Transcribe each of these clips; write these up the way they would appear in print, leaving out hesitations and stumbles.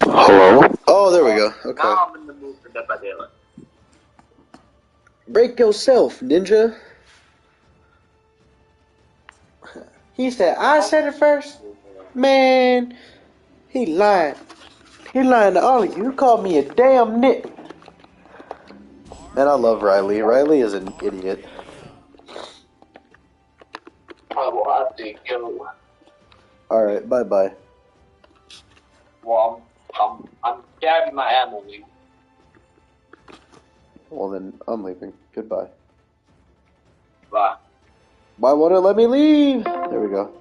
Hello? Oh, there we go. Okay. Now I'm in the mood for the Bothalla. Break yourself, ninja. He said, I said it first. Man, he lied. He lying to all of you. You called me a damn nit. Man, I love Riley. Riley is an idiot. Well, I have to go. Alright, bye-bye. Well, I'm grabbing my ammo leave. Well then, I'm leaving. Goodbye. Bye. Why won't it let me leave? There we go.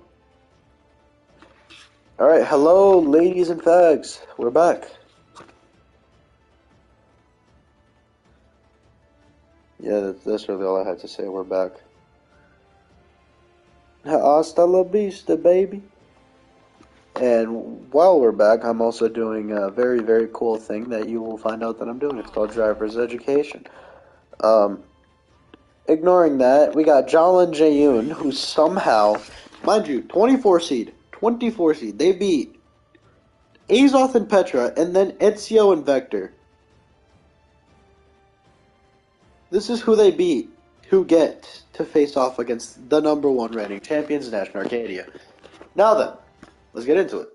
Alright, hello, ladies and fags. We're back. Yeah, that's really all I had to say. We're back. Hasta la vista, baby. And while we're back, I'm also doing a very, very cool thing that you will find out that I'm doing. It's called driver's education. Ignoring that, we got Jalen Jaeyoon, who somehow, mind you, 24 seed. They beat Azoth and Petra, and then Ezio and Vector. This is who they beat, who get to face off against the #1 reigning champions, National Arcadia. Now then, let's get into it.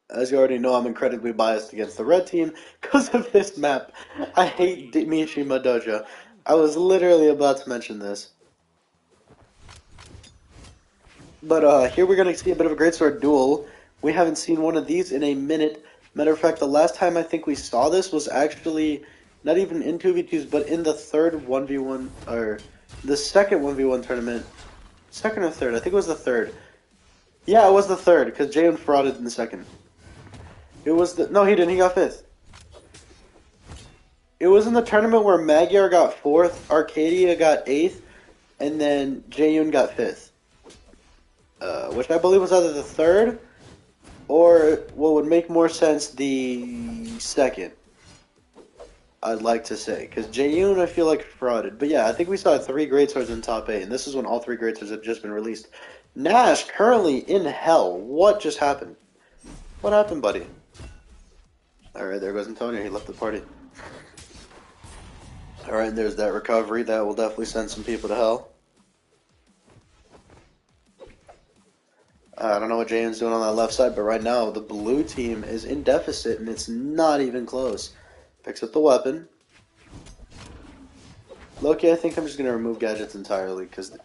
As you already know, I'm incredibly biased against the red team because of this map. I hate Mishima Dojo. I was literally about to mention this. But here we're going to see a bit of a greatsword duel. We haven't seen one of these in a minute. Matter of fact, the last time I think we saw this was actually not even in 2v2s, but in the third 1v1, or the second 1v1 tournament. Second or third? I think it was the third. Yeah, it was the third, because Jayon frauded in the second. It was the... No, he didn't. He got 5th. It was in the tournament where Magyar got 4th, Arcadia got 8th, and then Jayon got 5th. Which I believe was either the 3rd, or what would make more sense, the 2nd. I'd like to say. Because Jayon, I feel like, frauded. But yeah, I think we saw 3 greatswords in top 8, and this is when all 3 greatswords had just been released. Nash, currently in hell. What just happened? What happened, buddy? Alright, there goes Antonio. He left the party. Alright, there's that recovery. That will definitely send some people to hell. I don't know what Jayon's doing on that left side, but right now the blue team is in deficit, and it's not even close. Picks up the weapon. Loki, I think I'm just going to remove gadgets entirely, because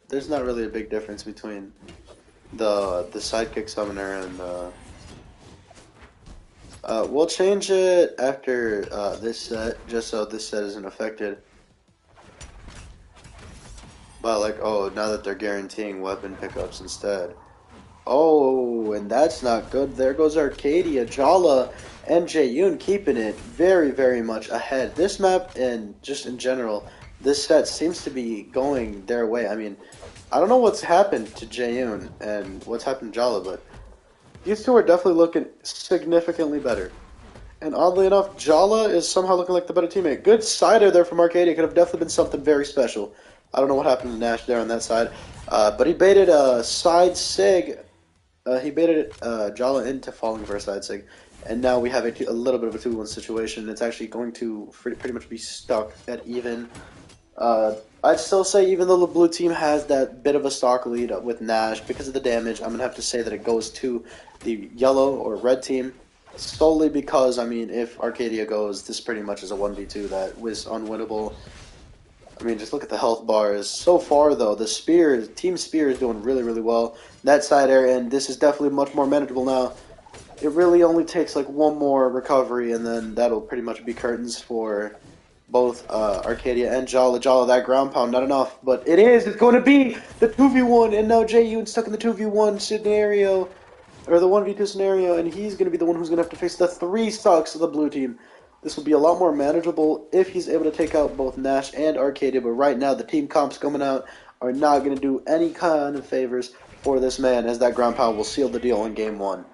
there's not really a big difference between the sidekick summoner and we'll change it after this set, just so this set isn't affected. But like, oh, now that they're guaranteeing weapon pickups instead. Oh, and that's not good. There goes Arcadia, Jala, and Jayon keeping it very, very much ahead. This map, and just in general, this set seems to be going their way. I mean, I don't know what's happened to Jayon and what's happened to Jala, but these two are definitely looking significantly better. And oddly enough, Jala is somehow looking like the better teammate. Good sider there from Arcadia. Could have definitely been something very special. I don't know what happened to Nash there on that side. But he baited a side sig. He baited Jala into falling for a side sig. And now we have a little bit of a 2-1 situation. It's actually going to pretty much be stuck at even. I'd still say, even though the blue team has that bit of a stock lead with Nash, because of the damage, I'm going to have to say that it goes to the yellow or red team. Solely because, I mean, if Arcadia goes, this pretty much is a 1v2 that was unwinnable. I mean, just look at the health bars. So far, though, the Spear, Team Spear is doing really, really well. That side area, and this is definitely much more manageable now. It really only takes, like, one more recovery, and then that'll pretty much be curtains for both Arcadia and Jala. Jala, that ground pound, not enough. But it is. It's going to be the 2v1, and now Jayon stuck in the 2v1 scenario. Or the 1v2 scenario, and he's going to be the one who's going to have to face the 3 stocks of the blue team. This will be a lot more manageable if he's able to take out both Nash and Arcadia, but right now the team comps coming out are not going to do any kind of favors for this man, as that ground pound will seal the deal in Game 1.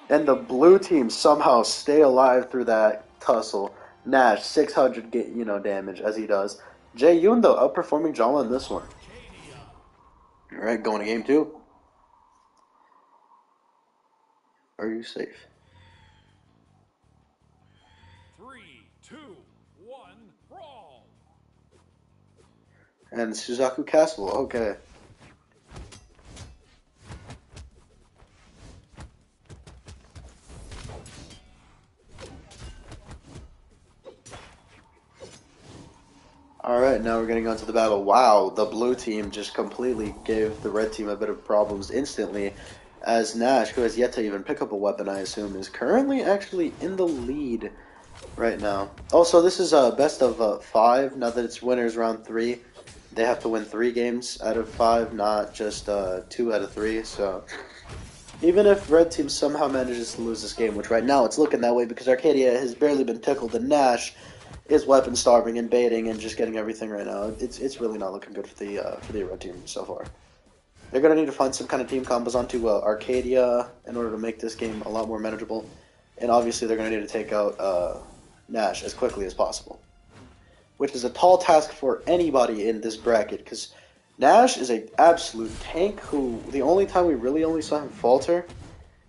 And the blue team somehow stay alive through that tussle. Nash, 600 damage, as he does. Jayon, though, outperforming Jala in this one. Alright, going to Game 2. are you safe? 3, 2, 1, brawl! And Suzaku Castle, okay. Alright, now we're getting on to the battle. Wow, the blue team just completely gave the red team a bit of problems instantly, as Nash, who has yet to even pick up a weapon, I assume, is currently actually in the lead right now. Also, this is best of 5, now that it's winners round 3. They have to win 3 games out of 5, not just 2 out of 3, so... Even if red team somehow manages to lose this game, which right now it's looking that way because Arcadia has barely been tickled, and Nash is weapon starving and baiting and just getting everything right now. It's really not looking good for the red team so far. They're gonna need to find some kind of team combos onto Arcadia in order to make this game a lot more manageable, and obviously they're gonna need to take out Nash as quickly as possible, which is a tall task for anybody in this bracket because Nash is an absolute tank who the only time we really only saw him falter,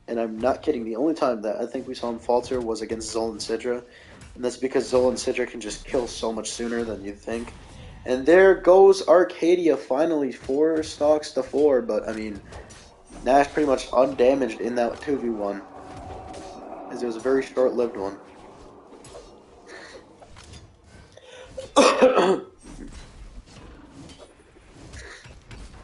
and I'm not kidding, the only time that I think we saw him falter was against Zol and Sidra. And that's because Zol and Sidra can just kill so much sooner than you'd think. And there goes Arcadia finally, 4 stocks to 4, but I mean, Nash pretty much undamaged in that 2v1, as it was a very short-lived one.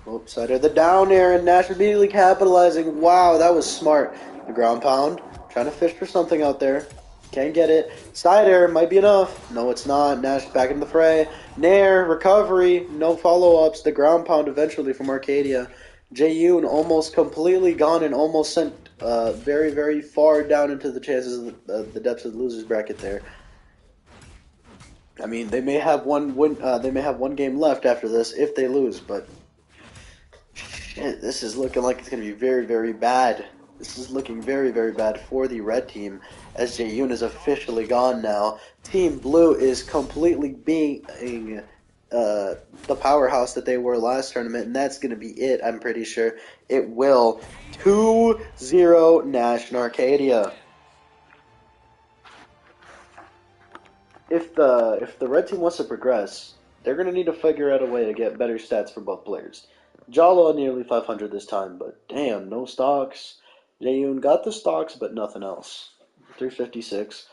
Oops, side air the down air, and Nash immediately capitalizing. Wow, that was smart. The ground pound, trying to fish for something out there. Can't get it. Side air might be enough. No, it's not. Nash back in the fray. Nair, recovery, no follow-ups. The ground pound eventually from Arcadia. Jaeyoon almost completely gone and almost sent very, very far down into the chances of the depths of the losers bracket there. I mean, they may have one game left after this if they lose, but shit, this is looking like it's going to be very, very bad. This is looking very, very bad for the red team, as Jaeyoon is officially gone now. Team Blue is completely being the powerhouse that they were last tournament, and that's going to be it, I'm pretty sure. It will. 2-0 Nash and Arcadia. If the red team wants to progress, they're going to need to figure out a way to get better stats for both players. Jala nearly 500 this time, but damn, no stocks. Jaeyoon got the stocks, but nothing else. 356.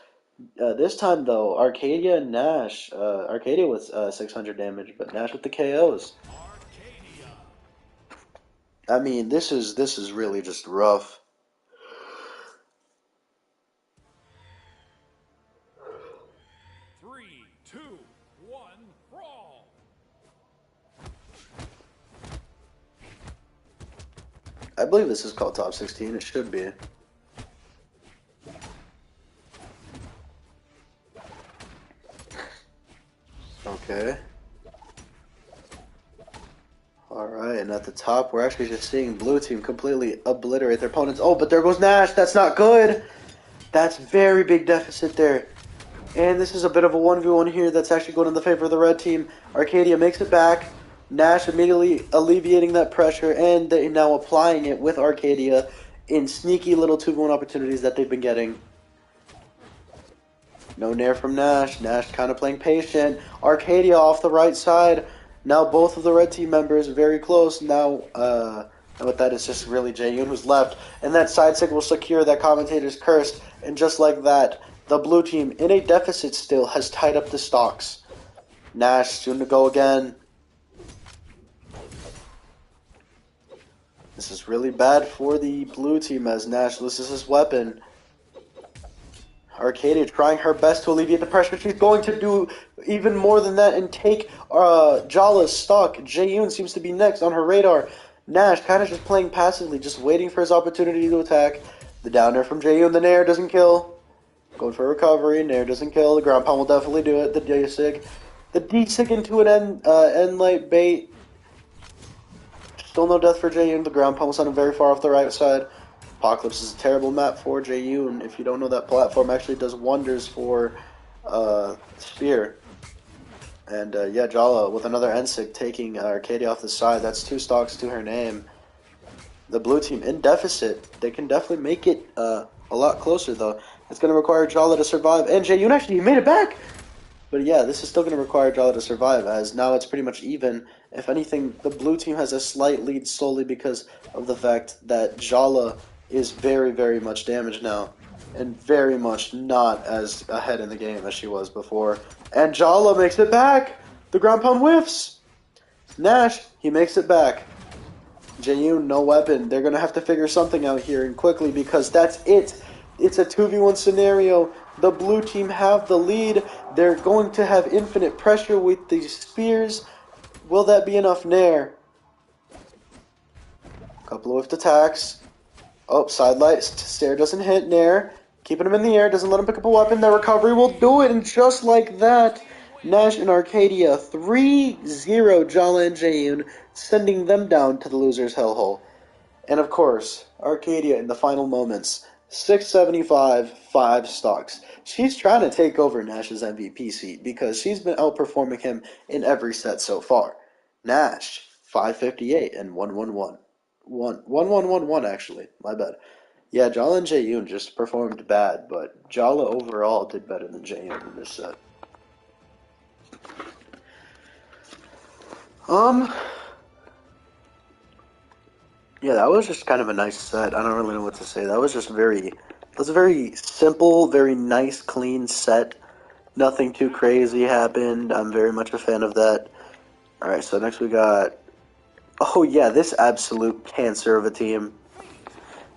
This time, though, Arcadia and Nash. Arcadia with 600 damage, but Nash with the KOs. I mean, this is really just rough. I believe this is called Top 16. It should be. Okay. Alright, and at the top, we're actually just seeing blue team completely obliterate their opponents. Oh, but there goes Nash. That's not good. That's very big deficit there. And this is a bit of a 1v1 here that's actually going in the favor of the red team. Arcadia makes it back. Nash immediately alleviating that pressure, and they now applying it with Arcadia in sneaky little 2v1 opportunities that they've been getting. No nair from Nash. Nash kind of playing patient. Arcadia off the right side. Now both of the red team members very close. Now, what that is just really Jaeyoon who's left. And that side sig will secure that commentator's curse. And just like that, the blue team, in a deficit still, has tied up the stocks. Nash soon to go again. This is really bad for the blue team as Nash loses his weapon. Arcadia trying her best to alleviate the pressure. She's going to do even more than that and take Jala's stock. Jaeyoon seems to be next on her radar. Nash kind of just playing passively, just waiting for his opportunity to attack. The down air from Jaeyoon. The nair doesn't kill. Going for a recovery. Nair doesn't kill. The ground pound will definitely do it. The D-sig. The D-sig into an end light bait. Still no death for Jaeyoon. The ground pound will send him very far off the right side. Apocalypse is a terrible map for Jaeyoon. If you don't know, that platform actually does wonders for Spear. And yeah, Jala with another Ensig taking Arcadia off the side. That's 2 stocks to her name. The blue team in deficit. They can definitely make it a lot closer, though. It's going to require Jala to survive. And Jaeyoon actually he made it back! But yeah, this is still going to require Jala to survive, as now it's pretty much even. If anything, the blue team has a slight lead solely because of the fact that Jala is very, very much damaged now. And very much not as ahead in the game as she was before. And Jala makes it back! The ground pound whiffs! Nash, he makes it back. Jaeyoon, no weapon. They're going to have to figure something out here and quickly because that's it. It's a 2v1 scenario. The blue team have the lead. They're going to have infinite pressure with these spears. Will that be enough? Nair. Couple of whiffed attacks. Oh, sidelight. Stair doesn't hit. Nair. Keeping him in the air. Doesn't let him pick up a weapon. That recovery will do it. And just like that, Nash and Arcadia 3-0 Jala and Jaeyoon, sending them down to the loser's hellhole. And of course, Arcadia in the final moments, 675, 5 stocks. She's trying to take over Nash's MVP seat because she's been outperforming him in every set so far. Nash, 558 and 111. 1111 actually, my bad. Yeah, Jala and Jaeyoon just performed bad, but Jala overall did better than Jaeyoon in this set. Yeah, that was just kind of a nice set. I don't really know what to say. That was just it was a very simple, very nice, clean set. Nothing too crazy happened. I'm very much a fan of that. Alright, so next we got, oh yeah, this absolute cancer of a team.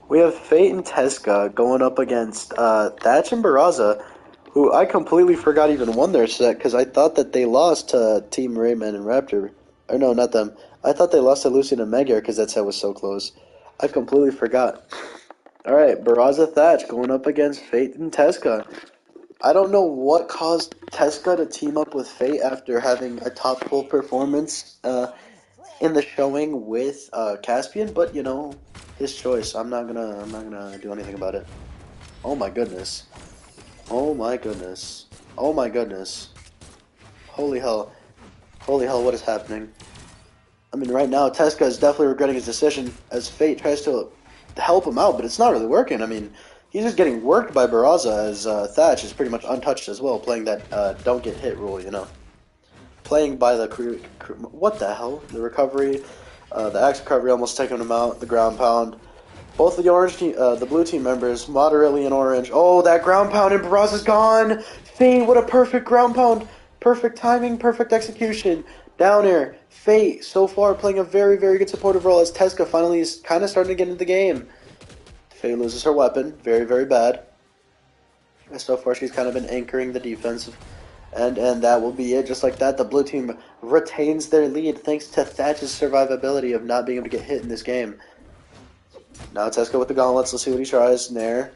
We have Fate and Teska going up against Thatch and Barraza, who I completely forgot even won their set because I thought that they lost to Team Rayman and Raptor. Or no, not them. I thought they lost to Lucian and Megair because that set was so close. I completely forgot. Alright, Barraza Thatch going up against Fate and Teska. I don't know what caused Teska to team up with Fate after having a top 12 performance in the showing with Caspian, but you know, his choice. I'm not gonna do anything about it. Oh my goodness. Oh my goodness. Oh my goodness. Holy hell. Holy hell, what is happening? I mean, right now, Teska is definitely regretting his decision as Fate tries to help him out, but it's not really working. I mean, he's just getting worked by Barraza as Thatch is pretty much untouched as well, playing that don't get hit rule, you know. Playing by the what the hell? The recovery, the axe recovery almost taking him out, the ground pound. Both of the orange team, the blue team members, moderately in orange. Oh, that ground pound and Barraza's gone! Fate, what a perfect ground pound! Perfect timing, perfect execution. Down air. Fate, so far, playing a very, very good supportive role as Teska finally is kind of starting to get into the game. Fate loses her weapon. Very, very bad. And so far, she's kind of been anchoring the defense. And that will be it. Just like that, the blue team retains their lead thanks to Thatch's survivability of not being able to get hit in this game. Now Teska with the gauntlets. Let's see what he tries. Nair.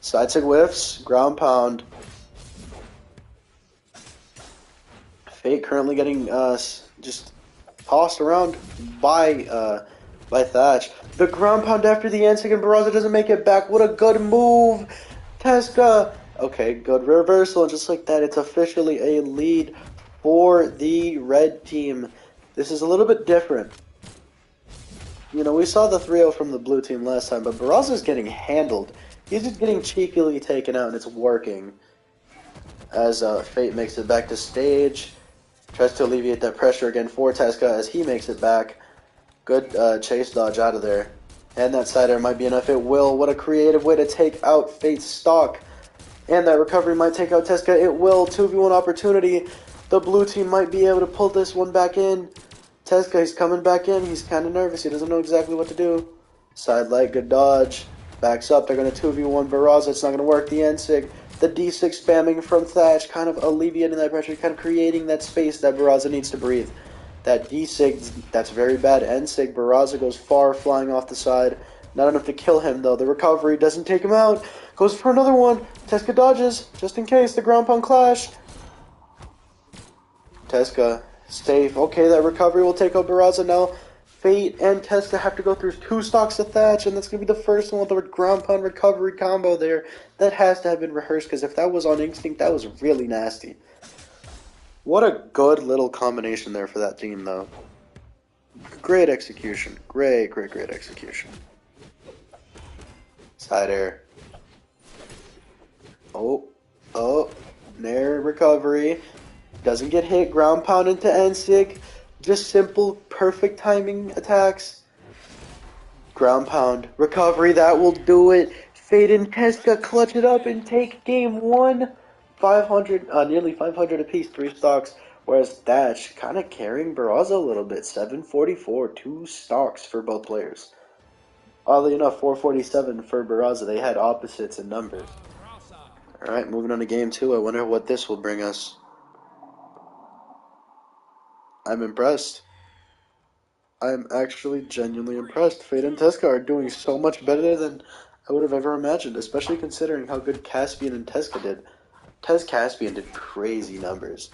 Side sig whiffs. Ground pound. Fate currently getting just tossed around by Thatch. The ground pound after the end and Barraza doesn't make it back. What a good move, Teska. Okay, good reversal, and just like that, it's officially a lead for the red team. This is a little bit different. You know, we saw the 3-0 from the blue team last time, but Barraza's getting handled. He's just getting cheekily taken out, and it's working. As Fate makes it back to stage. Tries to alleviate that pressure again for Teska as he makes it back. Good chase dodge out of there. And that side air might be enough. It will. What a creative way to take out Fate's stock. And that recovery might take out Teska. It will. 2v1 opportunity. The blue team might be able to pull this one back in. Teska, he's coming back in. He's kind of nervous. He doesn't know exactly what to do. Side light, good dodge. Backs up. They're going to 2v1 Barraza. It's not going to work. The N-Sig. The D6 spamming from Thatch, kind of alleviating that pressure, kind of creating that space that Barraza needs to breathe. That D-Sig, that's very bad. N-Sig, Barraza goes far, flying off the side. Not enough to kill him, though. The recovery doesn't take him out. Goes for another one. Teska dodges, just in case. The ground pound clash. Teska, safe. Okay, that recovery will take out Barraza now. Fate and Teska have to go through 2 stocks of Thatch, and that's going to be the first one with the ground pound recovery combo there. That has to have been rehearsed, because if that was on Instinct, that was really nasty. What a good little combination there for that team, though. Great execution. Great execution. Side air. Oh, Nair recovery. Doesn't get hit. Ground pound into Ensig. Just simple, perfect timing attacks. Ground pound. Recovery. That will do it. Fade and Teska clutch it up and take game one. 500, nearly 500 apiece, 3 stocks. Whereas Thatch kind of carrying Barraza a little bit. 744, 2 stocks for both players. Oddly enough, 447 for Barraza. They had opposites in numbers. Alright, moving on to game 2. I wonder what this will bring us. I'm impressed. I'm actually genuinely impressed. Fade and Teska are doing so much better than I would have ever imagined, especially considering how good Caspian and Teska did. Caspian did crazy numbers.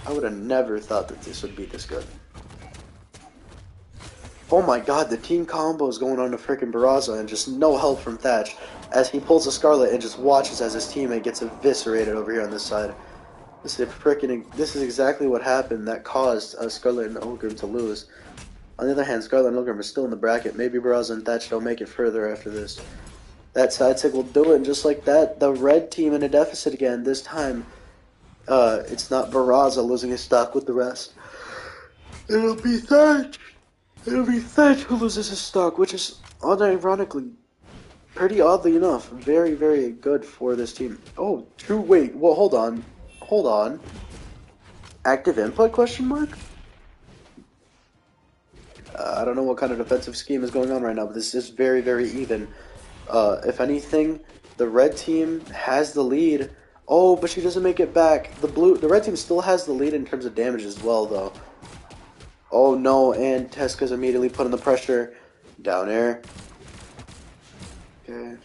I would have never thought that this would be this good. Oh my god, the team combo is going on to frickin' Barraza and just no help from Thatch as he pulls a Scarlet and just watches as his teammate gets eviscerated over here on this side. This is exactly what happened that caused Scarlet and Ilgrim to lose. On the other hand, Scarlet and Ilgrim are still in the bracket. Maybe Barraza and Thatch don't make it further after this. That side tick will do it, and just like that, the red team in a deficit again. This time, it's not Barraza losing his stock with the rest. It'll be Thatch. It'll be Thatch who loses his stock, which is, unironically, pretty oddly enough, very, very good for this team. Oh, true, wait, well, hold on. Active input, question mark? I don't know what kind of defensive scheme is going on right now, but this is very, very even. If anything, the red team has the lead. Oh, but she doesn't make it back. The red team still has the lead in terms of damage as well, though. Oh no, and Teska's immediately putting the pressure. Down air. Okay.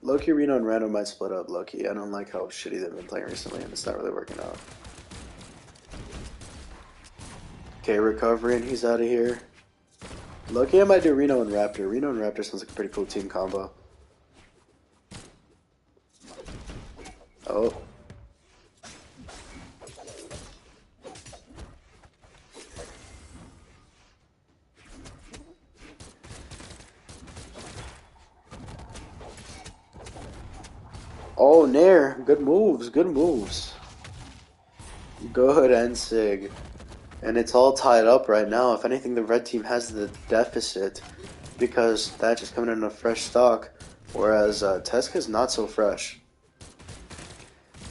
Loki, Reno, and Random might split up, Loki. I don't like how shitty they've been playing recently, and it's not really working out. Okay, recovery, and he's out of here. Loki, I might do Reno and Raptor. Reno and Raptor sounds like a pretty cool team combo. Oh. Oh, Nair. Good moves, good moves. Good, Ensig. And it's all tied up right now. If anything, the red team has the deficit because Thatch is coming in a fresh stock, whereas Teska's not so fresh.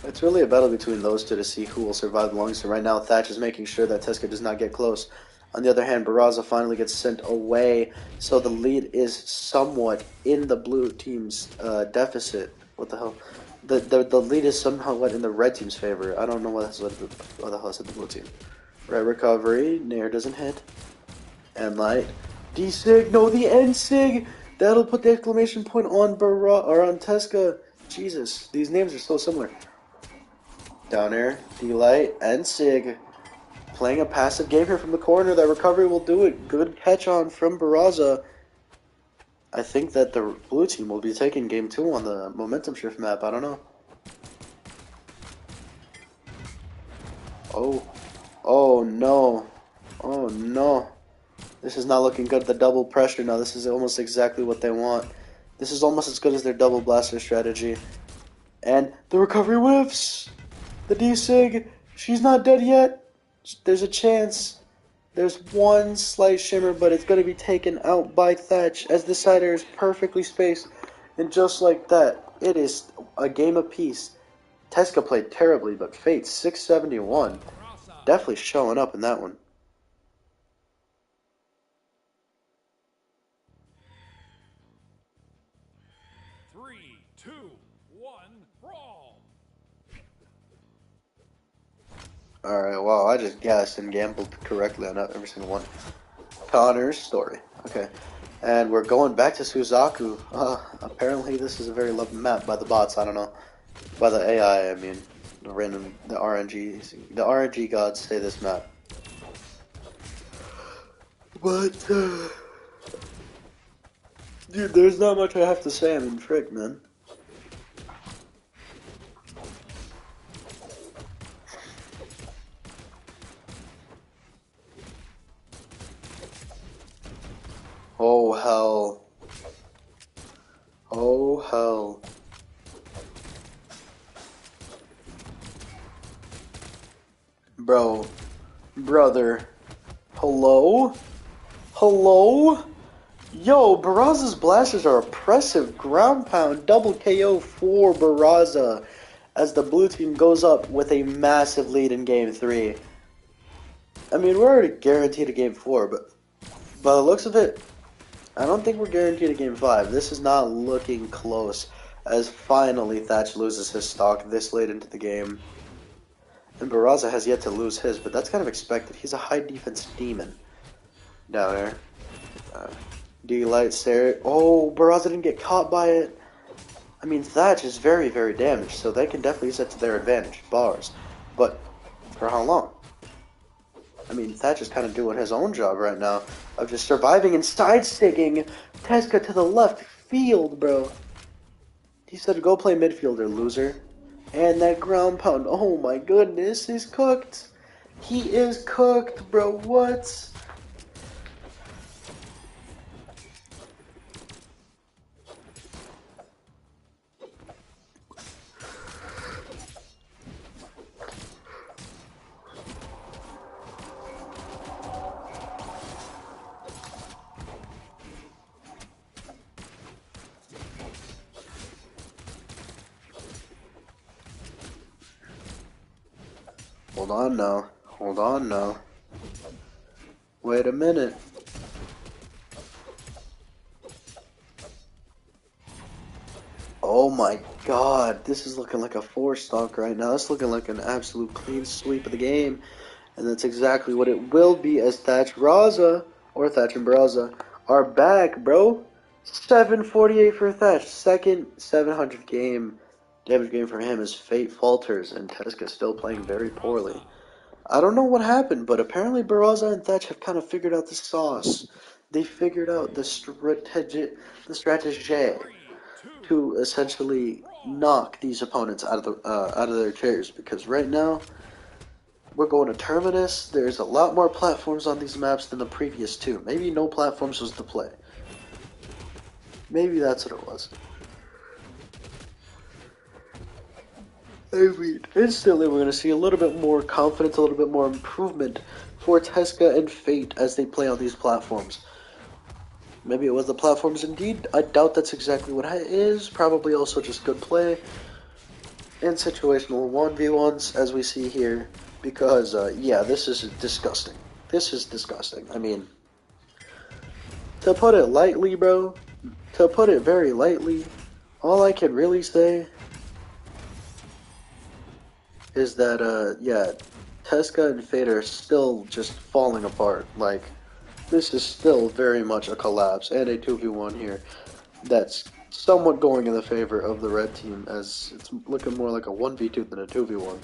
It's really a battle between those two to see who will survive the longest. And right now, Thatch is making sure that Teska does not get close. On the other hand, Barraza finally gets sent away, so the lead is somewhat in the blue team's deficit. What the hell? The lead is somewhat in the red team's favor. I don't know what the hell I said the blue team. Right recovery. Nair doesn't hit. And light. D-Sig. No, the N-Sig. That'll put the exclamation point on on Teska. Jesus, these names are so similar. Down air. D-Light. N-Sig. Playing a passive game here from the corner. That recovery will do it. Good catch on from Barraza. I think that the blue team will be taking game 2 on the momentum shift map. I don't know. Oh no. Oh no. This is not looking good. The double pressure now. This is almost exactly what they want. This is almost as good as their double blaster strategy. And the recovery whiffs. The D-Sig. She's not dead yet. There's a chance. There's one slight shimmer, but it's going to be taken out by Thatch as the sider is perfectly spaced. And just like that, it is a game apiece. Teska played terribly, but Fate 671 definitely showing up in that one. Three, two, one, brawl. Alright, wow, I just guessed and gambled correctly on every single one. Connor's story. Okay. And we're going back to Suzaku. Apparently this is a very loved map by the bots, I don't know. By the AI, I mean. The RNG gods say this map. But, dude, there's not much I have to say. I mean, frick, man. hell. Oh hell. Bro. Brother. Hello? Hello? Yo, Barraza's blasters are oppressive. Ground pound, double KO for Barraza as the blue team goes up with a massive lead in game 3. I mean, we're already guaranteed a game 4, but by the looks of it, I don't think we're guaranteed a game 5. This is not looking close, as finally Thatch loses his stock this late into the game. And Barraza has yet to lose his, but that's kind of expected. He's a high defense demon down there. D-Light stare. Oh, Barraza didn't get caught by it. I mean, Thatch is very, very damaged, so they can definitely use that to their advantage. Bars. But for how long? I mean, Thatch is kind of doing his own job right now of just surviving and side-sticking Teska to the left field, bro. He said, go play midfielder, loser. And that ground pound, oh my goodness, he's cooked. He is cooked, bro. What? Hold on now. Hold on now. Wait a minute. Oh my god, this is looking like a 4-stock right now. It's looking like an absolute clean sweep of the game. And that's exactly what it will be as Thatch Raza, or Thatch and Barraza, are back, bro. 748 for Thatch. Second 700 damage game for him as Fate falters and Teska still playing very poorly. I don't know what happened, but apparently Barraza and Thatch have kind of figured out the sauce. They figured out the strategy to essentially knock these opponents out of their chairs. Because right now, we're going to Terminus. There's a lot more platforms on these maps than the previous two. Maybe no platforms was the play. Maybe that's what it was. I mean, instantly we're going to see a little bit more confidence, a little bit more improvement for Teska and Fate as they play on these platforms. Maybe it was the platforms indeed. I doubt that's exactly what it is. Probably also just good play and situational 1v1s as we see here. Because, yeah, this is disgusting. This is disgusting. I mean, to put it lightly, bro, to put it very lightly, all I can really say is that, yeah, Teska and Fate are still just falling apart. Like, this is still very much a collapse and a 2v1 here that's somewhat going in the favor of the red team, as it's looking more like a 1v2 than a 2v1.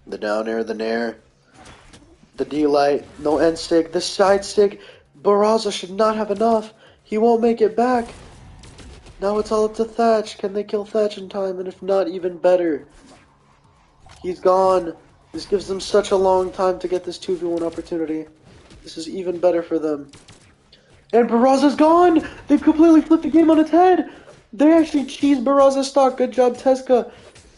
The down air, the nair, the D-light, no end stick, the side stick. Barraza should not have enough. He won't make it back. Now it's all up to Thatch. Can they kill Thatch in time? And if not, even better. He's gone. This gives them such a long time to get this 2v1 opportunity. This is even better for them. And Barraza's gone! They've completely flipped the game on its head! They actually cheesed Barraza's stock. Good job, Teska.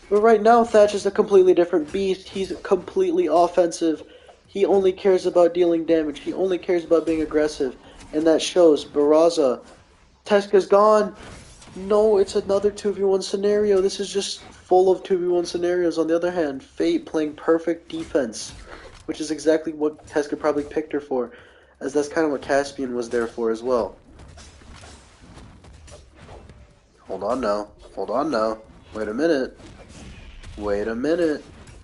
But right now, Thatch is a completely different beast. He's completely offensive. He only cares about dealing damage. He only cares about being aggressive. And that shows. Barraza. Teska's gone. No, it's another 2v1 scenario. This is just full of 2v1 scenarios. On the other hand, Fate playing perfect defense, which is exactly what Teska probably picked her for, as that's kind of what Caspian was there for as well. Hold on now. Hold on now. Wait a minute. Wait a minute.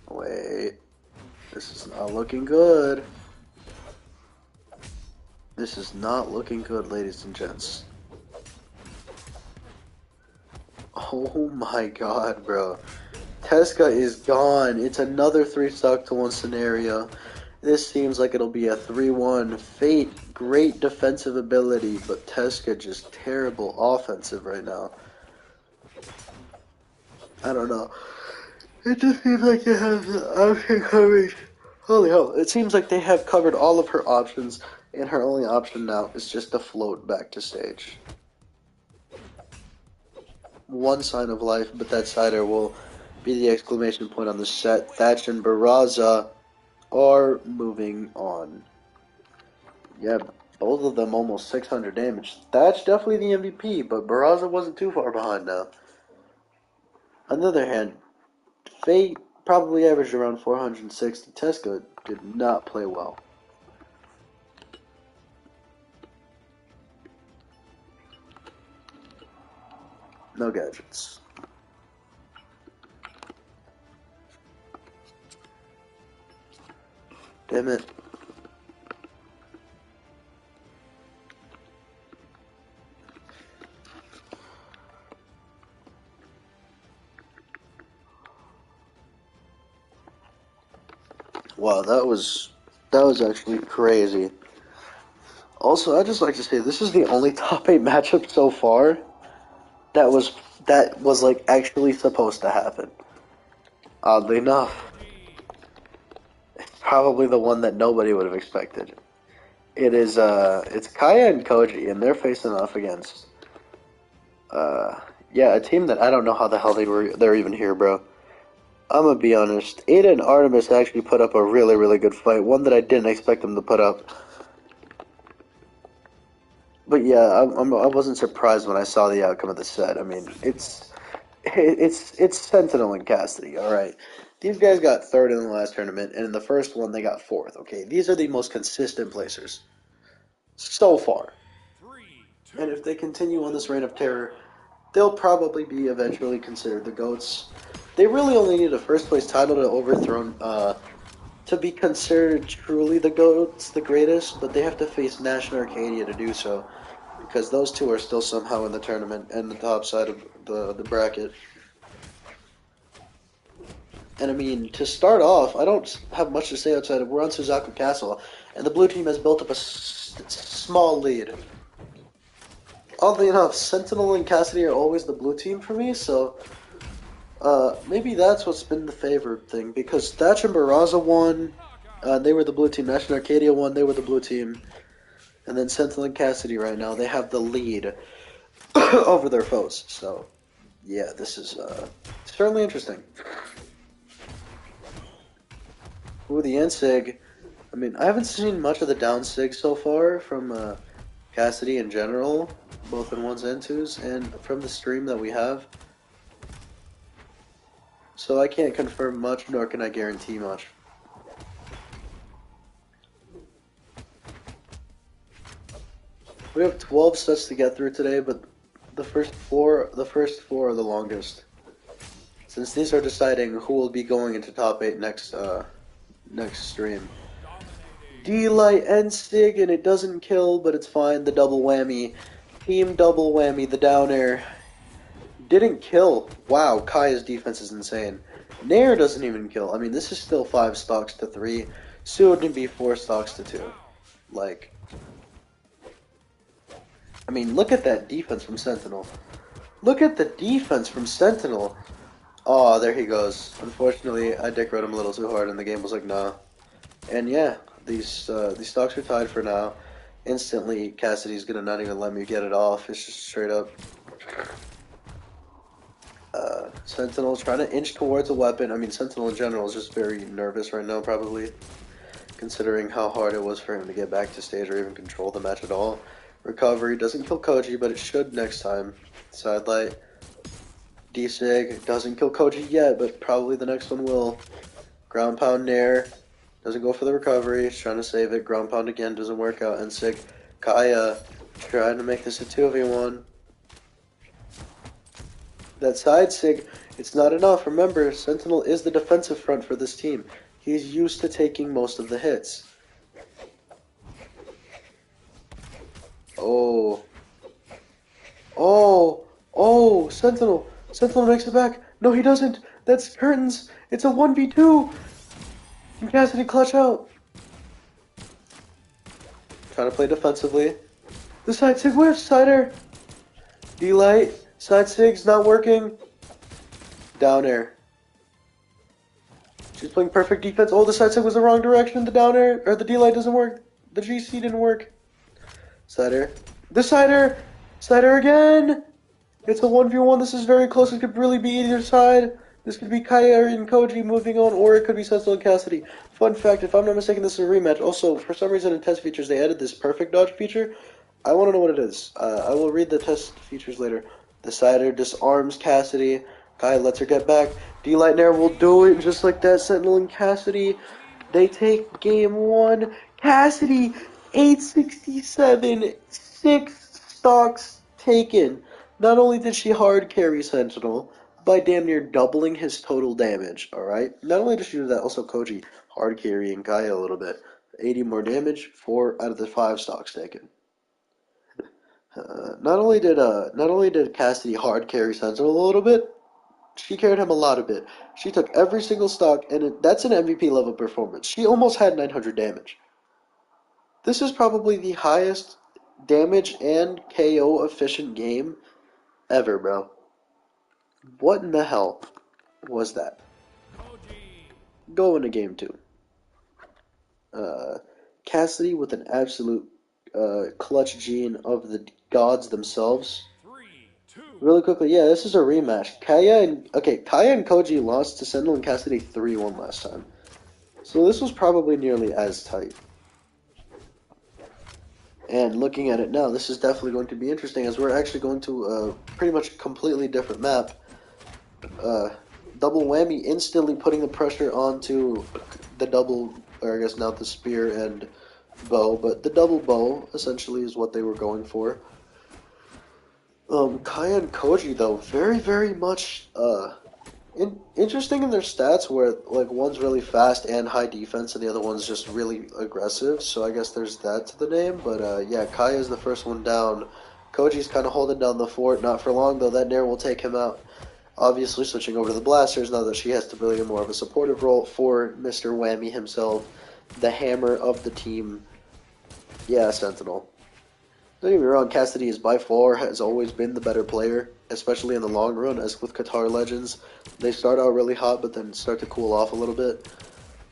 Wait. This is not looking good. This is not looking good, ladies and gents. Oh my god, bro. Teska is gone. It's another 3-stock to 1 scenario. This seems like it'll be a 3-1. Fate, great defensive ability, but Teska just terrible offensive right now. I don't know. It just seems like it has the option coverage Holy hell, it seems like they have covered all of her options, and her only option now is just to float back to stage. One sign of life, but that cider will be the exclamation point on the set. Thatch and Barraza are moving on. Yeah, both of them almost 600 damage. Thatch definitely the MVP, but Barraza wasn't too far behind now. On the other hand, Fate probably averaged around 460. Tesca did not play well. No gadgets. Damn it. Wow, that was actually crazy. Also, I'd just like to say this is the only top 8 matchup so far that was like actually supposed to happen. Oddly enough, it's probably the one that nobody would have expected. It's Kaya and Koji, and they're facing off against yeah, a team that I don't know how the hell they're even here, bro. I'm gonna be honest. Ada and Artemis actually put up a really, really good fight. One that I didn't expect them to put up. But yeah, I wasn't surprised when I saw the outcome of the set. I mean, it's Sentinel and Cassidy. All right, these guys got third in the last tournament, and in the first one they got fourth. Okay, these are the most consistent placers so far. And if they continue on this reign of terror, they'll probably be eventually considered the GOATs. They really only need a first place title to overthrow, to be considered truly the GOATs, the greatest, but they have to face Nash and Arcadia to do so, because those two are still somehow in the tournament and the top side of the bracket. And I mean, to start off, I don't have much to say outside of we're on Suzaku Castle, and the blue team has built up a small lead. Oddly enough, Sentinel and Cassidy are always the blue team for me, so maybe that's what's been the favorite thing, because Thatch and Barraza won, they were the blue team. Nash and Arcadia won, they were the blue team. And then Sentinel and Cassidy right now, they have the lead over their foes. So, yeah, this is certainly interesting. Ooh, the N-Sig. I mean, I haven't seen much of the down Sig so far from Cassidy in general, both in 1s and 2s, and from the stream that we have. So I can't confirm much, nor can I guarantee much. We have 12 sets to get through today, but the first four are the longest. Since these are deciding who will be going into top 8 next stream. D-Light and Sig, and it doesn't kill, but it's fine. The double whammy. Team double whammy, the down air. Didn't kill. Wow, Kaya's defense is insane. Nair doesn't even kill. I mean, this is still 5 stocks to 3. Soon to be 4 stocks to 2. Like, I mean, look at that defense from Sentinel. Look at the defense from Sentinel. Oh, there he goes. Unfortunately, I dick rode him a little too hard, and the game was like, nah. And yeah, these stocks are tied for now. Instantly, Cassidy's gonna not even let me get it off. It's just straight up. Sentinel trying to inch towards a weapon. I mean, Sentinel in general is just very nervous right now, probably, considering how hard it was for him to get back to stage or even control the match at all. Recovery doesn't kill Koji, but it should next time. Sidelight. D-Sig doesn't kill Koji yet, but probably the next one will. Ground Pound Nair. Doesn't go for the recovery. He's trying to save it. Ground Pound again doesn't work out. And Sig. Kaya trying to make this a 2v1. That side Sig, it's not enough. Remember, Sentinel is the defensive front for this team. He's used to taking most of the hits. Oh. Oh. Oh, Sentinel. Sentinel makes it back. No, he doesn't. That's curtains. It's a 1v2. Can Cassidy clutch out? Trying to play defensively. The side Sig whiffs. Side air. D-Light. Side Sig's not working. Down air. She's playing perfect defense. Oh, the side step was the wrong direction. The down air, or the D-light doesn't work. The GC didn't work. Side air. The side air! Side air again! It's a 1v1. This is very close. It could really be either side. This could be Kaya and Koji moving on, or it could be Sentinel and Cassidy. Fun fact, if I'm not mistaken, this is a rematch. Also, for some reason in test features, they added this perfect dodge feature. I want to know what it is. I will read the test features later. The Sider disarms Cassidy. Kaya lets her get back. D-Light Nair will do it just like that. Sentinel and Cassidy, they take game one. Cassidy, 867, 6 stocks taken. Not only did she hard carry Sentinel by damn near doubling his total damage, alright? Not only did she do that, also Koji hard carrying Kaya a little bit. 80 more damage, 4 out of the 5 stocks taken. Not only did Cassidy hard carry Sentinel a little bit, she carried him a lot of bit. She took every single stock, and that's an MVP level performance. She almost had 900 damage. This is probably the highest damage and KO efficient game ever, bro. What in the hell was that? Go into game 2. Cassidy with an absolute clutch gene of the gods themselves. Really quickly, yeah, this is a rematch. Kaya and Koji lost to Sentinel and Cassidy 3-1 last time. So this was probably nearly as tight. And looking at it now, this is definitely going to be interesting as we're actually going to a pretty much completely different map. Double whammy, instantly putting the pressure onto the double, or I guess now the spear and bow, but the double bow essentially is what they were going for. Kaya and Koji though, very, very much interesting in their stats where like one's really fast and high defense and the other one's just really aggressive, so I guess there's that to the name, but yeah, Kaya's the first one down. Koji's kind of holding down the fort, not for long though, that Nair will take him out. Obviously switching over to the blasters now that she has to play more of a supportive role for Mr. Whammy himself, the hammer of the team. Yeah, Sentinel. Don't get me wrong, Cassidy is by far has always been the better player, especially in the long run, as with Qatar Legends. They start out really hot, but then start to cool off a little bit.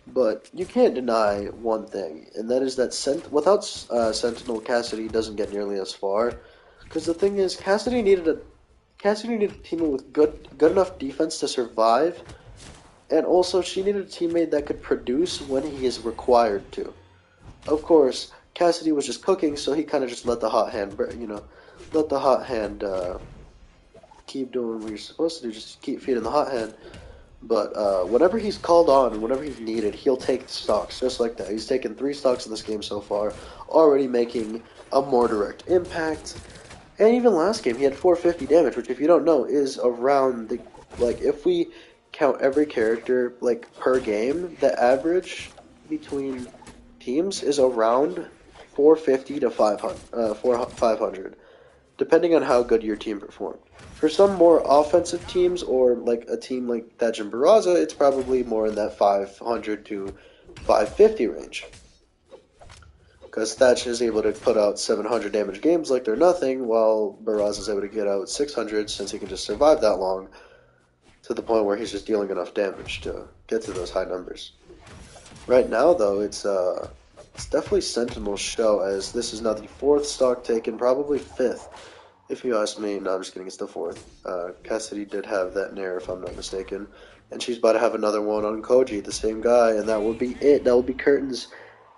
But you can't deny one thing, and that is that without Sentinel, Cassidy doesn't get nearly as far. Because the thing is, Cassidy needed a teammate with good enough defense to survive, and also she needed a teammate that could produce when he is required to. Of course, Cassidy was just cooking, so he kind of just let the hot hand, keep doing what you're supposed to do, just keep feeding the hot hand. But whenever he's called on and whenever he's needed, he'll take stocks, just like that. He's taken 3 stocks in this game so far, already making a more direct impact. And even last game, he had 450 damage, which if you don't know, is around the, like, if we count every character, like, per game, the average between teams is around 450 to 500, depending on how good your team performed. For some more offensive teams, or like a team like Thatch and Barraza, it's probably more in that 500 to 550 range. Because Thatch is able to put out 700 damage games like they're nothing, while Barraza is able to get out 600 since he can just survive that long, to the point where he's just dealing enough damage to get to those high numbers. Right now, though, it's definitely Sentinel's show, as this is now the 4th stock taken, probably 5th, if you ask me. No, I'm just kidding, it's the 4th. Cassidy did have that Nair, if I'm not mistaken, and she's about to have another one on Koji, the same guy, and that will be it. That will be curtains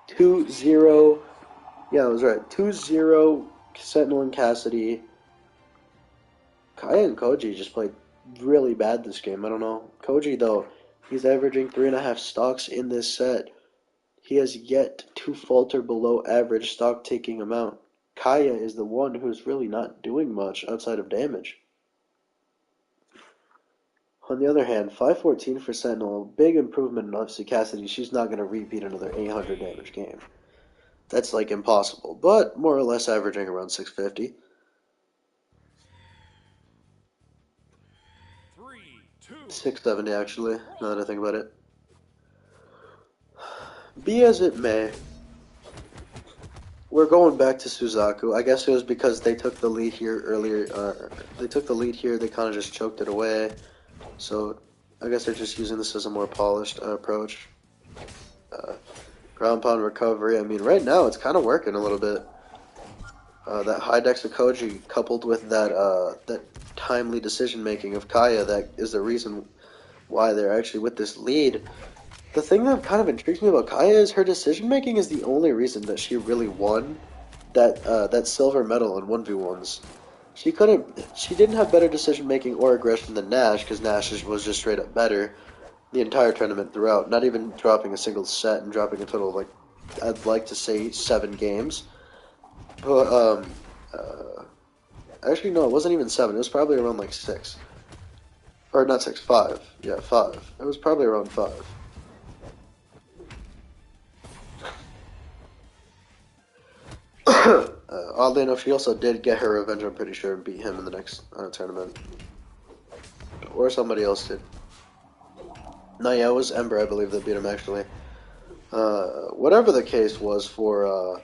2-0. Yeah, I was right. 2-0, Sentinel and Cassidy. Kaya and Koji just played really bad this game. I don't know. Koji, though, he's averaging 3.5 stocks in this set. He has yet to falter below average stock taking amount. Kaya is the one who's really not doing much outside of damage. On the other hand, 514 for Sentinel, big improvement in obviously Cassidy. She's not going to repeat another 800 damage game. That's like impossible, but more or less averaging around 650. 670 actually, now that I think about it. Be as it may, we're going back to Suzaku. I guess it was because they took the lead here earlier. They kind of just choked it away. So I guess they're just using this as a more polished approach. Ground pound recovery. I mean, right now it's kind of working a little bit. That high dex of Koji coupled with that timely decision making of Kaya, that is the reason why they're actually with this lead. The thing that kind of intrigues me about Kaya is her decision making is the only reason that she really won that silver medal in 1v1s. She didn't have better decision making or aggression than Nash, because Nash was just straight up better the entire tournament throughout, not even dropping a single set and dropping a total of, like, I'd like to say 7 games. But, actually, no, it wasn't even 7. It was probably around, like, 6. Or not 6, 5. Yeah, 5. It was probably around 5. Oddly enough, she also did get her revenge, I'm pretty sure, and beat him in the next tournament. Or somebody else did. No, yeah, it was Ember, I believe, that beat him, actually. Whatever the case was for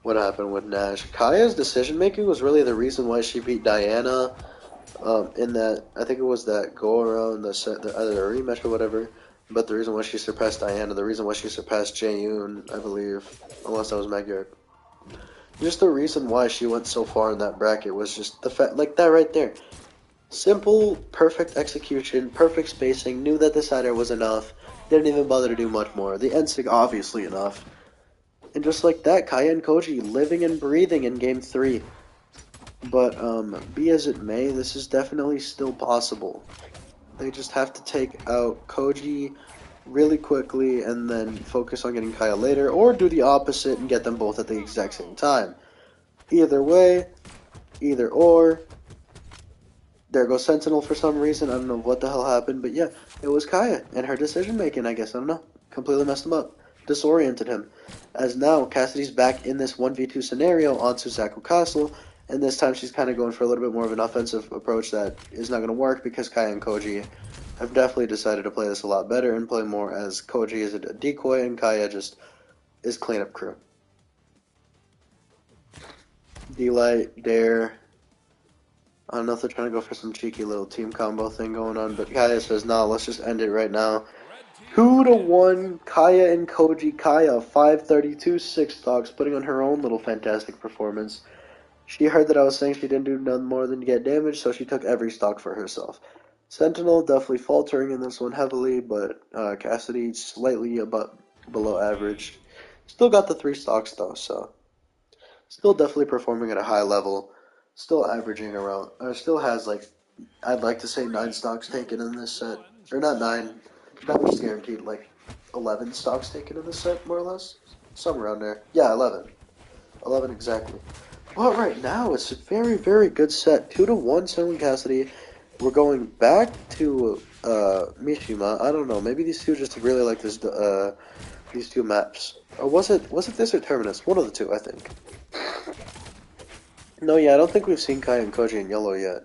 what happened with Nash, Kaya's decision-making was really the reason why she beat Diana in that, I think it was that go-around, either a rematch or whatever, but the reason why she surpassed Diana, the reason why she surpassed Jaeyoon, I believe, unless that was Magyar. Just the reason why she went so far in that bracket was just the fact, like that right there. Simple, perfect execution, perfect spacing, knew that the sider was enough, didn't even bother to do much more. The N-Sig obviously enough. And just like that, Kaya and Koji living and breathing in Game 3. But, be as it may, this is definitely still possible. They just have to take out Koji really quickly and then focus on getting Kaya later, or do the opposite and get them both at the exact same time. Either way, either or. There goes Sentinel for some reason. I don't know what the hell happened, but yeah, it was Kaya and her decision making, I guess. I don't know. Completely messed him up. Disoriented him. As now, Cassidy's back in this 1v2 scenario on Suzaku Castle, and this time she's kind of going for a little bit more of an offensive approach that is not going to work because Kaya and Koji have definitely decided to play this a lot better and play more as Koji is a decoy and Kaya just is cleanup crew. D-Light, Dare. I don't know if they're trying to go for some cheeky little team combo thing going on, but Kaya says, no, let's just end it right now. 2-1, Kaya and Koji. Kaya, 532, 6 stocks, putting on her own little fantastic performance. She heard that I was saying she didn't do none more than get damage, so she took every stock for herself. Sentinel definitely faltering in this one heavily, but Cassidy slightly below average. Still got the 3 stocks though, so still definitely performing at a high level. Still averaging around, still has, like, I'd like to say 9 stocks taken in this set. Or not 9, that was guaranteed, like 11 stocks taken in this set, more or less. Somewhere around there. Yeah, 11. 11 exactly. But right now, it's a very, very good set. 2-1, Sentinel Cassidy. We're going back to Mishima. I don't know, maybe these two just really like this, these two maps. Or was it this or Terminus? One of the two, I think. No, yeah, I don't think we've seen Kai and Koji in yellow yet.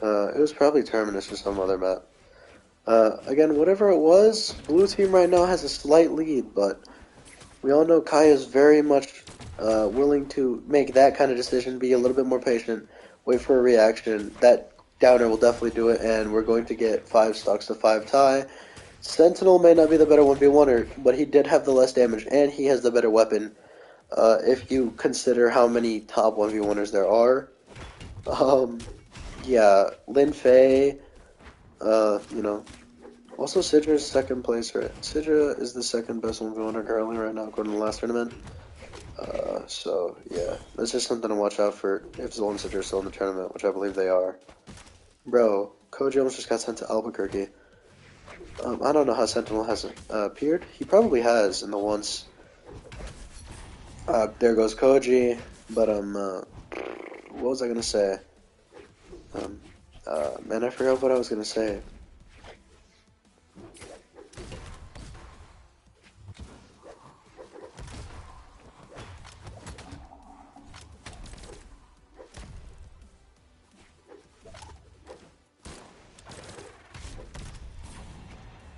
It was probably Terminus or some other map. Again, whatever it was, blue team right now has a slight lead, but we all know Kai is very much willing to make that kind of decision, be a little bit more patient, wait for a reaction. That downer will definitely do it, and we're going to get 5 stocks to 5 tie. Sentinel may not be the better 1v1er, but he did have the less damage, and he has the better weapon. If you consider how many top 1v1ers there are. Yeah, Lin Fei, you know. Also, Sidra's second place, right? Sidra is the second best 1v1er currently right now, according to the last tournament. So, yeah, that's just something to watch out for if Zol and Sidra are still in the tournament, which I believe they are. Bro, Koji almost just got sent to Albuquerque. I don't know how Sentinel hasn't appeared. He probably has in the once. There goes Koji, but what was I gonna say? Man, I forgot what I was gonna say.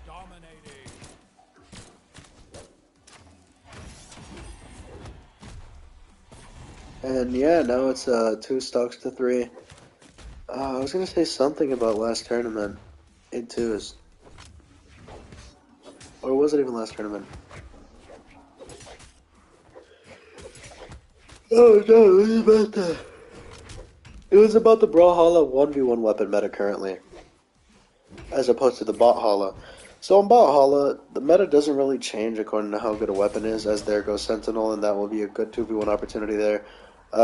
Dominating. And yeah, now it's 2 stocks to 3. I was gonna say something about last tournament. in twos. Or was it even last tournament? Oh no, it was about the Brawlhalla 1v1 weapon meta currently, as opposed to the Bothalla. So in Bothalla, the meta doesn't really change according to how good a weapon is, as there goes Sentinel, and that will be a good 2v1 opportunity there.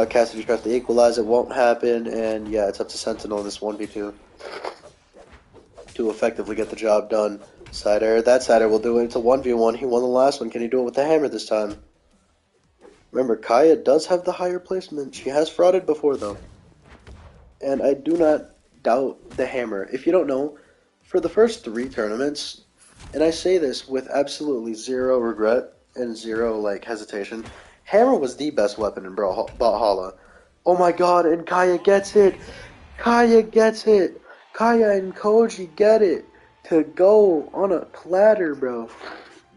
Cassidy tries to equalize, it won't happen, and yeah, it's up to Sentinel in this 1v2 to effectively get the job done. Side air, that side air will do it. It's a 1v1, he won the last one. Can he do it with the hammer this time? Remember, Kaya does have the higher placement. She has frauded before, though. And I do not doubt the hammer. If you don't know, for the first 3 tournaments, and I say this with absolutely zero regret and zero hesitation, hammer was the best weapon in Brawlhalla. Oh my god, and Kaya gets it! Kaya gets it! Kaya and Koji get it! To go on a platter, bro.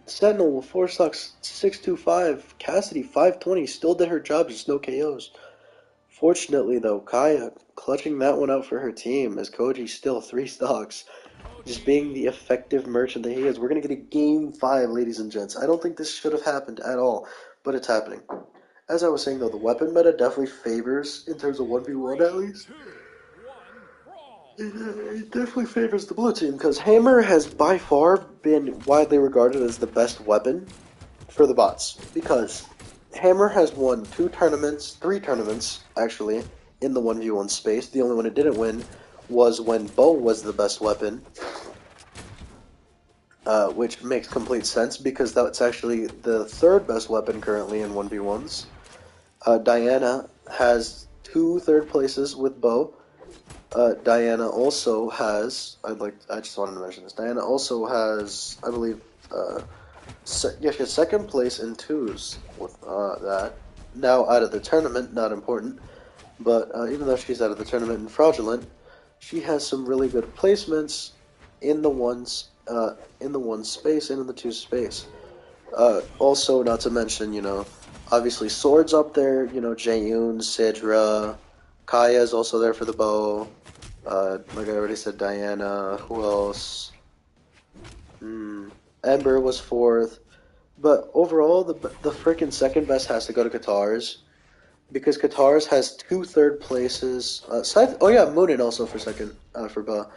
Sentinel with 4 stocks, 625. Cassidy 520, still did her job, just no KOs. Fortunately, though, Kaya clutching that one out for her team, as Koji still 3 stocks. Just being the effective merchant that he is. We're going to get a Game 5, ladies and gents. I don't think this should have happened at all, but it's happening. As I was saying, though, the weapon meta definitely favors, in terms of 1v1 at least, it definitely favors the blue team, because Hammer has by far been widely regarded as the best weapon for the bots, because Hammer has won 3 tournaments, actually, in the 1v1 space. The only one it didn't win was when Bo was the best weapon, which makes complete sense, because that's actually the 3rd best weapon currently in 1v1s. Diana has 2 third places with Bo. Diana also has, I just wanted to mention this, Diana also has, I believe, she has 2nd place in 2s with that. Now out of the tournament, not important, but even though she's out of the tournament and fraudulent, she has some really good placements in the ones in the 1 space and in the 2 space. Also, not to mention, obviously Sword's up there, Jaeyoon, Sidra, Kaya's also there for the bow. Like I already said, Diana. Who else? Ember was 4th. But overall, the freaking 2nd best has to go to Qatar's, because Qatar's has 2 third places. Scythe. Oh yeah, Moonin also for 2nd for Ba.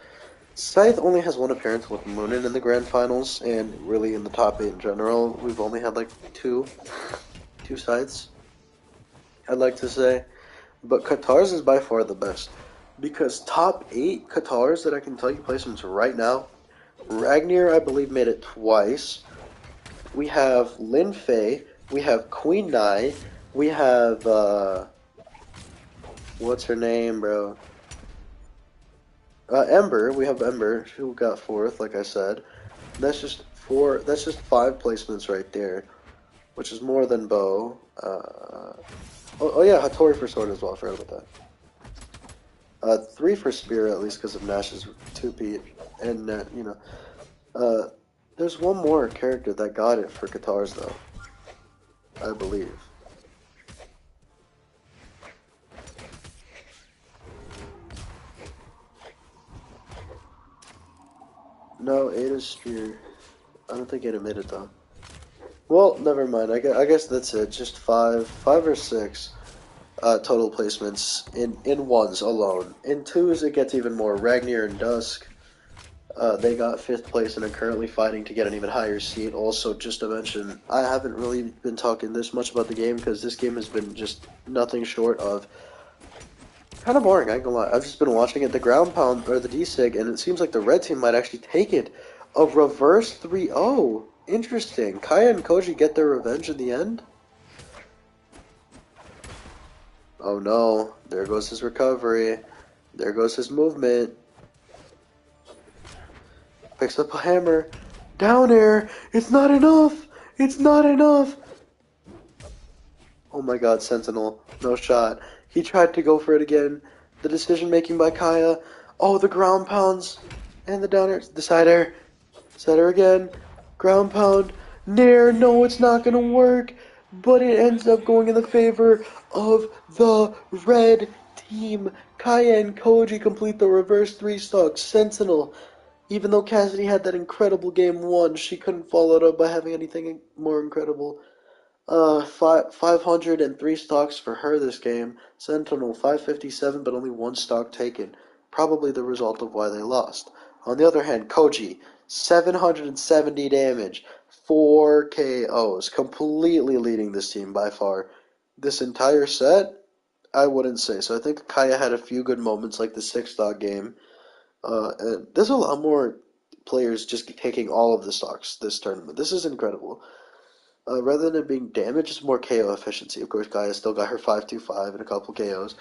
Scythe only has 1 appearance with Moonin in the grand finals, and really in the top 8 in general, we've only had two Scythes, I'd like to say. But Qatar's is by far the best, because top 8 Qatars that I can tell you placements right now, Ragnar, I believe, made it twice. We have Lin Fei, we have Queen Nai, we have, what's her name, bro? Ember, we have Ember, who got 4th, like I said. That's just 5 placements right there, which is more than Bo. Oh yeah, Hattori for Sword as well, I forgot about that. 3 for Spear, at least because of Nash's 2-peat, and, there's one more character that got it for Qatar's, though, I believe. No, Ada's Spear. I don't think Ada made it, though. Well, never mind. I guess that's it. Just 5 or 6 total placements in ones alone. In 2s, it gets even more. Ragnar and Dusk, they got 5th place and are currently fighting to get an even higher seed. Also, just to mention, I haven't really been talking this much about the game, because this game has been just nothing short of kind of boring, I ain't gonna lie. I've just been watching it, the ground pound, or the D-Sig, and it seems like the red team might actually take it. A reverse 3-0. Interesting. Kaya and Koji get their revenge in the end? Oh no. There goes his recovery. There goes his movement. Picks up a hammer. Down air. It's not enough. It's not enough. Oh my god, Sentinel. No shot. He tried to go for it again. The decision making by Kaya. Oh, the ground pounds. And the down air. The side air. Side air again. Ground pound. Nair. No, it's not going to work. But it ends up going in the favor of the red team. Kaya and Koji complete the reverse 3 stock. Sentinel Even though Cassidy had that incredible game one, she couldn't follow it up by having anything more incredible. 503 stocks for her this game. Sentinel 557, but only one stock taken. Probably the result of why they lost. On the other hand, Koji 770 damage, 4 KOs, completely leading this team by far. This entire set, I wouldn't say so. I think Kaya had a few good moments, like the 6 stock game. And there's a lot more players just taking all of the stocks this tournament. This is incredible. Rather than it being damage, it's more KO efficiency. Of course, Kaya still got her 525 and a couple KOs.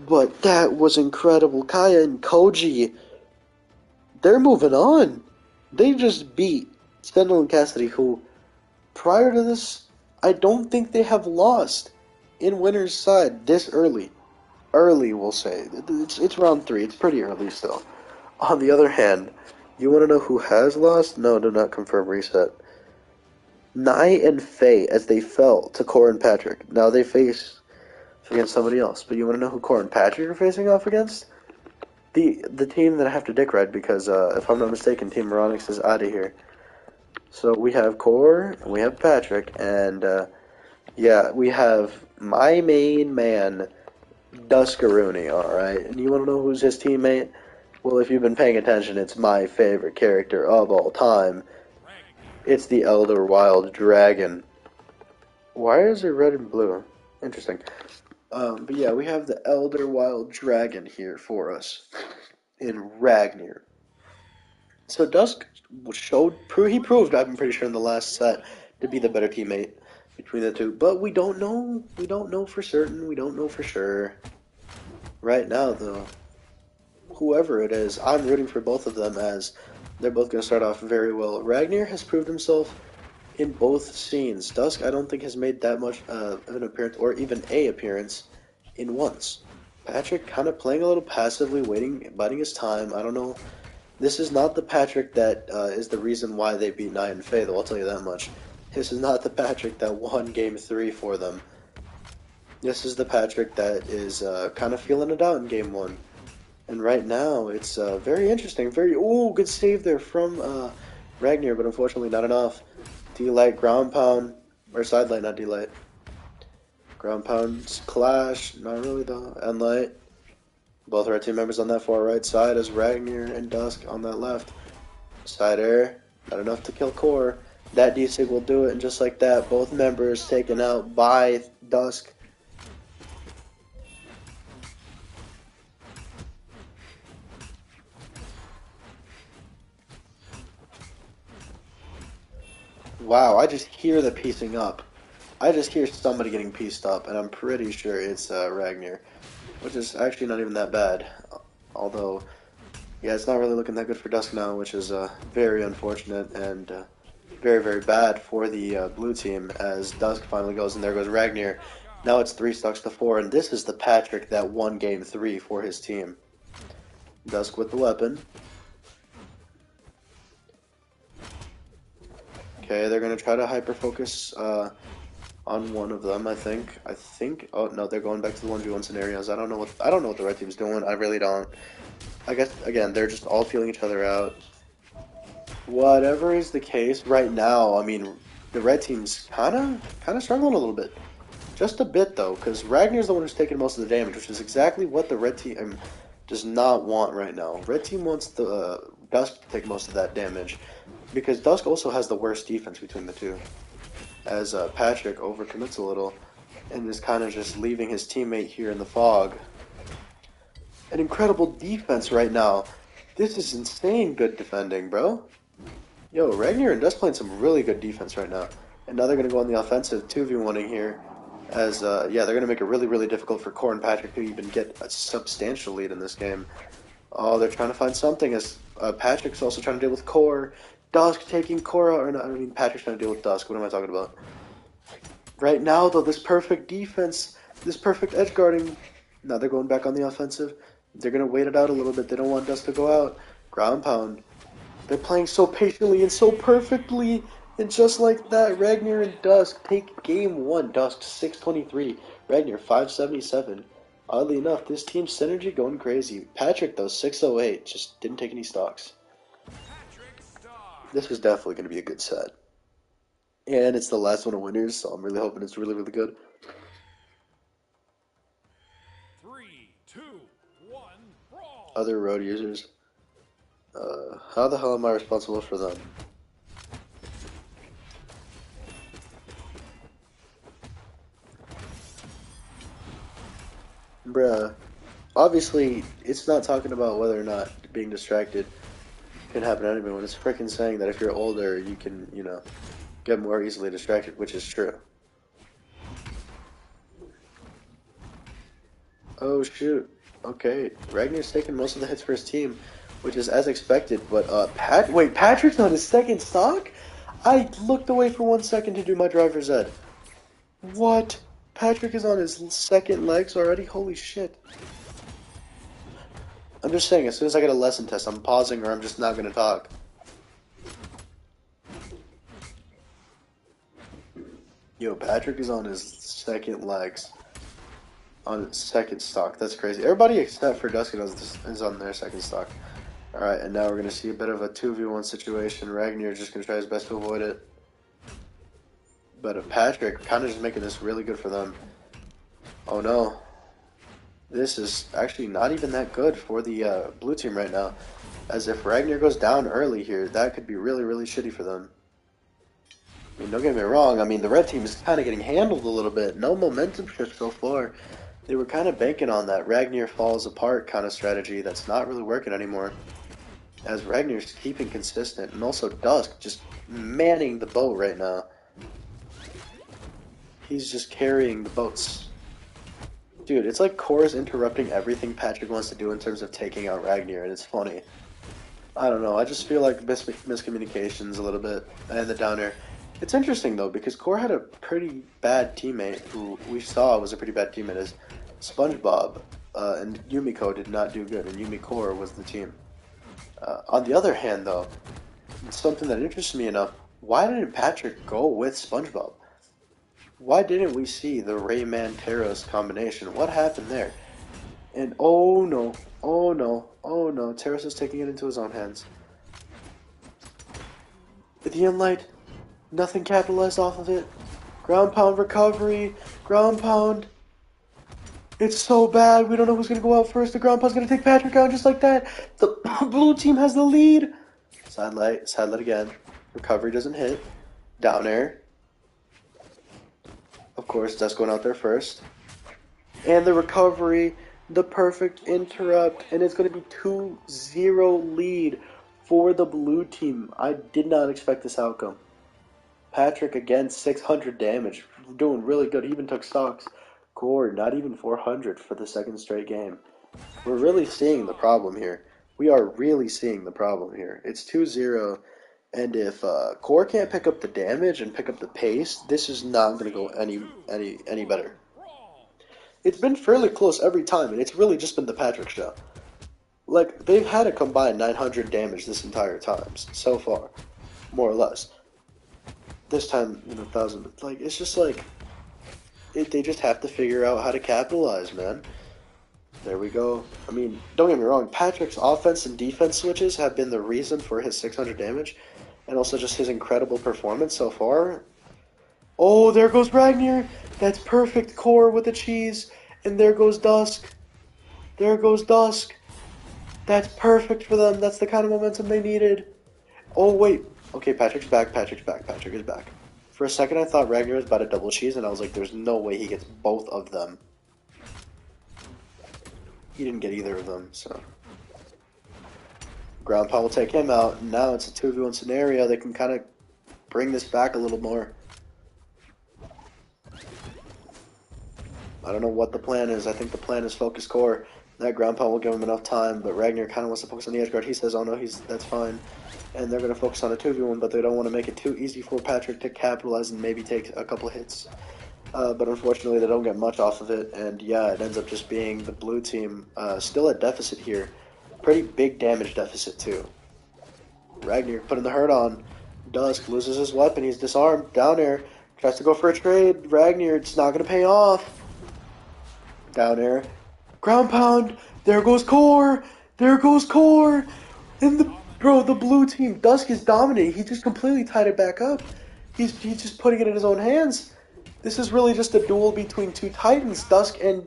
But that was incredible. Kaya and Koji, they're moving on. They just beat Sentinel and Cassidy, who, prior to this, I don't think they have lost in winner's side this early. Early, we'll say. It's round 3. It's pretty early still. On the other hand, you want to know who has lost? No, do not confirm reset. Nye and Faye as they fell to Cor and Patrick. Now they face against somebody else. But you want to know who Cor and Patrick are facing off against? The team that I have to dick ride because, if I'm not mistaken, Team Moronix is out of here. So we have Cor, and we have Patrick, and, yeah, we have my main man, Duskaruni, alright? And you want to know who's his teammate? Well, if you've been paying attention, it's my favorite character of all time. It's the Elder Wild Dragon. Why is it red and blue? Interesting. But yeah, we have the Elder Wild Dragon here for us in Ragnar. So Dusk he proved, I'm pretty sure in the last set, to be the better teammate between the two. But we don't know. We don't know for certain. We don't know for sure. Right now, though, whoever it is, I'm rooting for both of them as they're both going to start off very well. Ragnar has proved himself in both scenes. Dusk, I don't think, has made that much of an appearance, or even a appearance, in once. Patrick kind of playing a little passively, biding his time. I don't know. This is not the Patrick that is the reason why they beat Nye and Faye, though, I'll tell you that much. This is not the Patrick that won Game 3 for them. This is the Patrick that is kind of feeling it out in Game 1. And right now, it's very interesting. Ooh, good save there from Ragnar, but unfortunately not enough. D-Light, ground pound, or side light, not D-Light. Ground pound, clash, not really though. End light. Both our team members on that far right side as Ragnar and Dusk on that left. Side air, not enough to kill Core. That D-Sig will do it, and just like that, both members taken out by Dusk. Wow, I just hear the piecing up. I just hear somebody getting pieced up, and I'm pretty sure it's Ragnar, which is actually not even that bad. Although, yeah, it's not really looking that good for Dusk now, which is very unfortunate and very, very bad for the blue team as Dusk finally goes, and there goes Ragnar. Now it's 3 stocks to 4, and this is the Patrick that won Game 3 for his team. Dusk with the weapon. Okay, they're going to try to hyper-focus on one of them, I think. Oh, no, they're going back to the 1v1 scenarios. I don't know what the red team's doing. I really don't. I guess, again, they're just all feeling each other out. Whatever is the case, right now, I mean, the red team's kind of struggling a little bit. Just a bit, though, because Ragnar's the one who's taking most of the damage, which is exactly what the red team does not want right now. Red team wants the Dusk to take most of that damage, because Dusk also has the worst defense between the two, as Patrick overcommits a little, and is kind of just leaving his teammate here in the fog. An incredible defense right now. This is insane good defending, bro. Yo, Ragnar and Dusk playing some really good defense right now. And now they're going to go on the offensive 2v1ing here. As, yeah, they're going to make it really, really difficult for Core and Patrick to even get a substantial lead in this game. Oh, they're trying to find something as Patrick's also trying to deal with Core. Dusk taking Core out, or not, I mean, Patrick's trying to deal with Dusk. What am I talking about? Right now, though, this perfect defense, this perfect edge guarding. Now they're going back on the offensive. They're going to wait it out a little bit. They don't want Dusk to go out. Ground pound. They're playing so patiently and so perfectly. And just like that, Ragnar and Dusk take game 1. Dusk 623. Ragnar 577. Oddly enough, this team's synergy going crazy. Patrick, though, 608. Just didn't take any stocks. This is definitely going to be a good set. And it's the last one of winners, so I'm really hoping it's really, really good. 3, 2, 1, brawl. Other road users. How the hell am I responsible for them? Bruh. Obviously, it's not talking about whether or not being distracted can happen to anyone. It's freaking saying that if you're older, you can, get more easily distracted, which is true. Oh shoot. Okay, Ragnar's taking most of the hits for his team, which is as expected. But wait, Patrick's on his second stock? I looked away for 1 second to do my driver's ed. What? Patrick is on his second legs already? Holy shit. I'm just saying, as soon as I get a lesson test, I'm pausing or I'm just not gonna talk. Yo, Patrick is on his second legs. On his second stock. That's crazy. Everybody except for Dustin is on their second stock. Alright, and now we're going to see a bit of a 2v1 situation. Ragnar is just going to try his best to avoid it. But Patrick kind of just making this really good for them. Oh no. This is actually not even that good for the blue team right now. As if Ragnar goes down early here, that could be really, really shitty for them. I mean, don't get me wrong. I mean, the red team is kind of getting handled a little bit. No momentum shift so far. They were kind of banking on that Ragnar falls apart kind of strategy that's not really working anymore. As Ragnar's keeping consistent, and also Dusk just manning the boat right now. He's just carrying the boats. Dude, it's like Core's interrupting everything Patrick wants to do in terms of taking out Ragnar, and it's funny. I don't know, I just feel like miscommunications a little bit, and the down air. It's interesting though, because Core had a pretty bad teammate who we saw was a pretty bad teammate as SpongeBob, and Yumiko did not do good, and Yumi Core was the team. On the other hand though, something that interests me enough, why didn't Patrick go with SpongeBob? Why didn't we see the Rayman Taros combination? What happened there? And oh no, oh no, oh no, Taros is taking it into his own hands. The Unlight, nothing capitalized off of it. Ground pound recovery, ground pound. It's so bad, we don't know who's going to go out first. The ground pound's going to take Patrick out just like that. The blue team has the lead. Side light again. Recovery doesn't hit. Down air. Of course, that's going out there first. And the recovery, the perfect interrupt, and it's going to be 2-0 lead for the blue team. I did not expect this outcome. Patrick again, 600 damage, doing really good. He even took stocks. Core, not even 400 for the second straight game. We're really seeing the problem here. We are really seeing the problem here. It's 2-0, and if Core can't pick up the damage and pick up the pace, this is not going to go any better. It's been fairly close every time, and it's really just been the Patrick show. Like, they've had a combined 900 damage this entire time, so far. More or less. This time, 1,000. Like, it's just like, they just have to figure out how to capitalize, man. There we go. I mean, don't get me wrong, Patrick's offense and defense switches have been the reason for his 600 damage, and also just his incredible performance so far. Oh, there goes Ragnar! That's perfect Core with the cheese, and there goes Dusk. There goes Dusk. That's perfect for them. That's the kind of momentum they needed. Oh, wait. Okay, Patrick is back. Patrick is back. For a second, I thought Ragnar was about to double cheese, and I was like, there's no way he gets both of them. He didn't get either of them, so. Ground pound will take him out, and now it's a 2v1 scenario. They can kind of bring this back a little more. I don't know what the plan is. I think the plan is focus Core. That ground pound will give him enough time, but Ragnar kind of wants to focus on the edge guard. He says, oh no, that's fine. And they're going to focus on a 2v1, but they don't want to make it too easy for Patrick to capitalize and maybe take a couple hits. But unfortunately, they don't get much off of it, and yeah, it ends up just being the blue team still at deficit here. Pretty big damage deficit, too. Ragnar putting the hurt on. Dusk loses his weapon. He's disarmed. Down air. Tries to go for a trade. Ragnar, it's not going to pay off. Down air. Ground pound. There goes Core. There goes Core. And Bro, the blue team, Dusk is dominating. He just completely tied it back up. He's just putting it in his own hands. This is really just a duel between two titans, Dusk and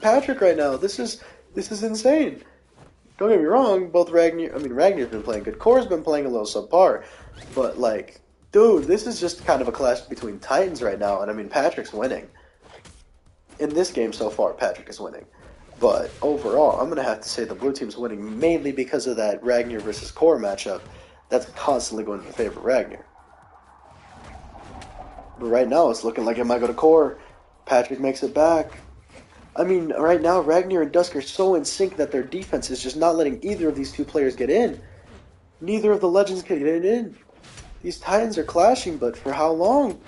Patrick right now. This is insane. Don't get me wrong, both Ragnar's been playing good. Core's been playing a little subpar. But like, dude, this is just kind of a clash between titans right now, and I mean Patrick's winning. In this game so far, Patrick is winning. But overall, I'm going to have to say the blue team's winning mainly because of that Ragnar versus Core matchup that's constantly going to favor Ragnar. But right now, it's looking like it might go to Core. Patrick makes it back. I mean, right now, Ragnar and Dusk are so in sync that their defense is just not letting either of these two players get in. Neither of the legends can get in. These Titans are clashing, but for how long?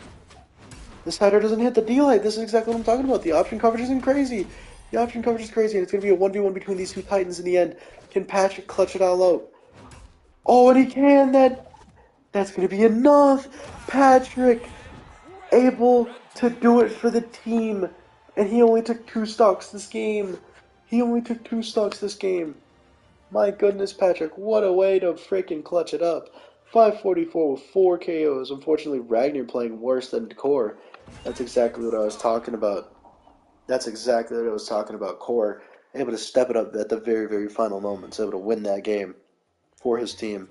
This hider doesn't hit the D-light. This is exactly what I'm talking about. The option coverage isn't crazy. The option coverage is crazy, and it's going to be a 1v1 between these two Titans in the end. Can Patrick clutch it all out? Oh, and he can! That's going to be enough! Patrick able to do it for the team. And he only took 2 stocks this game. My goodness, Patrick, what a way to freaking clutch it up. 544 with 4 KOs. Unfortunately, Ragnar playing worse than Core. That's exactly what I was talking about. Core able to step it up at the very, very final moments, able to win that game for his team.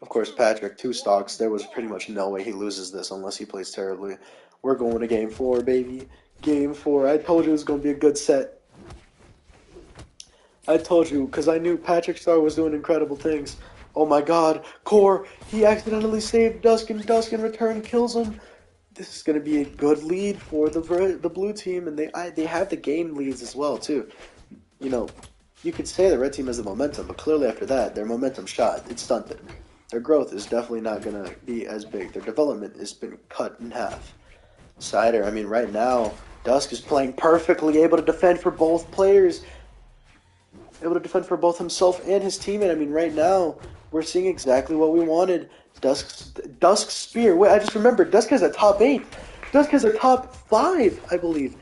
Of course, Patrick, 2 stocks. There was pretty much no way he loses this unless he plays terribly. We're going to Game 4, baby. Game 4. I told you it was going to be a good set. I told you, because I knew Patrick Star was doing incredible things. Oh my god, Core, he accidentally saved Dusk in return kills him. This is going to be a good lead for the blue team, and they have the game leads as well, too. You know, you could say the red team has the momentum, but clearly after that, their momentum shot. It's stunted. Their growth is definitely not going to be as big. Their development has been cut in half. Cider, I mean, right now, Dusk is playing perfectly, able to defend for both players. Able to defend for both himself and his teammate. I mean, right now, we're seeing exactly what we wanted. Dusk's spear. Wait, I just remembered. Dusk has a top 8. Dusk has a top 5, I believe.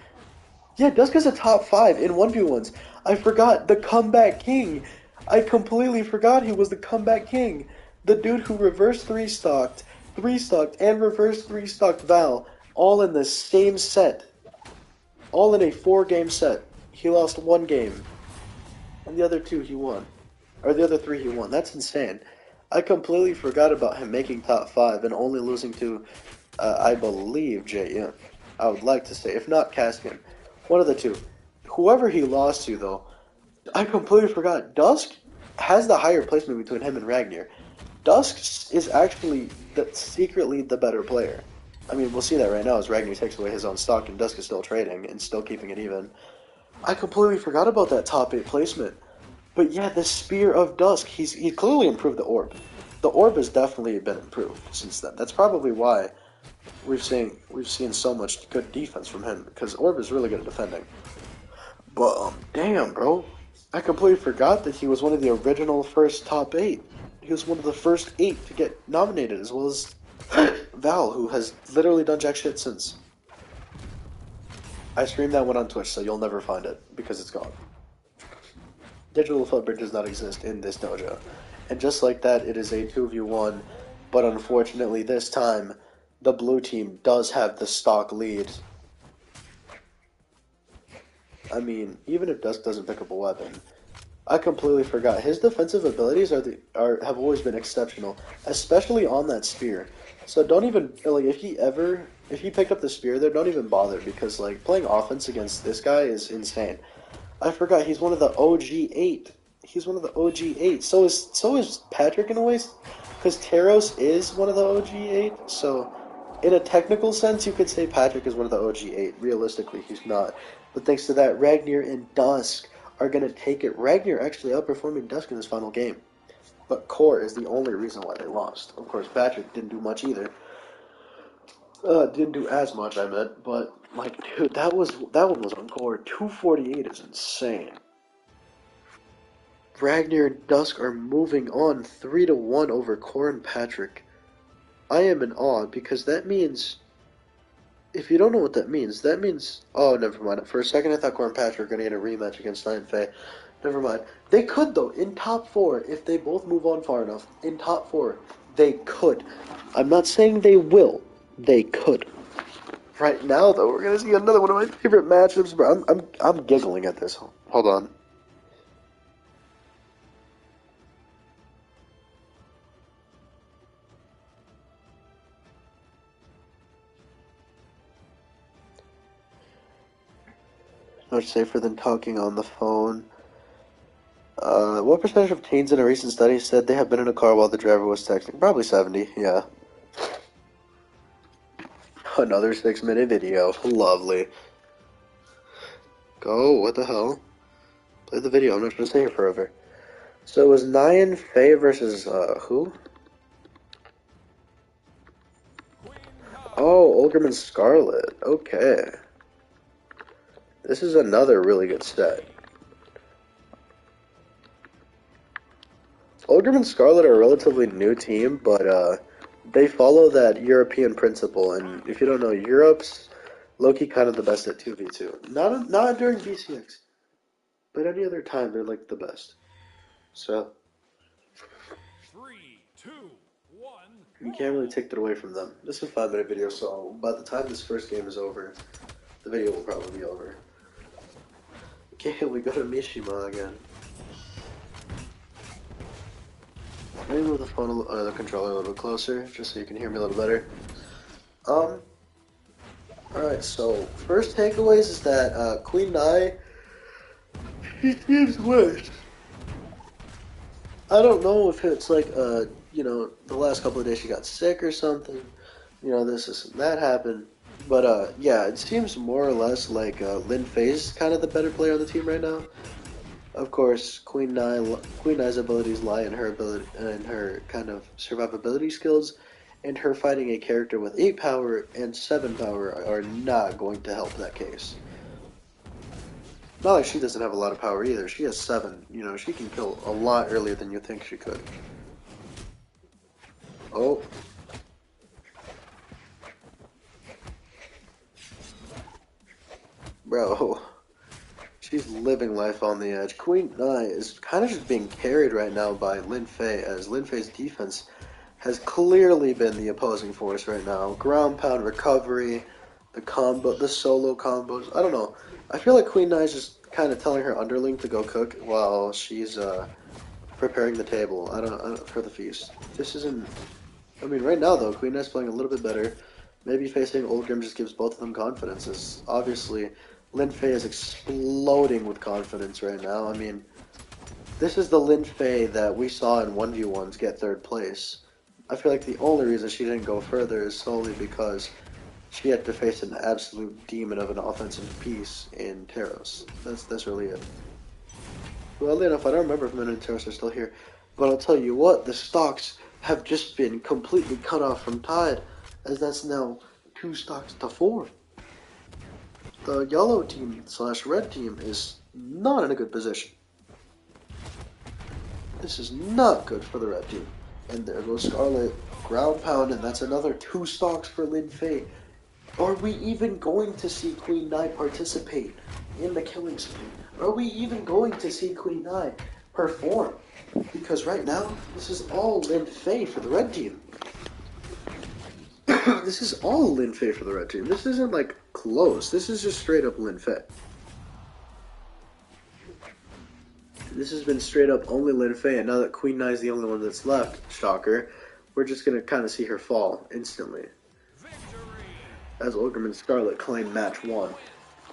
Yeah, Dusk has a top 5 in 1v1s. I forgot. The comeback king. I completely forgot he was the comeback king. The dude who reverse 3-stocked, and reverse 3-stocked Val, all in the same set. All in a 4-game set. He lost 1 game. And the other 2 he won. Or the other 3 he won. That's insane. I completely forgot about him making top 5 and only losing to, I believe, J.M. I would like to say. If not, Caspian. One of the 2. Whoever he lost to, though, I completely forgot. Dusk has the higher placement between him and Ragnar. Dusk is actually secretly the better player. I mean, we'll see that right now as Ragnar takes away his own stock and Dusk is still trading and still keeping it even. I completely forgot about that top 8 placement. But yeah, the Spear of Dusk, he clearly improved the Orb. The Orb has definitely been improved since then. That's probably why we've seen so much good defense from him, because Orb is really good at defending. But damn, bro, I completely forgot that he was one of the original first top 8. He was one of the first 8 to get nominated, as well as Val, who has literally done jack shit since. I streamed that one on Twitch, so you'll never find it, because it's gone. Digital footprint does not exist in this dojo. And just like that, it is a 2v1, but unfortunately this time, the blue team does have the stock lead. I mean, even if Dusk doesn't pick up a weapon, I completely forgot. His defensive abilities have always been exceptional, especially on that spear. So don't even, like, if he picked up the spear there, don't even bother, because, like, playing offense against this guy is insane. I forgot, he's one of the OG 8. He's one of the OG 8. So is Patrick in a way, because Taros is one of the OG 8, so in a technical sense, you could say Patrick is one of the OG 8. Realistically, he's not. But thanks to that, Ragnar and Dusk are going to take it. Ragnar actually outperforming Dusk in this final game. But Core is the only reason why they lost. Of course, Patrick didn't do much either. Didn't do as much, I meant. But, like, dude, that one was on Core. 248 is insane. Ragnar and Dusk are moving on 3-1 over Core and Patrick. I am in awe, because that means... If you don't know what that means... Oh, never mind. For a second, I thought Core and Patrick were going to get a rematch against Night and Faye. Never mind. They could, though, in top 4, if they both move on far enough. In top 4, they could. I'm not saying they will. They could. Right now, though, we're gonna see another one of my favorite matchups, bro. I'm giggling at this. Hold on. Much safer than talking on the phone. What percentage of teens in a recent study said they have been in a car while the driver was texting? Probably 70, yeah. Another 6-minute video. Lovely. Go, what the hell? Play the video, I'm not gonna stay here forever. So it was Nyan Faye versus, who? Oh, Olgerman Scarlet. Okay. This is another really good set. Olgerman Scarlet are a relatively new team, but they follow that European principle, and if you don't know, Europe's low-key kind of the best at 2v2. Not during BCX, but any other time they're like the best. So 3, 2, 1. you can't really take that away from them. This is a 5-minute video, so by the time this first game is over, the video will probably be over. Okay, we go to Mishima again. Let me move the phone, the controller a little bit closer, just so you can hear me a little better. Alright, so, first takeaways is that, Queen Nai, she seems worse. I don't know if it's like, you know, the last couple of days she got sick or something. You know, this and that happened. But, yeah, it seems more or less like, Lin Fei's kind of the better player on the team right now. Of course, Queen Nai's abilities lie in her kind of survivability skills, and her fighting a character with 8 power and 7 power are not going to help that case. Not like she doesn't have a lot of power either. She has 7. You know, she can kill a lot earlier than you think she could. Oh. Bro. She's living life on the edge. Queen Nai is kind of just being carried right now by Lin Fei, as Lin Fei's defense has clearly been the opposing force right now. Ground pound recovery, the solo combos. I don't know. I feel like Queen Nai is just kind of telling her underling to go cook while she's preparing the table. I don't for the feast. This isn't. I mean, right now though, Queen Nai's playing a little bit better. Maybe facing Oldgrim just gives both of them confidence. As obviously, Lin Fei is exploding with confidence right now. I mean, this is the Lin Fei that we saw in 1v1s get 3rd place. I feel like the only reason she didn't go further is solely because she had to face an absolute demon of an offensive piece in Taros. That's really it. Well, enough, I don't remember if Min and Taros are still here, but I'll tell you what, the stocks have just been completely cut off from Tide, as that's now 2 stocks to 4. The yellow team / red team is not in a good position. This is not good for the red team. And there goes Scarlet, ground pound, and that's another 2 stocks for Lin Fei. Are we even going to see Queen Nai participate in the killing spree? Are we even going to see Queen Nai perform? Because right now, this is all Lin Fei for the red team. This is all Lin Fei for the red team. This isn't like close. This is just straight up Lin Fei. This has been straight up only Lin Fei, and now that Queen Nai is the only one that's left, shocker, we're just gonna kind of see her fall instantly. As Olgrim and Scarlet claim match 1,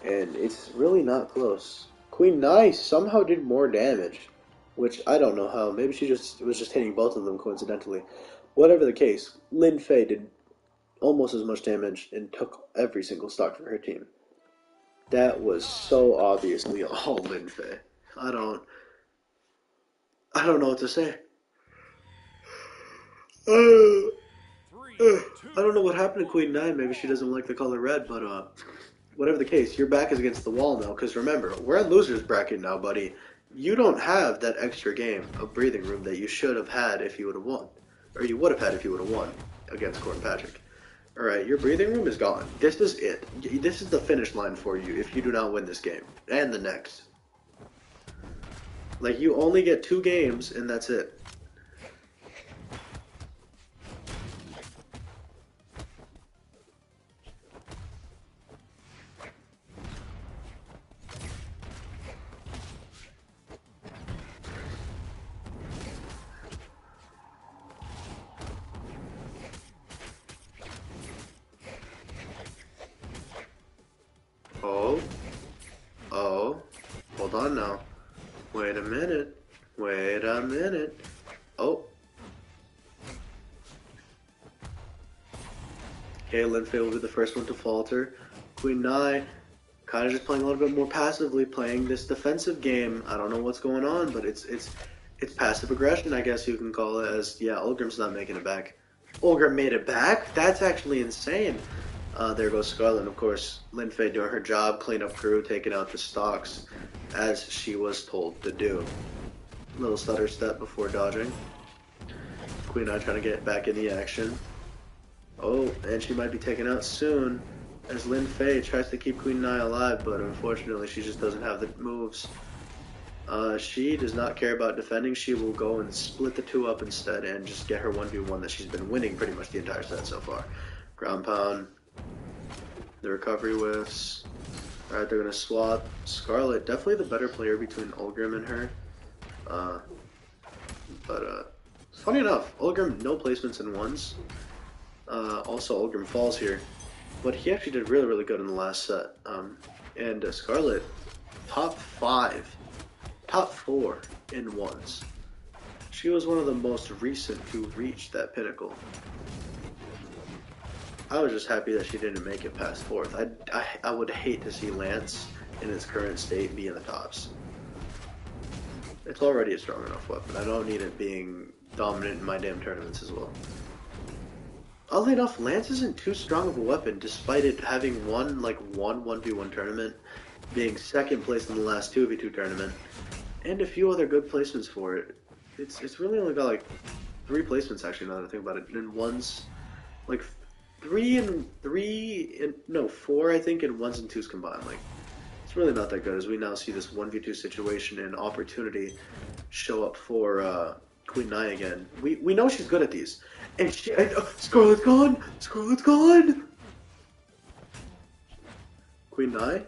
and it's really not close. Queen Nai somehow did more damage, which I don't know how. Maybe she was just hitting both of them coincidentally. Whatever the case, Lin Fei did almost as much damage and took every single stock for her team. That was so obviously all Lin Fei. I don't know what to say. I don't know what happened to Queen Nai. Maybe she doesn't like the color red, but whatever the case, your back is against the wall now. Because remember, we're in losers bracket now, buddy. You don't have that extra game of breathing room that you should have had if you would have won, or you would have had if you would have won against Court Patrick. All right, your breathing room is gone. This is it. This is the finish line for you if you do not win this game and the next. Like, you only get 2 games, and that's it. Oh, oh, hold on now. Wait a minute. Wait a minute. Oh. Okay, Linfei will be the first one to falter. Queen Nai, kind of just playing a little bit more passively, playing this defensive game. I don't know what's going on, but it's passive aggression, I guess you can call it. As yeah, Ulgrim's not making it back. Ulgrim made it back. That's actually insane. There goes Scarlet, of course. Linfei doing her job, clean up crew, taking out the stocks, as she was told to do. Little stutter step before dodging. Queen Nai trying to get back in the action. Oh, and she might be taken out soon as Linfei tries to keep Queen Nai alive, but unfortunately she just doesn't have the moves. She does not care about defending. She will go and split the 2 up instead and just get her 1v1 that she's been winning pretty much the entire set so far. Ground pound. The recovery whiffs. Alright, they're going to swap. Scarlet, definitely the better player between Ulgrim and her. Funny enough, Ulgrim, no placements in ones. Also, Ulgrim falls here, but he actually did really, really good in the last set. And Scarlet, top 5, top 4 in ones. She was one of the most recent to reach that pinnacle. I was just happy that she didn't make it past 4th. I would hate to see Lance in its current state be in the tops. It's already a strong enough weapon. I don't need it being dominant in my damn tournaments as well. Oddly enough, Lance isn't too strong of a weapon, despite it having won like one 1v1 tournament, being 2nd place in the last 2v2 tournament, and a few other good placements for it. It's really only got like 3 placements actually, now that I think about it. And one's like 4 I think, and 1s and 2s combined. Like, it's really not that good, as we now see this 1v2 situation and opportunity show up for Queen Nai again. We know she's good at these. And Scarlet's gone! Scarlet's gone! Queen Nai,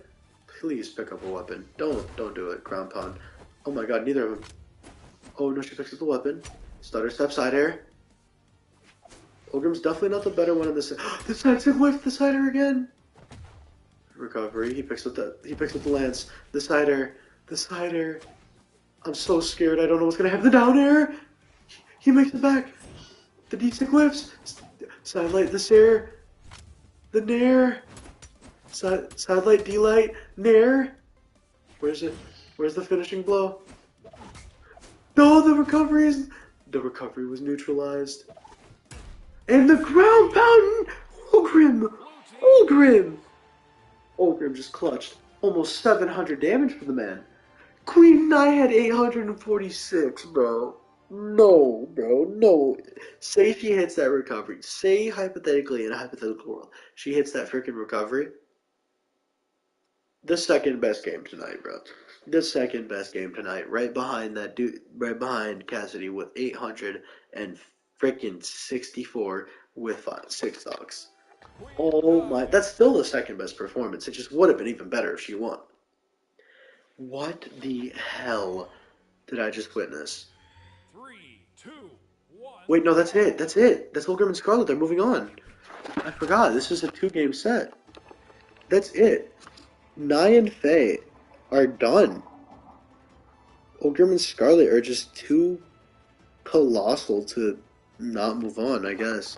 please pick up a weapon. Don't do it, ground pound. Oh my god, neither of them. Oh no, she picks up the weapon. Stutter step side air. Ulgrim's definitely not the better one in this. The side step whiff, the side air again. Recovery. He picks up the lance. The side air. The side air. I'm so scared. I don't know what's gonna happen. The down air. He makes it back. The D6 whiffs. Sidelight. The stair. The nair. Sidelight. D-light. Nair. Where's it? Where's the finishing blow? No, the recovery was neutralized. And the ground pound. Ulgrim just clutched almost 700 damage for the man. Queen Nai had 846, bro. No, bro, no. Say she hits that recovery. Say, hypothetically, in a hypothetical world, she hits that freaking recovery. The 2nd best game tonight, bro. The 2nd best game tonight, right behind that dude, right behind Cassidy with 800 and freaking 64 with 6 stocks. Oh my, that's still the 2nd best performance. It just would have been even better if she won. What the hell did I just witness? 3, 2, 1. Wait, no, that's it. That's it. That's Ulgrim and Scarlet. They're moving on. I forgot. This is a 2-game set. That's it. Nai and Faye are done. Ulgrim and Scarlet are just too colossal to not move on, I guess.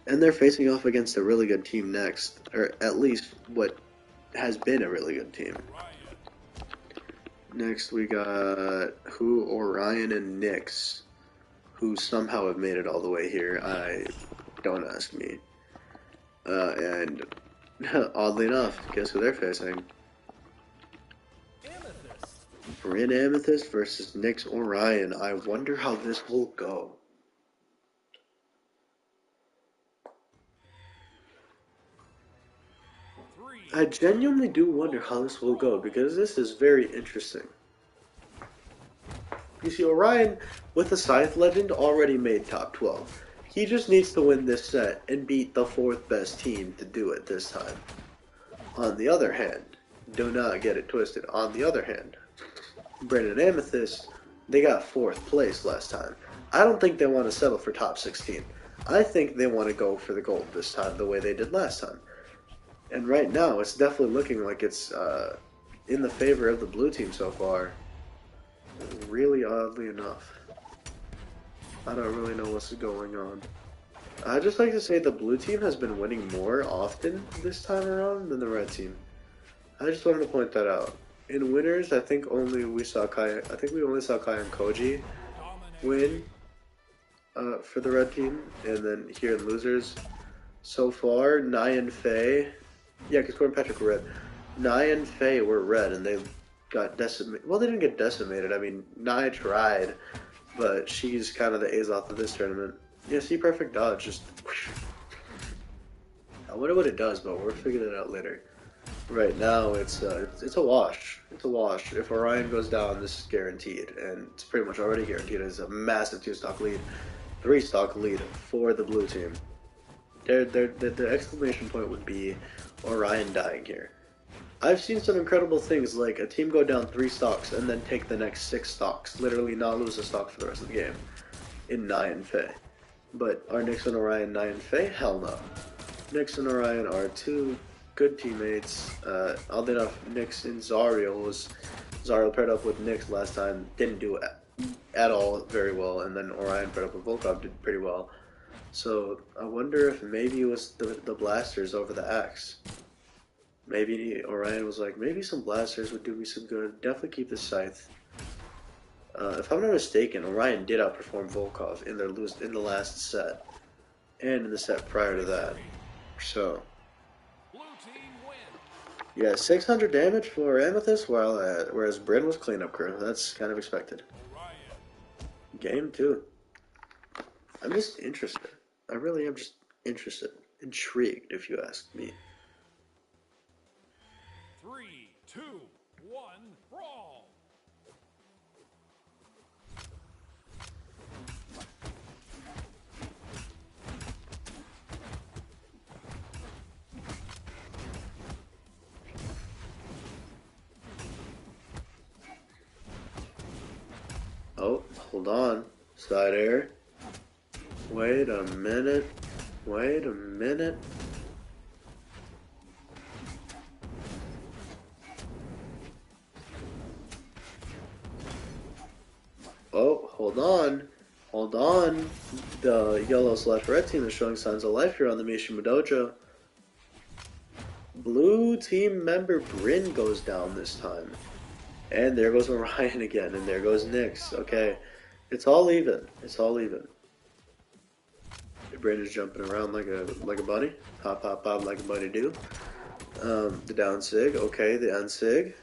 And they're facing off against a really good team next. Or at least what has been a really good team. Next we got Orion and Nyx, who somehow have made it all the way here. Don't ask me. And oddly enough, guess who they're facing? Amethyst. Bryn Amethyst versus Nyx Orion. I wonder how this will go. I genuinely do wonder how this will go, because this is very interesting. You see, Orion, with the Scythe Legend, already made top 12. He just needs to win this set and beat the fourth best team to do it this time. On the other hand, do not get it twisted. On the other hand, Brandon and Amethyst, they got fourth place last time. I don't think they want to settle for top 16. I think they want to go for the gold this time the way they did last time. And right now, it's definitely looking like it's in the favor of the blue team so far. Really oddly enough. I don't really know what's going on. I'd just like to say the blue team has been winning more often this time around than the red team. I just wanted to point that out. In winners, I think we only saw Kai and Koji win for the red team, and then here in losers, so far, Nai and Faye, yeah, because Corey and Patrick were red. Nai and Faye were red, and they got decimated. Well, they didn't get decimated. I mean, Nai tried, but she's kind of the Azoth of this tournament. Yeah, see, perfect dodge, just. I wonder what it does, but we'll figure it out later. Right now, it's a wash. It's a wash. If Orion goes down, this is guaranteed, and it's pretty much already guaranteed. It's a massive 2-stock lead, 3-stock lead for the blue team. The exclamation point would be Orion dying here. I've seen some incredible things, like a team go down 3 stocks and then take the next 6 stocks, literally not lose a stock for the rest of the game, in Nai and Faye. But are Nyx and Orion Nai and Faye? Hell no. Nyx and Orion are two good teammates. Oddly enough, Nyx and Zariel paired up with Nyx last time, didn't do at all very well, and then Orion paired up with Volkov, did pretty well. So I wonder if maybe it was the blasters over the axe. Maybe Orion was like, maybe some blasters would do me some good. Definitely keep the scythe. If I'm not mistaken, Orion did outperform Volkov in the last set, and in the set prior to that. So, yeah, 600 damage for Amethyst, whereas Bryn was cleanup crew. That's kind of expected. Game 2. I'm just interested. I really am just interested. Intrigued, if you ask me. 3, 2, 1, brawl! Oh, hold on. Side air. Wait a minute. Wait a minute. Oh, hold on. Hold on. The yellow/red team is showing signs of life here on the Mishima Dojo. Blue team member Bryn goes down this time. And there goes Orion again, and there goes Nyx. Okay, it's all even. It's all even. Bryn is jumping around like a bunny. Pop, pop, pop like a bunny do. The down sig. Okay, the unsig.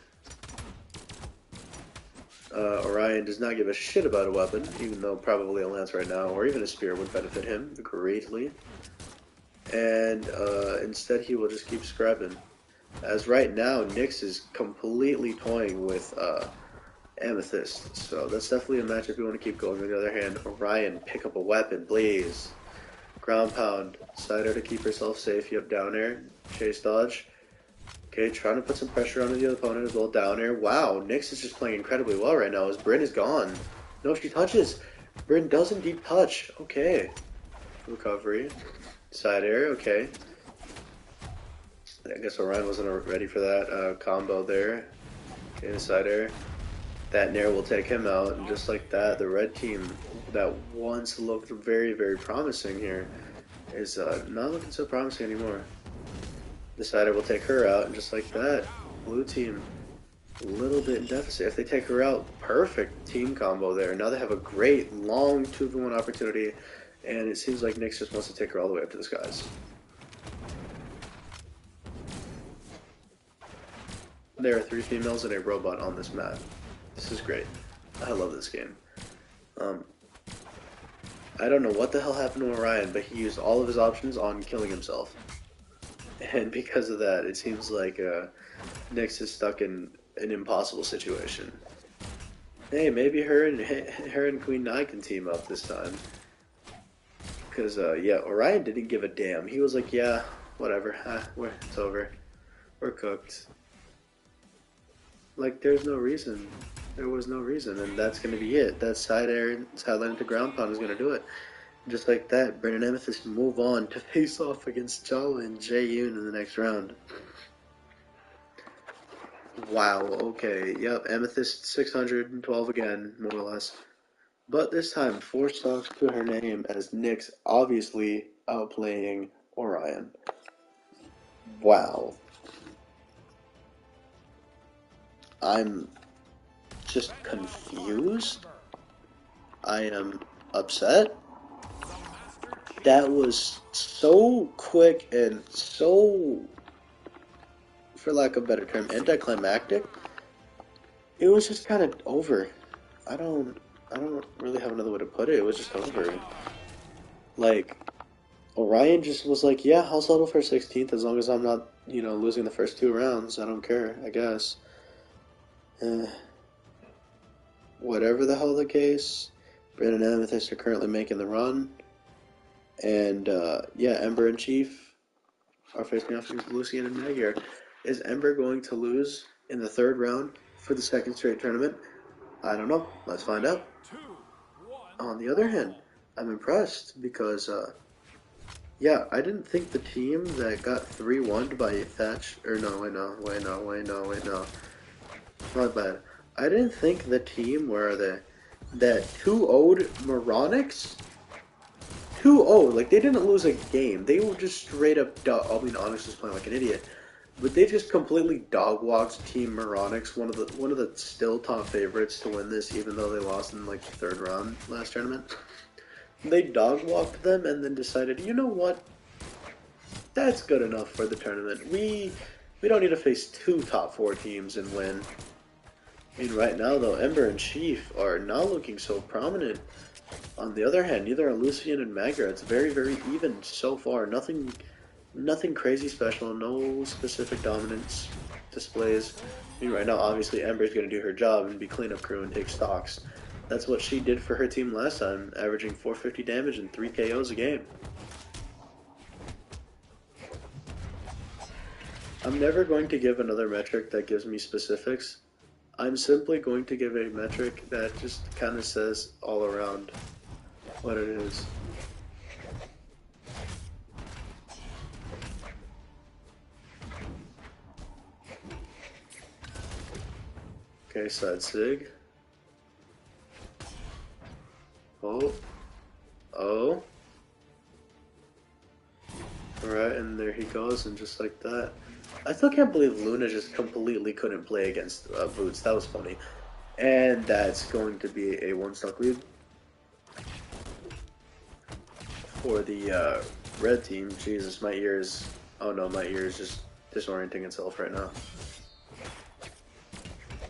Orion does not give a shit about a weapon, even though probably a lance right now, or even a spear would benefit him greatly. And instead he will just keep scrapping. As right now, Nyx is completely toying with Amethyst, so that's definitely a matchup you want to keep going. On the other hand, Orion, pick up a weapon, please. Ground pound. Side air to keep herself safe. Yep, down air. Chase dodge. Okay, trying to put some pressure on the opponent as well. Down air. Wow, Nyx is just playing incredibly well right now as Bryn is gone. No, she touches. Bryn does indeed touch. Okay. Recovery. Side air. Okay. I guess Orion wasn't ready for that combo there. Okay, the side air. That nair will take him out, and just like that, the red team that once looked very, very promising here is not looking so promising anymore. The side air will take her out, and just like that, blue team a little bit in deficit. If they take her out, perfect team combo there. Now they have a great long 2v1 opportunity, and it seems like Nyx just wants to take her all the way up to the skies. There are 3 females and a robot on this map. This is great. I love this game. I don't know what the hell happened to Orion, but he used all of his options on killing himself. And because of that, it seems like Nyx is stuck in an impossible situation. Hey, maybe her and Queen Nai can team up this time. Because, yeah, Orion didn't give a damn. He was like, yeah, whatever. It's over. We're cooked. Like, there's no reason. There was no reason, and that's going to be it. That side lane into ground pound is going to do it. Just like that, Brandon Amethyst move on to face off against Jala and Jae-yoon in the next round. Wow, okay, yep, Amethyst 612 again, more or less. But this time, 4 stocks to her name as Nyx obviously outplaying Orion. Wow. I'm just confused. I am upset. That was so quick and so, for lack of a better term, anticlimactic. It was just kind of over. I don't really have another way to put it. It was just over. Like, Orion just was like, yeah, I'll settle for 16th as long as I'm not, losing the first 2 rounds. I don't care, I guess. Eh, whatever the hell the case, Brandon and Amethyst are currently making the run. And, yeah, Ember and Chief are facing off against Lucian and Magyar. Is Ember going to lose in the 3rd round for the 2nd straight tournament? I don't know. Let's find out. On the other hand, I'm impressed because, yeah, I didn't think the team that got 3-1'd by Thatch, or no, wait, no. My bad. I didn't think the team where that 2-0'd Moronics 2-0, like they didn't lose a game. They were just straight up I mean, Onyx was playing like an idiot. But they just completely dog walked Team Moronics, one of the still top favorites to win this, even though they lost in like the 3rd round last tournament. They dog walked them and then decided, you know what? That's good enough for the tournament. We don't need to face 2 top 4 teams and win. I mean, right now though, Ember and Chief are not looking so prominent. On the other hand, neither are Lucian and Magyar. It's very, very even so far. Nothing crazy special. No specific dominance displays. I mean, right now, obviously, Ember's going to do her job and be cleanup crew and take stocks. That's what she did for her team last time, averaging 450 damage and 3 KOs a game. I'm never going to give another metric that gives me specifics. I'm simply going to give a metric that just kind of says all around what it is. Okay, side sig. Oh. Alright, and there he goes, and just like that. I still can't believe Luna just completely couldn't play against Boots. That was funny. And that's going to be a 1-stock lead for the red team. Jesus, my ears. Oh no, my ear is just disorienting itself right now.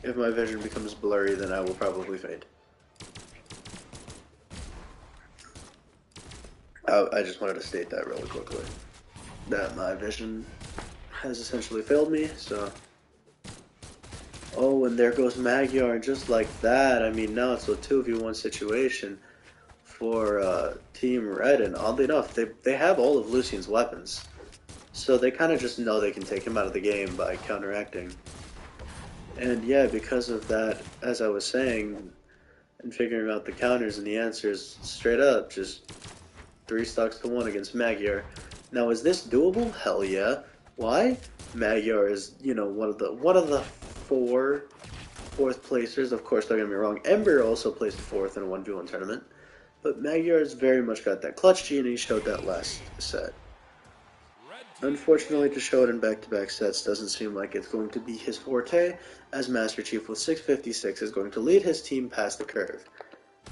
If my vision becomes blurry, then I will probably faint. I just wanted to state that really quickly. That my vision has essentially failed me, so... Oh, and there goes Magyar, just like that. I mean, now it's a 2v1 situation for Team Red, and oddly enough, they have all of Lucian's weapons. So they kind of just know they can take him out of the game by counteracting. And yeah, because of that, as I was saying, and figuring out the counters and the answers, straight up, just 3 stocks to 1 against Magyar. Now, is this doable? Hell yeah. Why? Magyar is, one of the 4 fourth placers. Of course, don't get me wrong. Ember also placed 4th in a 1v1 tournament. But Magyar has very much got that clutch gene, and he showed that last set. Unfortunately, to show it in back-to-back sets doesn't seem like it's going to be his forte, as Master Chief with 656 is going to lead his team past the curve.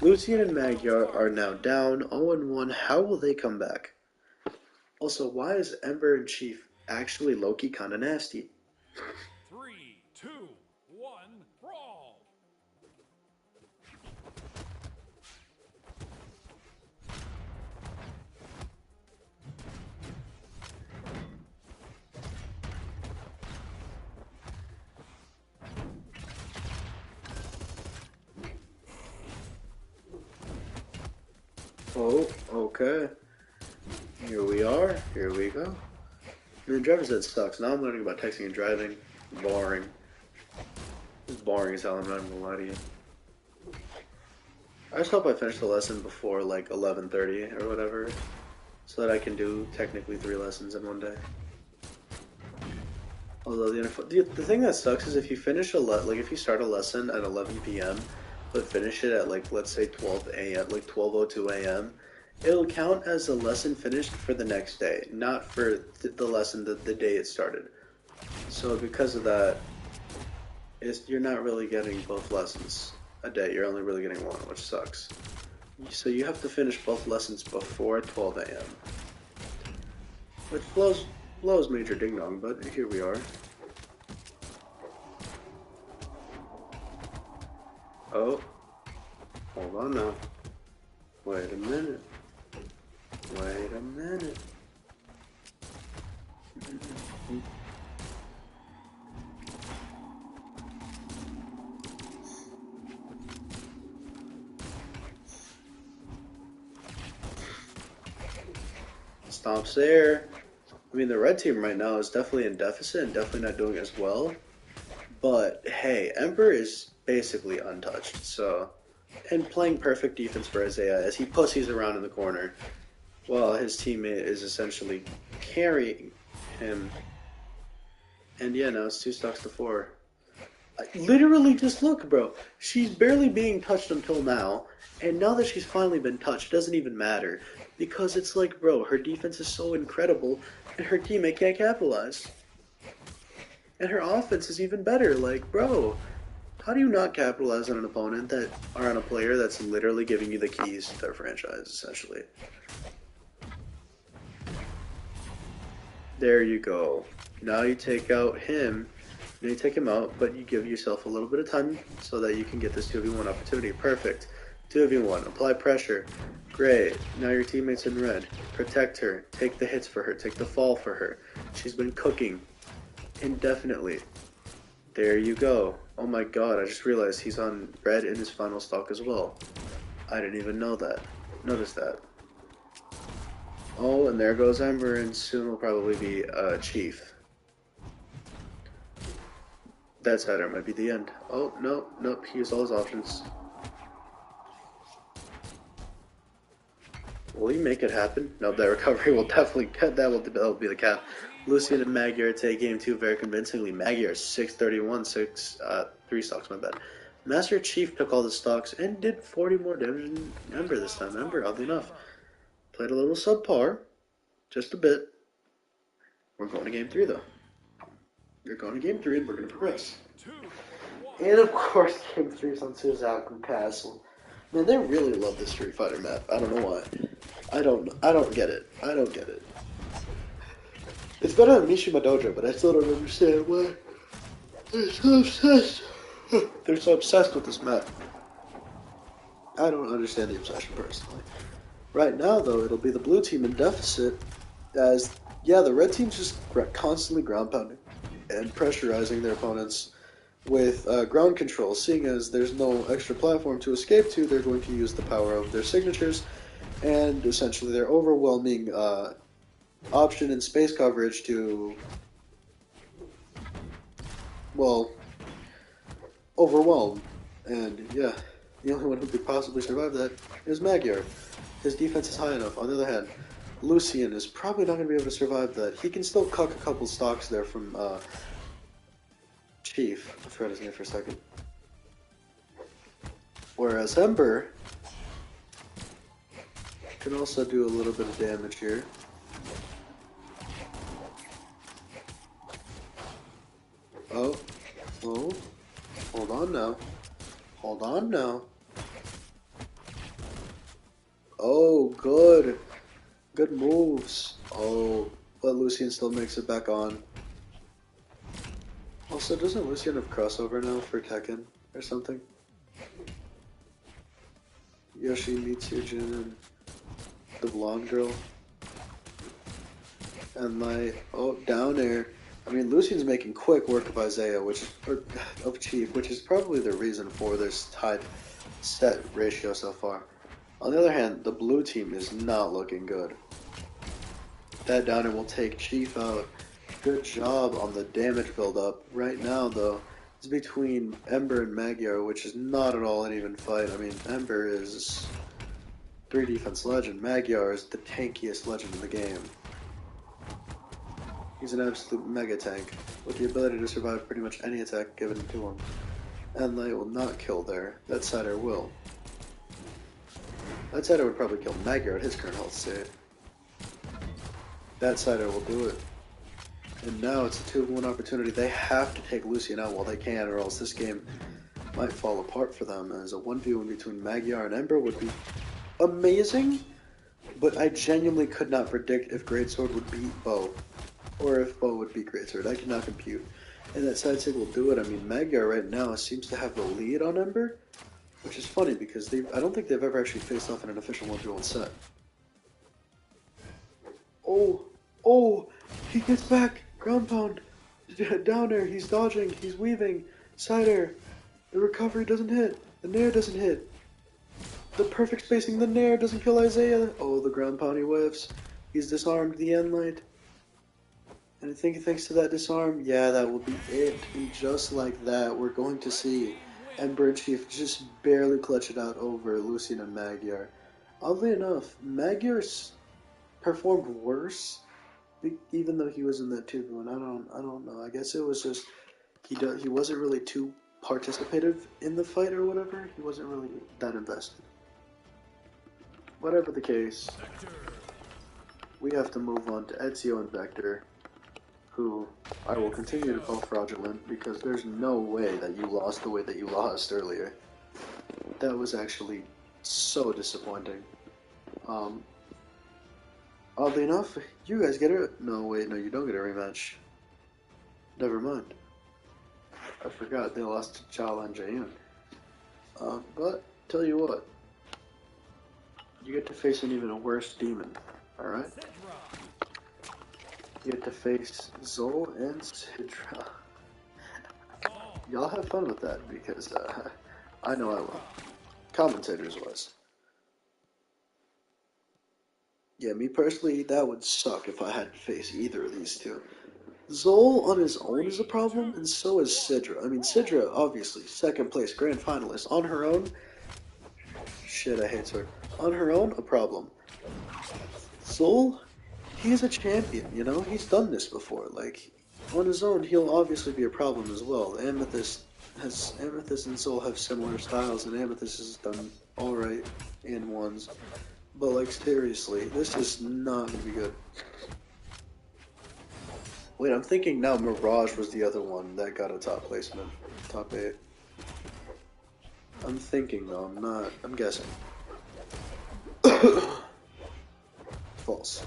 Lucian and Magyar are now down 0-1. How will they come back? Also, why is Ember and Chief actually low-key kinda nasty? 3, 2, 1, brawl! Oh, okay. Here we are. Here we go. Man, driver's ed sucks. Now I'm learning about texting and driving. Boring. It's boring as hell, I'm not even gonna lie to you. I just hope I finish the lesson before like 11:30 or whatever, so that I can do technically 3 lessons in one day. Although the thing that sucks is if you finish if you start a lesson at 11 p.m. but finish it at like let's say 12 a.m. like 12:02 a.m. it'll count as a lesson finished for the next day, not for the lesson the day it started. So because of that, you're not really getting both lessons a day. You're only really getting one, which sucks. So you have to finish both lessons before 12 a.m. Which blows major ding dong, but here we are. Oh, hold on now. Wait a minute. Wait a minute. Stomps there. I mean, the red team right now is definitely in deficit and definitely not doing as well. But hey, Ember is basically untouched. So, and playing perfect defense for Isaiah as he pussies around in the corner while his teammate is essentially carrying him. And yeah, now it's 2 stocks to 4. Literally, just look, bro. She's barely being touched until now, and now that she's finally been touched, it doesn't even matter. Because it's like, bro, her defense is so incredible, and her teammate can't capitalize. And her offense is even better. Like, bro, how do you not capitalize on an opponent or on a player that's literally giving you the keys to their franchise, essentially? There you go. Now you take out him. Now you take him out, but you give yourself a little bit of time so that you can get this 2v1 opportunity. Perfect. 2v1. Apply pressure. Great. Now your teammate's in red. Protect her. Take the hits for her. Take the fall for her. She's been cooking indefinitely. There you go. Oh my god, I just realized he's on red in his final stock as well. I didn't even know that. Notice that. Oh, and there goes Ember, and soon will probably be Chief. That Saturn might be the end. Oh, no, nope, he used all his options. Will he make it happen? No, that recovery will definitely cut. That'll be the cap. Lucian and Magyar take game 2 very convincingly. Magyar 631, 3 stocks, my bad. Master Chief took all the stocks and did 40 more damage than Ember this time. Ember, oddly enough, played a little subpar, just a bit. We're going to game 3 though. We're going to game 3 and we're going to progress. And of course, game 3 is on Suzaku Castle. Man, they really love this Street Fighter map. I don't know why. I don't get it. I don't get it. It's better than Mishima Dojo, but I still don't understand why they're so obsessed. They're so obsessed with this map. I don't understand the obsession personally. Right now, though, it'll be the blue team in deficit, as yeah, the red team's just constantly ground pounding and pressurizing their opponents with ground control. Seeing as there's no extra platform to escape to, they're going to use the power of their signatures and essentially their overwhelming option and space coverage to, well, overwhelm. And yeah, the only one who could possibly survive that is Magyar. His defense is high enough. On the other hand, Lucian is probably not going to be able to survive that. He can still cuck a couple stocks there from Chief. I forgot his name for a second. Whereas Ember can also do a little bit of damage here. Oh, hold on now. Hold on now. Oh, good. Good moves. Oh, but Lucian still makes it back on. Also, doesn't Lucian have crossover now for Tekken or something? Yoshi meets Yujin and the blonde girl. And down air. I mean, Lucian's making quick work of Isaiah, of Chief, which is probably the reason for this tied set ratio so far. On the other hand, the blue team is not looking good. That downer will take Chief out. Good job on the damage build-up. Right now, though, it's between Ember and Magyar, which is not at all an even fight. I mean, Ember is 3 defense legend. Magyar is the tankiest legend in the game. He's an absolute mega tank, with the ability to survive pretty much any attack given to him. And Light will not kill there. That Cider will. That Cider would probably kill Magyar at his current health state. That Cider will do it. And now it's a 2-1 opportunity. They have to take Lucian out while they can, or else this game might fall apart for them. As a 1v1 between Magyar and Ember would be amazing, but I genuinely could not predict if Greatsword would beat Bow, or if Bow would beat Greatsword. I cannot compute. And that side sig will do it. I mean, Magyar right now seems to have the lead on Ember, which is funny because I don't think they've ever actually faced off in an official 1v1 set. Oh, he gets back. Ground pound. Downer. He's dodging. He's weaving. Cider. The recovery doesn't hit. The nair doesn't hit. The perfect spacing. The nair doesn't kill Isaiah. Oh, the ground pound he whiffs. He's disarmed the end light. And I think thanks to that disarm, yeah, that will be it. And just like that, we're going to see Ember and Chief just barely clutch it out over Lucian and Magyar. Oddly enough, Magyar's performed worse, even though he was in that 2v1. I don't know. I guess it was just he wasn't really too participative in the fight or whatever. He wasn't really that invested. Whatever the case, we have to move on to Ezio and Vector, who I will continue to call fraudulent because there's no way that you lost the way that you lost earlier. That was actually so disappointing. Oddly enough, you guys get it. No, wait, no, you don't get a rematch. Never mind. I forgot they lost to Chala and Jayun. But, tell you what. You get to face an even worse demon, alright? You get to face Zol and Sidra. Y'all have fun with that, because I know I will. Commentators-wise. Yeah, me personally, that would suck if I had to face either of these two. Zol on his own is a problem, and so is Sidra. I mean, Sidra, obviously, second place grand finalist. On her own, shit, I hate Sword. On her own, a problem. Zol, he's a champion, you know? He's done this before. Like, on his own, he'll obviously be a problem as well. Amethyst and Zol have similar styles, and Amethyst has done alright in ones. But, like, seriously, this is not going to be good. Wait, I'm thinking now Mirage was the other one that got a top placement. Top 8. I'm thinking, though. I'm not. I'm guessing. False.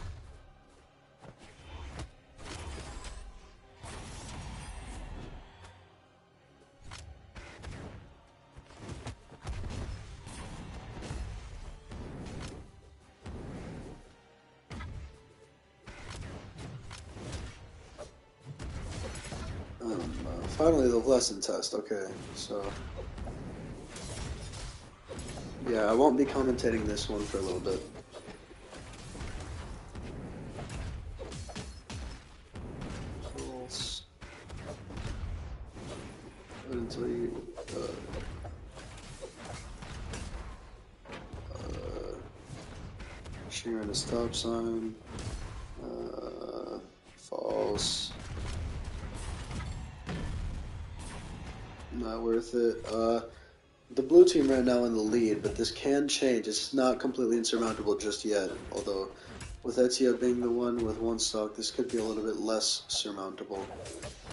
Finally, the lesson test. Okay, so yeah, I won't be commentating this one for a little bit. False. Until you. Sharing a stop sign. False. Not worth it. The blue team right now in the lead, but this can change. It's not completely insurmountable just yet. Although, with Ezio being the one with one stock, this could be a little bit less surmountable,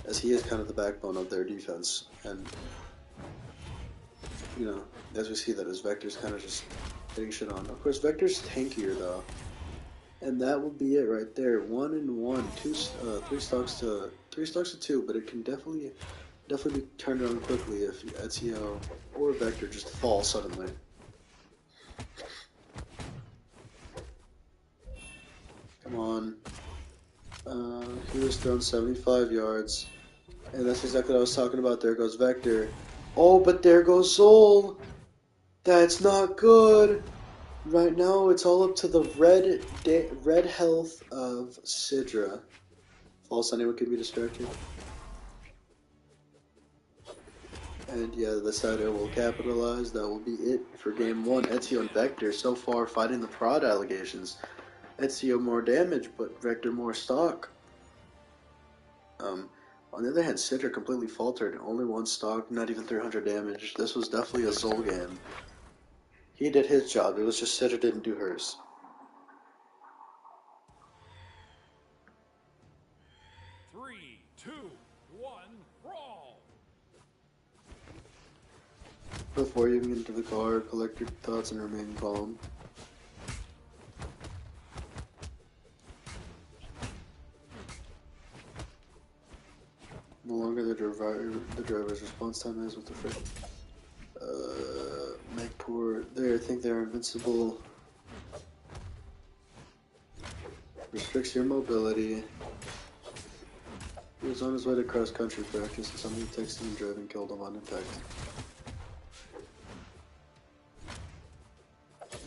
as he is kind of the backbone of their defense. And, you know, as we see that as Vector's kind of just getting shit on. Of course, Vector's tankier though, and that will be it right there. 1 and 1, 3 stocks to 2, but it can definitely be turned around quickly if Ezio or Vector just fall suddenly. Come on. He was thrown 75 yards. And that's exactly what I was talking about. There goes Vector. Oh, but there goes Zol. That's not good. Right now, it's all up to the red health of Sidra. False, anyone could be distracted. And yeah, the Sato will capitalize. That will be it for game one. Ezio and Vector so far fighting the fraud allegations. Ezio more damage, but Vector more stock. On the other hand, Sidra completely faltered. Only one stock, not even 300 damage. This was definitely a Zol game. He did his job. It was just Sidra didn't do hers. Three, two, one, brawl. Before you even get into the car, collect your thoughts and remain calm. The longer the driver's response time is with the frick. Make poor. They think they're invincible. Restricts your mobility. He was on his way to cross-country practice and somebody texted him driving killed him on impact.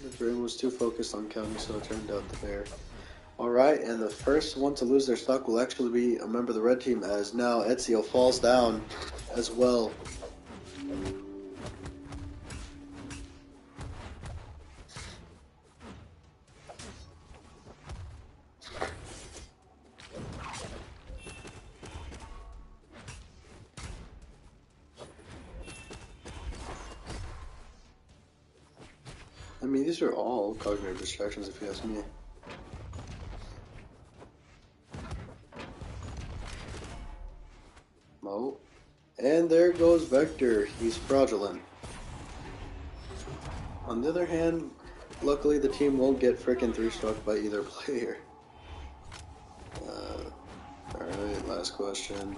The brain was too focused on counting, so it turned out the bear. Alright, and the first one to lose their stock will actually be a member of the red team, as now Ezio falls down as well. I mean, these are all cognitive distractions if you ask me. Oh, and there goes Vector. He's fraudulent. On the other hand, luckily the team won't get frickin' 3-struck by either player. Alright, last question.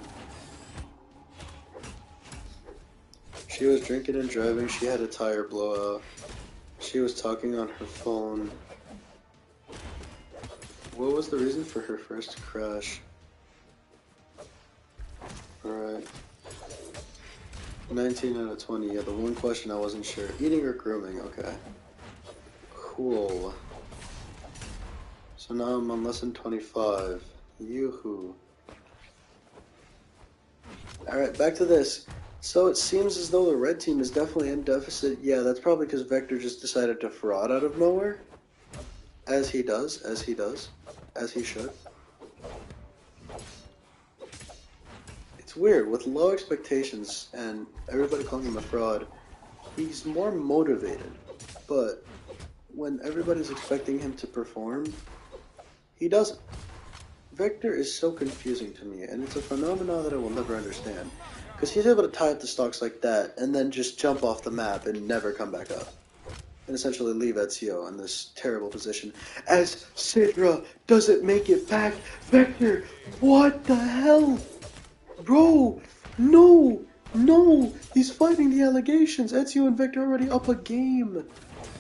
She was drinking and driving. She had a tire blowout. She was talking on her phone. What was the reason for her first crash? Alright. 19 out of 20. Yeah, the one question I wasn't sure. Eating or grooming? Okay. Cool. So now I'm on lesson 25. Yoo-hoo. Alright, back to this. So it seems as though the red team is definitely in deficit. Yeah, that's probably because Vector just decided to fraud out of nowhere. As he does, as he should. It's weird, with low expectations and everybody calling him a fraud, he's more motivated. But when everybody's expecting him to perform, he doesn't. Vector is so confusing to me, and it's a phenomenon that I will never understand. Because he's able to tie up the stocks like that, and then just jump off the map and never come back up. And essentially leave Ezio in this terrible position. As Sidra doesn't make it back. Vector, what the hell? Bro, no, he's fighting the allegations. Ezio and Vector are already up a game.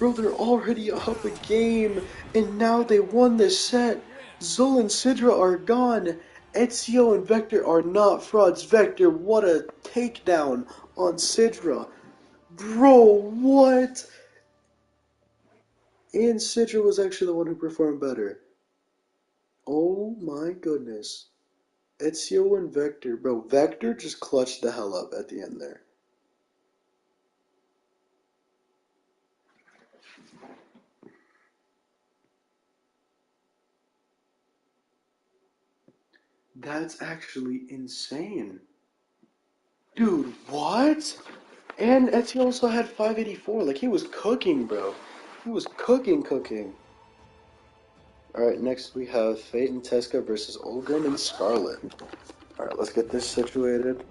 Bro, they're already up a game, and now they won this set. Zol and Sidra are gone. Ezio and Vector are not frauds. Vector, what a takedown on Sidra. Bro, what? And Sidra was actually the one who performed better. Oh my goodness. Ezio and Vector. Bro, Vector just clutched the hell up at the end there. That's actually insane. Dude, what? And Ezio also had 584. Like, he was cooking, bro. He was cooking. Alright, next we have Fate and Tesca versus Olgrim and Scarlet. Alright, let's get this situated.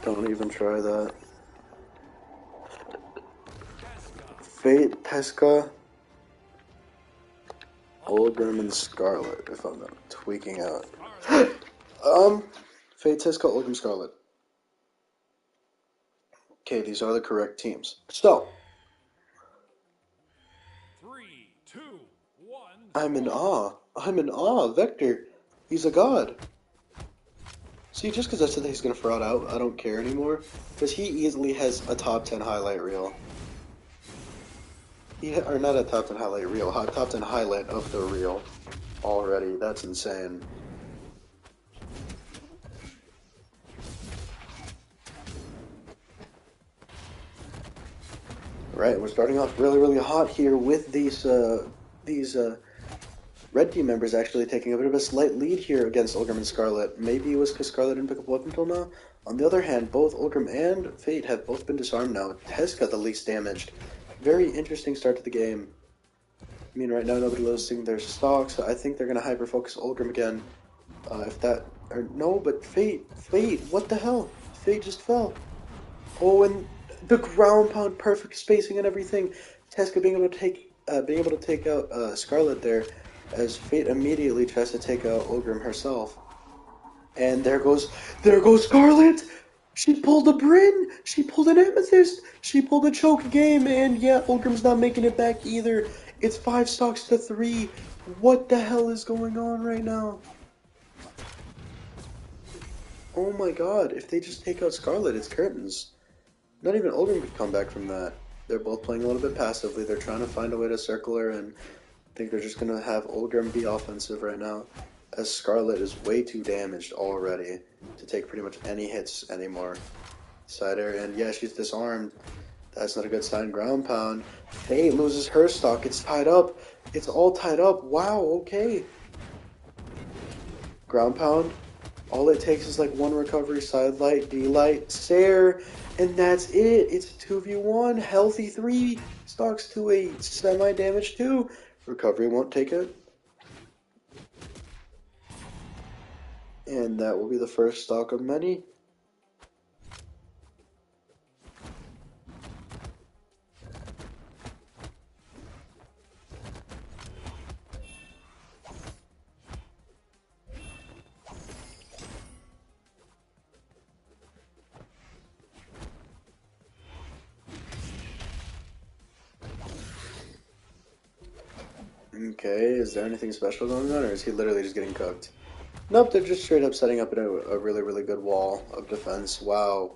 Don't even try that. Fate, Tesca, Olgrim, and Scarlet, if I'm not tweaking out. Fate, Tesca, Olgrim, Scarlet. Okay, these are the correct teams. So, 3, 2, 1. I'm in awe. Vector, he's a god. See, just because I said that he's going to fraud out, I don't care anymore. Because he easily has a top 10 highlight reel. Yeah, or not a top 10 highlight reel, top 10 highlight of the reel already. That's insane. Right, we're starting off really, really hot here with these red team members actually taking a bit of a slight lead here against Ulgrim and Scarlet. Maybe it was because Scarlet didn't pick up a weapon until now. On the other hand, both Ulgrim and Fate have both been disarmed now. Teska the least damaged. Very interesting start to the game. I mean, right now nobody losing their stocks. I think they're gonna hyper focus Ulgrim again. If that or no, but Fate, what the hell? Fate just fell. Oh, and the ground pound, perfect spacing and everything. Teska being able to take out Scarlet there, as Fate immediately tries to take out Ulgrim herself. And there goes Scarlet. She pulled a Bryn. She pulled an Amethyst. She pulled a choke game, and yeah, Ulgrim's not making it back either. It's 5 stocks to 3. What the hell is going on right now? Oh my god, if they just take out Scarlet, it's curtains. Not even Ulgrim could come back from that. They're both playing a little bit passively. They're trying to find a way to circle her, and I think they're just going to have Ulgrim be offensive right now, as Scarlet is way too damaged already to take pretty much any hits anymore. Side area, and yeah, she's disarmed. That's not a good sign. Ground pound. Fate loses her stock. It's tied up. It's all tied up. Wow, okay. Ground pound. All it takes is like one recovery, side light, D light, Sair, and that's it. It's a 2v1, healthy 3, stocks to a semi-damage 2. Recovery won't take it. And that will be the first stock of many. Okay, is there anything special going on, or is he literally just getting cooked? Nope, they're just straight up setting up a really, really good wall of defense. Wow.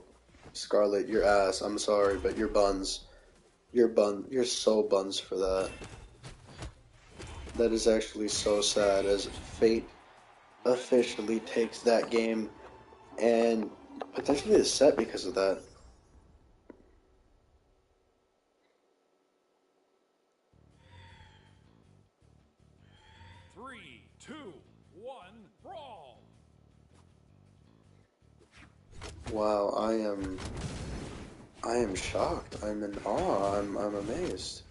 Scarlet, your ass. I'm sorry, but you're buns. You're so buns for that. That is actually so sad, as Fate officially takes that game and potentially the set because of that. Three, two, one, brawl. Wow, I am shocked. I'm in awe. I'm amazed.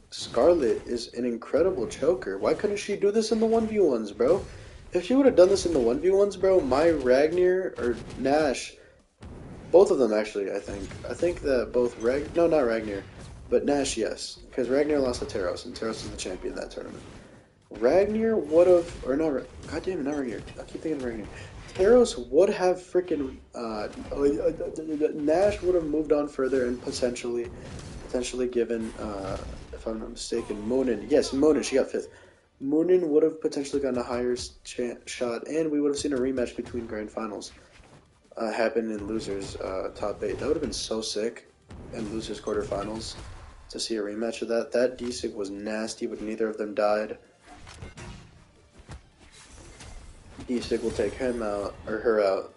Scarlet is an incredible choker. Why couldn't she do this in the 1v1s, bro? If she would have done this in the 1v1s, bro, my Ragnar or Nash, both of them actually, I think. I think that both no, not Ragnar, but Nash, yes. Because Ragnar lost to Taros, and Taros is the champion of that tournament. Ragnar would have, or not, god damn it, not Ragnar. I keep thinking of Ragnar. Taros would have freaking, Nash would have moved on further and potentially given, if I'm not mistaken, Moonin. Yes, Moonin, she got 5th. Moonin would have potentially gotten a higher shot, and we would have seen a rematch between grand finals happen in losers top 8. That would have been so sick in losers quarterfinals to see a rematch of that. That D-Sig was nasty, but neither of them died. D-Sig will take him out, or her out,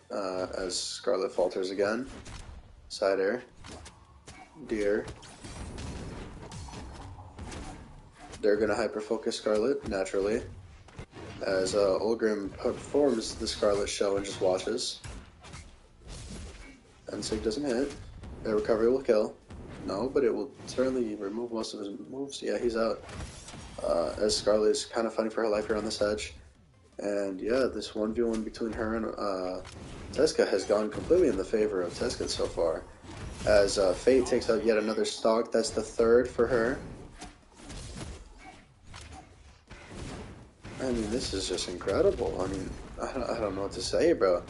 as Scarlet falters again. Side air. Deer. They're going to hyper-focus Scarlet, naturally, as Ulgrim performs the Scarlet show and just watches. And Sig doesn't hit. Their recovery will kill. No, but it will certainly remove most of his moves. Yeah, he's out. As Scarlet is kind of fighting for her life here on this edge. And yeah, this 1v1 between her and Teska has gone completely in the favor of Teska so far. As Fate takes out yet another stock. That's the 3rd for her. I mean, this is just incredible. I mean, I don't know what to say, bro.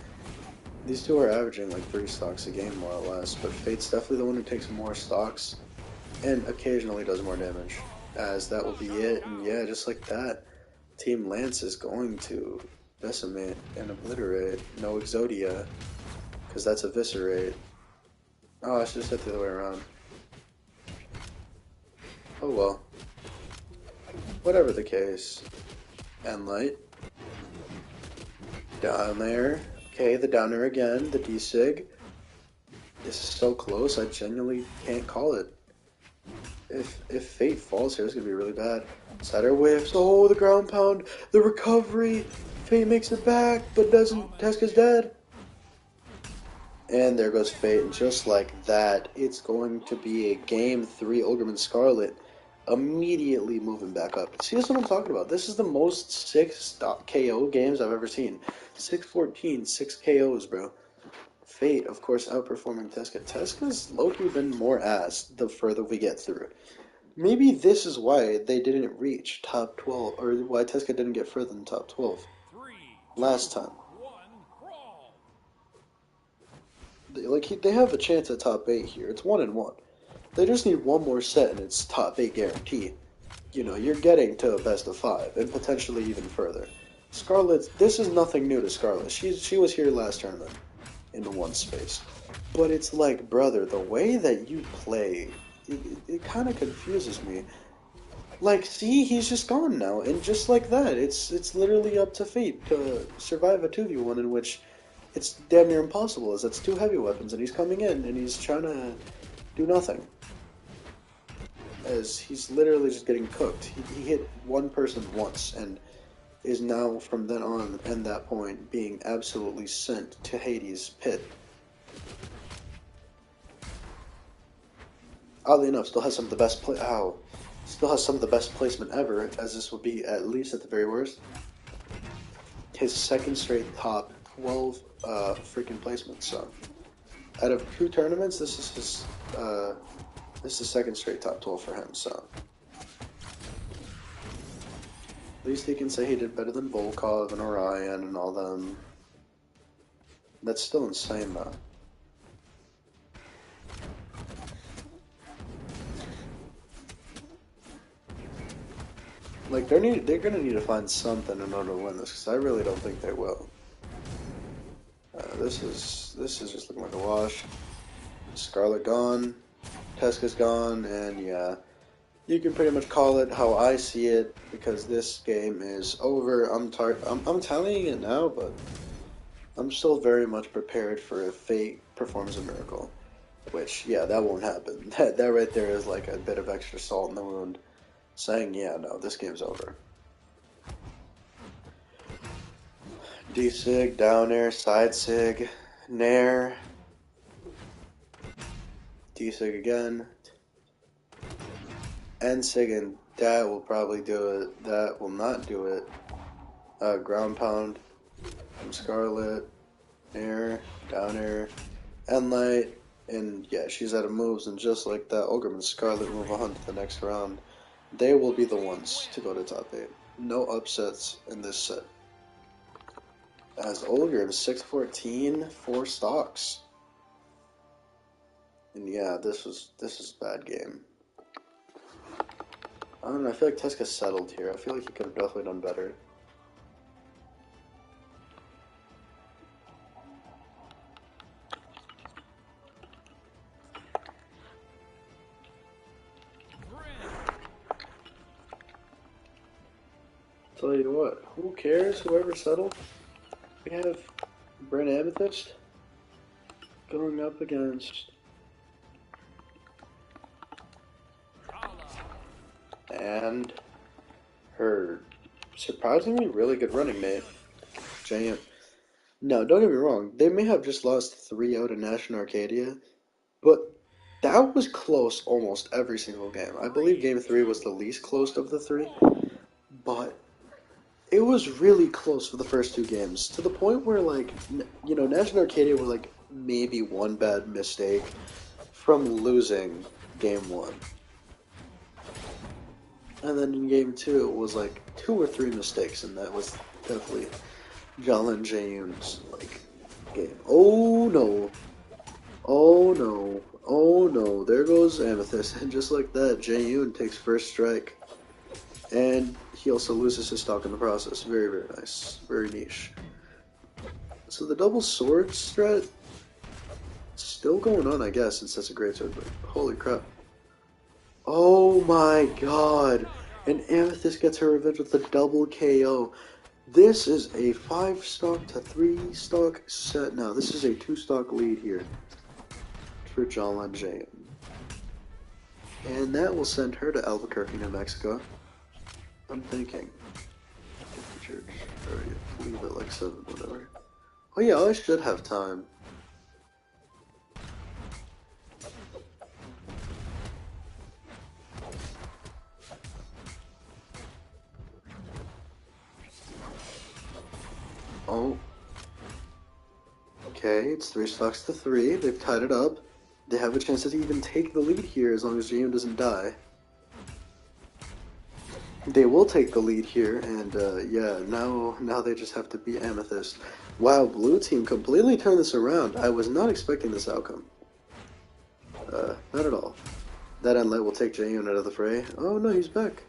These two are averaging like 3 stocks a game, more or less. But Fate's definitely the one who takes more stocks and occasionally does more damage. As that will be it. And yeah, just like that, Team Lance is going to decimate and obliterate. No Exodia, because that's eviscerate. Oh, I should have said the other way around. Oh well. Whatever the case. And light. Down there. Okay, the downer again, the D-Sig. This is so close, I genuinely can't call it. If Fate falls here, it's gonna be really bad. Cider whiffs. Oh, the ground pound. The recovery. Fate makes it back, but doesn't. Teska's dead. And there goes Fate. And just like that, it's going to be a game 3 Ogremon Scarlet immediately moving back up. See, that's what I'm talking about. This is the most 6 KO games I've ever seen. 6-14, 6 KOs, bro. Fate, of course, outperforming Teska. Teska's low-key been more ass the further we get through. Maybe this is why they didn't reach top 12, or why Teska didn't get further than top 12 last time. They have a chance at top 8 here. It's 1-1. They just need one more set and it's top 8 guarantee. You know, you're getting to a best of 5 and potentially even further. Scarlet, this is nothing new to Scarlet. She was here last tournament in the one space. But it's like, brother, the way that you play, it kind of confuses me. Like, see, he's just gone now, and just like that, it's literally up to Fate to survive a 2v1 in which it's damn near impossible, as that's 2 heavy weapons, and he's coming in, and he's trying to do nothing. As he's literally just getting cooked. He hit one person once, and is now, from then on, and that point, being absolutely sent to Hades' pit. Oddly enough, still has some of the best still has some of the best placement ever, as this would be at least at the very worst. His second straight top 12 freaking placement. So, out of 2 tournaments, this is his second straight top 12 for him. So, at least he can say he did better than Volkov and Orion and all them. That's still insane, though. Like, they're gonna need to find something in order to win this, because I really don't think they will. This is just looking like a wash. Scarlet gone, Teska's gone, and yeah, you can pretty much call it how I see it, because this game is over. I'm tallying it now, but I'm still very much prepared for if Fate performs a miracle, which, yeah, that won't happen. That right there is like a bit of extra salt in the wound, saying, yeah, no, this game's over. D-Sig, down air, side sig, nair, D-Sig again, N-Sig, and that will probably do it. That will not do it. Ground pound from Scarlet, nair, down air, N-Light, and yeah, she's out of moves, and just like that, Ogremon and Scarlet move on to the next round. They will be the ones to go to top 8. No upsets in this set. As Olgrim 6-14, 4 stocks. And yeah, this is a bad game. I don't know, I feel like Teska settled here. I feel like he could have definitely done better. Tell you what, who cares? Whoever settled? We have Brent Amethyst going up against and her surprisingly really good running mate, Giant. No, don't get me wrong, they may have just lost 3 out of National Arcadia, but that was close almost every single game. I believe game 3 was the least close of the 3, but it was really close for the first 2 games, to the point where, like, you know, National Arcadia were, like, maybe one bad mistake from losing game 1. And then in game 2, it was, like, 2 or 3 mistakes, and that was definitely Jalen Jaeyoon's, like, game. Oh, no. Oh, no. Oh, no. There goes Amethyst, and just like that, Jaeyoon takes first strike. And he also loses his stock in the process. Very, very nice. Very niche. So the double sword strat still going on, I guess, since that's a great sword, but holy crap. Oh my god. And Amethyst gets her revenge with the double KO. This is a 5-stock to 3-stock set. Now, this is a 2-stock lead here for John Jane. And that will send her to Albuquerque, New Mexico. I'm thinking. Get to church. Or leave at like 7, whatever. Oh yeah, I should have time. Oh. Okay, it's 3 stocks to 3. They've tied it up. They have a chance to even take the lead here as long as Jaehyun doesn't die. They will take the lead here, and yeah, now they just have to beat Amethyst. Wow, blue team completely turned this around. I was not expecting this outcome. Not at all. That Enlight will take Jaehyun out of the fray. Oh no, he's back.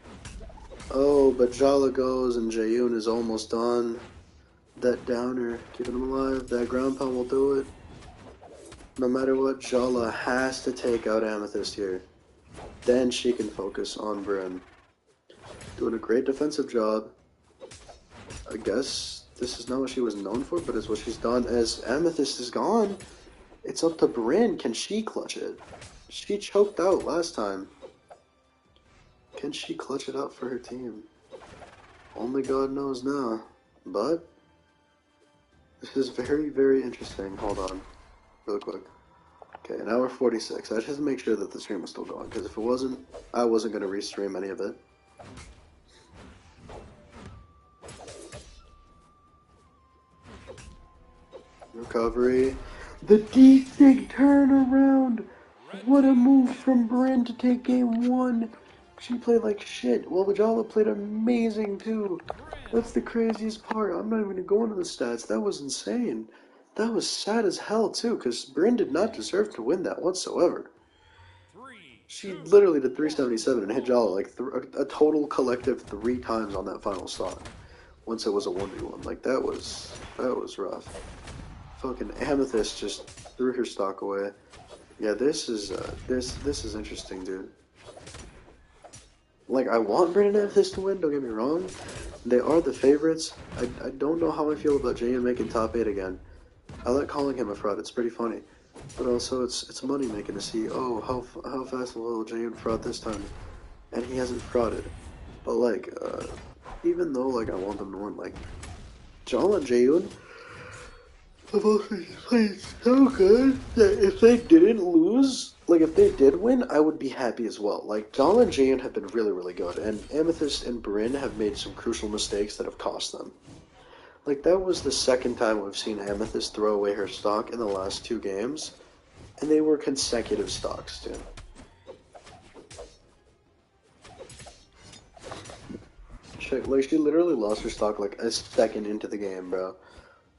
Oh, but Jala goes and Jaehyun is almost on. That downer, keeping him alive. That ground pound will do it. No matter what, Jala has to take out Amethyst here. Then she can focus on Bryn. Doing a great defensive job. I guess this is not what she was known for, but it's what she's done. As Amethyst is gone, it's up to Bryn. Can she clutch it? She choked out last time. Can she clutch it out for her team? Only God knows now. But this is very, very interesting. Hold on. Real quick. Okay, an hour 46. I just had to make sure that the stream was still going, because if it wasn't, I wasn't going to restream any of it. Recovery. The deep big turnaround! What a move from Bryn to take game 1. She played like shit. Well, Bothalla played amazing too. That's the craziest part. I'm not even going to go into the stats. That was insane. That was sad as hell too, because Bryn did not deserve to win that whatsoever. She literally did 377 and hit Jala like a total collective 3 times on that final stock. Once it was a 1v1. Like that was rough. Fucking Amethyst just threw her stock away. Yeah, this is interesting, dude. Like, I want Bryn and Amethyst to win, don't get me wrong. They are the favorites. I don't know how I feel about Jaehyun making top 8 again. I like calling him a fraud, it's pretty funny. But also, it's money making to see, oh, how fast will Jaehyun fraud this time? And he hasn't frauded. But, like, even though, like, I want them to win, like, Jala and Jaehyun have always played so good that if they didn't lose, like if they did win, I would be happy as well. Like John and Jaehyun have been really, really good, and Amethyst and Bryn have made some crucial mistakes that have cost them. Like that was the second time we've seen Amethyst throw away her stock in the last 2 games, and they were consecutive stocks too. Check, like she literally lost her stock like a second into the game, bro.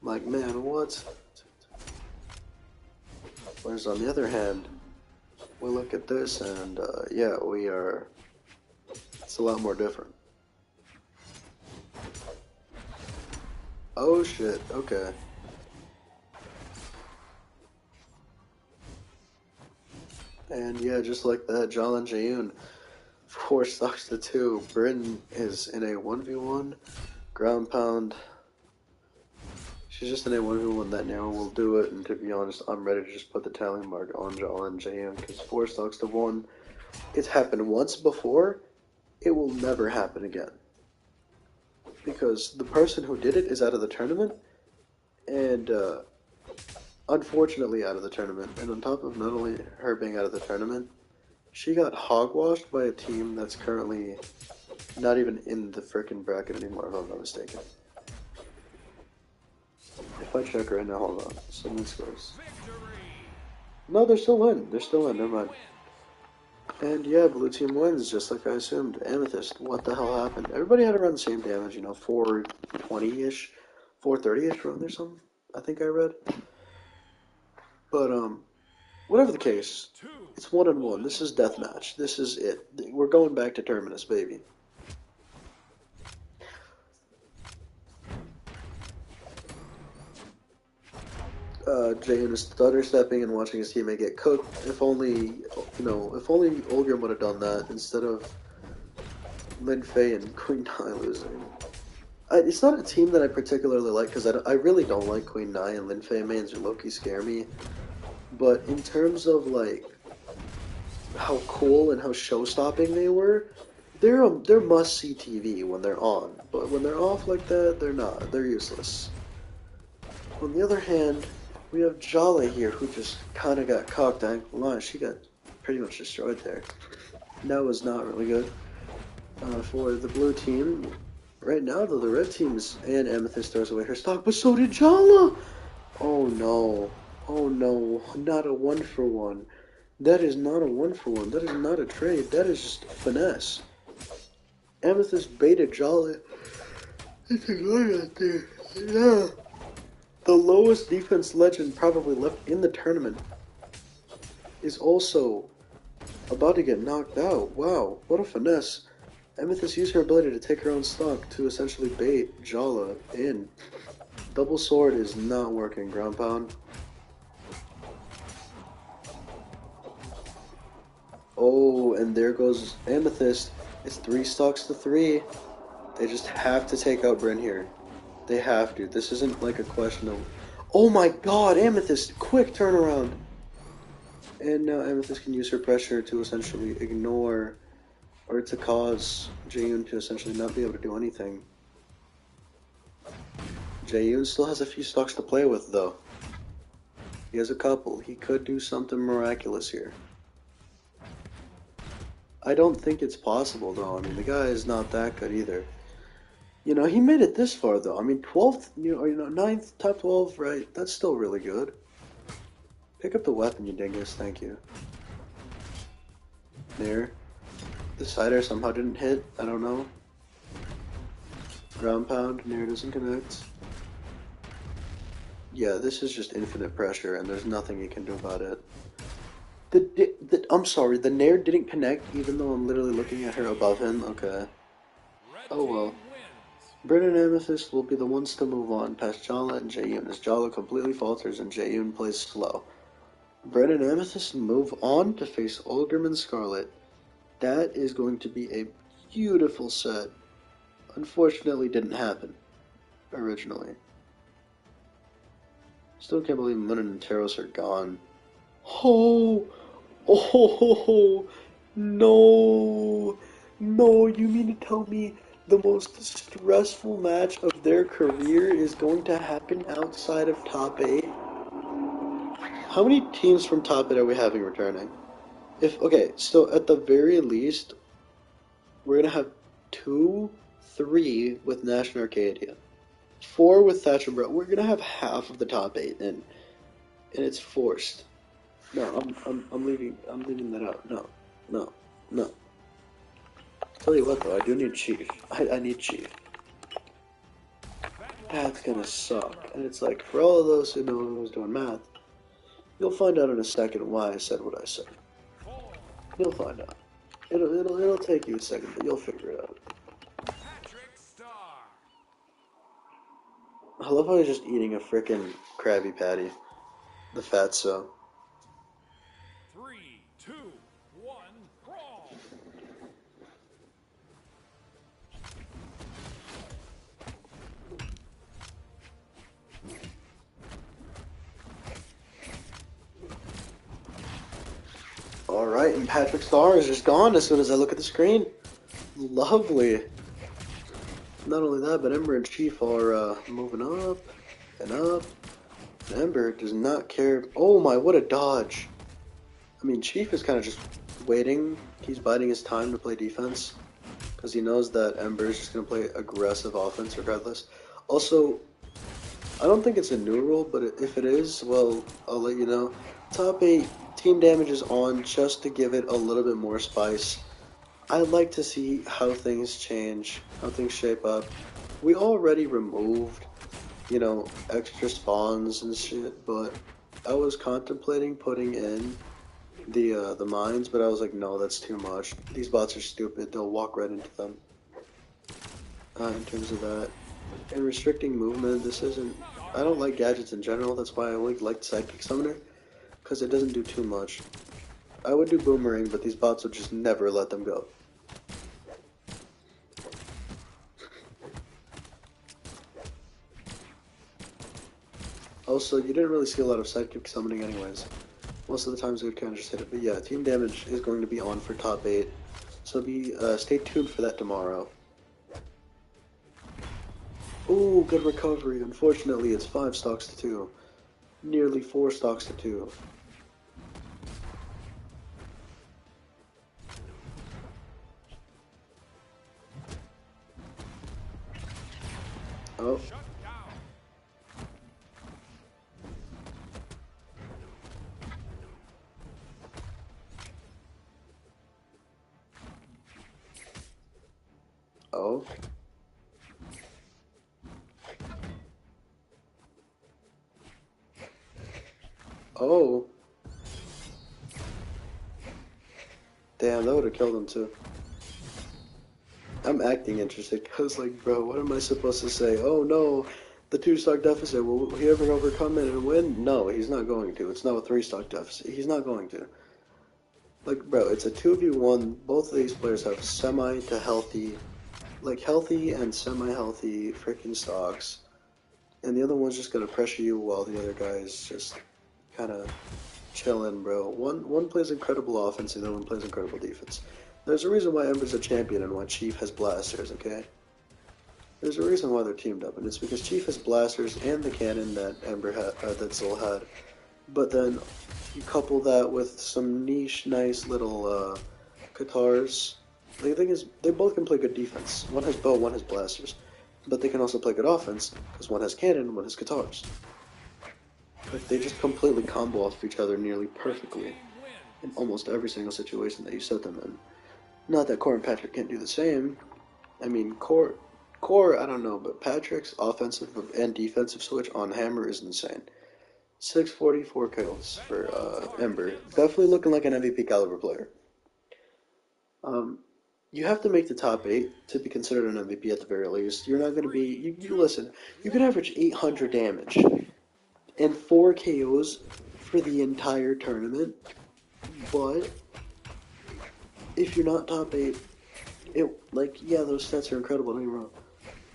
Like, man, what? Whereas on the other hand, we look at this and, yeah, it's a lot more different. Oh shit, okay. And yeah, just like that, John and Jaehyun, 4 stocks to 2. Bryn is in a 1v1, ground pound. She's just in a 1v1 that now will do it, and to be honest, I'm ready to just put the tally mark on Jala and Jaehyun, because 4 stocks to 1, it's happened once before, it will never happen again. Because the person who did it is out of the tournament, and unfortunately out of the tournament, and on top of not only her being out of the tournament, she got hogwashed by a team that's currently not even in the frickin' bracket anymore, if I'm not mistaken. If I check right now, hold on. Someone scores. No, they're still in. They're still in. Never mind. And yeah, blue team wins, just like I assumed. Amethyst, what the hell happened? Everybody had around the same damage, you know, 420-ish, 430-ish run or something, I think I read. But, whatever the case, it's 1-1. This is deathmatch. This is it. We're going back to Terminus, baby. Jaden is stutter stepping and watching his teammate get cooked. If only, if only Olgrim would have done that instead of Lin Fei and Queen Nai losing. It's not a team that I particularly like because I really don't like Queen Nai and Lin Fei mains or Loki scare me. But in terms of like how cool and how show-stopping they were, they're must-see TV when they're on. But when they're off like that, they're not. They're useless. On the other hand, we have Jolly here, who just kind of got cocked ankle line. She got pretty much destroyed there. That was not really good for the blue team. Right now, though, the red team's and Amethyst throws away her stock, but so did Jala! Oh no. Oh no. Not a 1-for-1. That is not a 1-for-1. That is not a trade. That is just finesse. Amethyst baited Jala. It's a good out there. Yeah. The lowest defense legend probably left in the tournament is also about to get knocked out. Wow, what a finesse. Amethyst used her ability to take her own stock to essentially bait Jala in. Double sword is not working, ground pound. Oh, and there goes Amethyst. It's 3 stocks to 3. They just have to take out Bryn here. They have to. This isn't like a question of... Oh my god, Amethyst! Quick turnaround! And now Amethyst can use her pressure to essentially ignore, or to cause Jaeyoon to essentially not be able to do anything. Jaeyoon still has a few stocks to play with, though. He has a couple. He could do something miraculous here. I don't think it's possible, though. I mean, the guy is not that good either. You know, he made it this far, though. I mean, 12th, 9th, top 12, right? That's still really good. Pick up the weapon, you dingus. Thank you. There. The cider somehow didn't hit. I don't know. Ground pound. Nair doesn't connect. Yeah, this is just infinite pressure, and there's nothing you can do about it. I'm sorry, the Nair didn't connect, even though I'm literally looking at her above him. Okay. Oh well. Bryn and Amethyst will be the ones to move on past Jala and Jaeyoon, as Jala completely falters and Jaeyoon plays slow. Bryn and Amethyst move on to face Olgrim and Scarlet. That is going to be a beautiful set. Unfortunately, didn't happen originally. Still can't believe Munin and Taros are gone. Oh, no, no, you mean to tell me the most stressful match of their career is going to happen outside of top 8? How many teams from top 8 are we having returning? Okay, so at the very least, we're going to have 2, 3 with Nash and Arcadia. 4 with Thatcher Bro. We're going to have half of the top 8 in. And it's forced. No, I'm leaving that out. No. Tell you what though, I do need Chief. I need Chief. That's gonna suck. And it's like, for all of those who know I was doing math, you'll find out in a second why I said what I said. You'll find out. It'll take you a second, but you'll figure it out. I love how he's just eating a frickin' Krabby Patty. The fatso. 3, 2, 1, brawl! Alright, and Patrick Starr is just gone as soon as I look at the screen. Lovely. Not only that, but Ember and Chief are moving up and up. And Ember does not care. Oh my, what a dodge. I mean, Chief is kind of just waiting. He's biding his time to play defense. Because he knows that Ember is just going to play aggressive offense regardless. Also, I don't think it's a new rule, but if it is, well, I'll let you know. Top 8, team damage is on just to give it a little bit more spice. I like to see how things change, how things shape up. We already removed, extra spawns and shit, but I was contemplating putting in the mines, but I was like, no, that's too much. These bots are stupid, they'll walk right into them. In terms of that. And restricting movement, this isn't I don't like gadgets in general, that's why I like Sidekick Summoner, because it doesn't do too much. I would do Boomerang, but these bots would just never let them go. Also, you didn't really see a lot of Sidekick Summoning anyways. Most of the times it would kind of just hit it, but yeah, team damage is going to be on for top 8, so stay tuned for that tomorrow. Ooh, good recovery. Unfortunately, it's 5 stocks to 2. Nearly 4 stocks to 2. Oh. Shut down. Oh. Oh. Damn, that would have killed him too. I'm acting interested because, like, bro, what am I supposed to say? Oh no, the 2-stock deficit. Will he ever overcome it and win? No, he's not going to. It's not a 3-stock deficit. He's not going to. Like, bro, it's a 2v1. Both of these players have semi to healthy, like, healthy and semi-healthy freaking stocks. And the other one's just gonna pressure you while the other guy's just kind of chilling, bro. One plays incredible offense, the other one plays incredible defense. There's a reason why Ember's a champion and why Chief has blasters, okay? There's a reason why they're teamed up, and it's because Chief has blasters and the cannon that that Zol had. But then you couple that with some niche, nice little guitars. The thing is, they both can play good defense. One has bow, one has blasters. But they can also play good offense, because one has cannon, one has guitars. Like, they just completely combo off each other nearly perfectly in almost every single situation that you set them in. Not that Core and Patrick can't do the same. I mean, Core, I don't know, but Patrick's offensive and defensive switch on Hammer is insane. 644 kills for Ember. Definitely looking like an MVP caliber player. You have to make the top 8 to be considered an MVP at the very least. You're not going to be... You listen, you can average 800 damage and 4 KOs for the entire tournament, but if you're not top 8, yeah, those stats are incredible, don't get me wrong,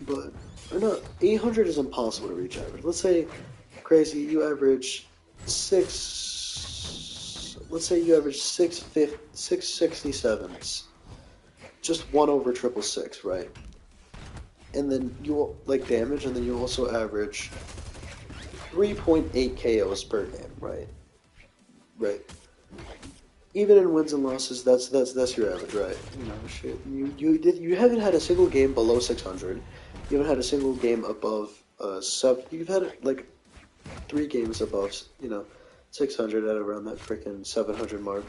but or not, 800 is impossible to reach average. Let's say, crazy, you average 667s, just 1 over 666, right? And then you like damage, and then you also average 3.8 KOs per game, right? Right. Even in wins and losses, that's your average, right? You know, shit. You haven't had a single game below 600. You haven't had a single game above You've had like 3 games above 600 at around that freaking 700 mark.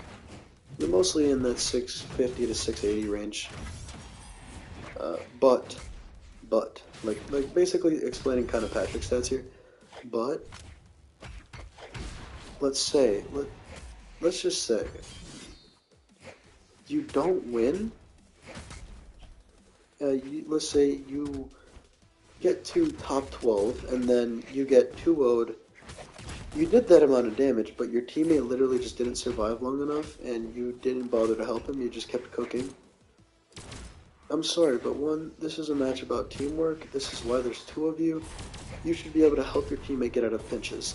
You're mostly in that 650 to 680 range. But like basically explaining kind of Patrick's stats here. But let's just say you don't win. Let's say you get to top 12 and then you get 2-0'd. You did that amount of damage, but your teammate literally just didn't survive long enough and you didn't bother to help him, you just kept cooking. I'm sorry, but one, this is a match about teamwork. This is why there's 2 of you. You should be able to help your teammate get out of pinches.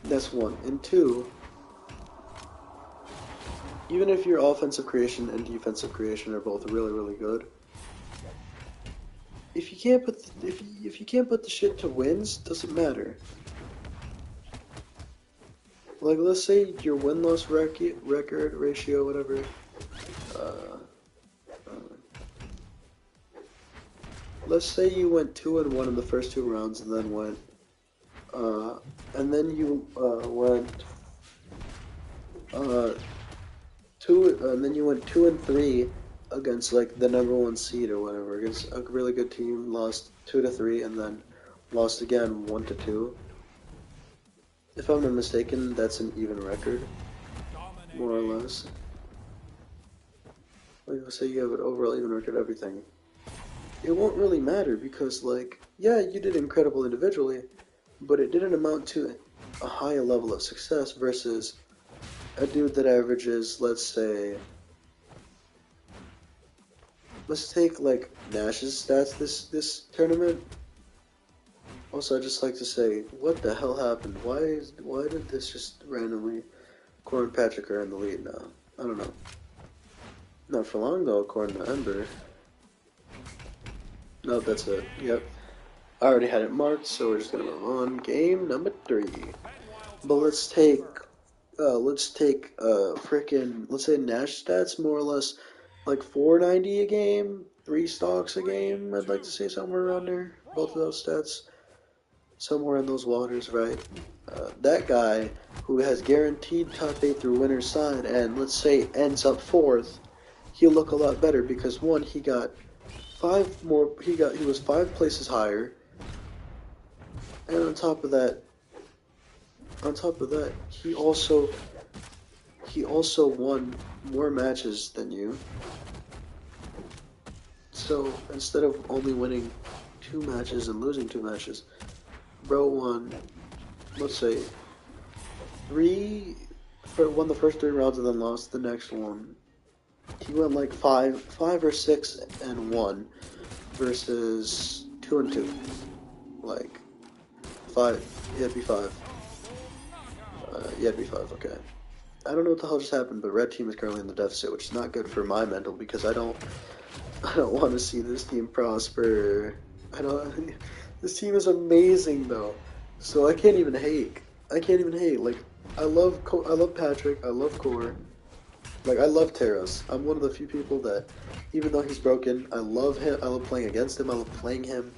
That's 1. And 2, even if your offensive creation and defensive creation are both really, really good, if you can't put if you can't put the shit to wins, doesn't matter. Like, let's say your win-loss record ratio, whatever. Let's say you went 2-1 in the first 2 rounds, and then went, and then you went 2-3 against like the number 1 seed or whatever, against a really good team, lost 2-3, and then lost again 1-2. If I'm not mistaken, that's an even record, more or less. Like, let's say you have an overall even record, everything. it won't really matter because, like, yeah, you did incredible individually, but it didn't amount to a high level of success versus a dude that averages, let's take like Nash's stats this tournament. Also, I'd just like to say, what the hell happened? Why did this just randomly Core and Patrick are in the lead now? I don't know. Not for long though, according to Ember. No, that's it. Yep. I already had it marked, so we're just gonna move on. Game number 3. But let's take frickin' let's say Nash stats more or less like 490 a game, 3 stocks a game. I'd like to say somewhere around there. Both of those stats, somewhere in those waters, right? That guy who has guaranteed top 8 through winner's side, and let's say ends up 4th, he'll look a lot better because one, he got 5 more. He was 5 places higher, and on top of that, he also won more matches than you. So instead of only winning 2 matches and losing 2 matches, bro won, let's say, won the first 3 rounds and then lost the next one. He went like 5 or 6 and 1 versus 2 and 2. Like 5, yeah, it'd be 5. Yeah, it'd be 5. Okay. I don't know what the hell just happened, but red team is currently in the deficit, which is not good for my mental because I don't want to see this team prosper. I don't. This team is amazing though, so I can't even hate. Like I love Patrick. I love Core. Like I love Terrace. I'm one of the few people that, even though he's broken, I love him. I love playing against him. I love playing him.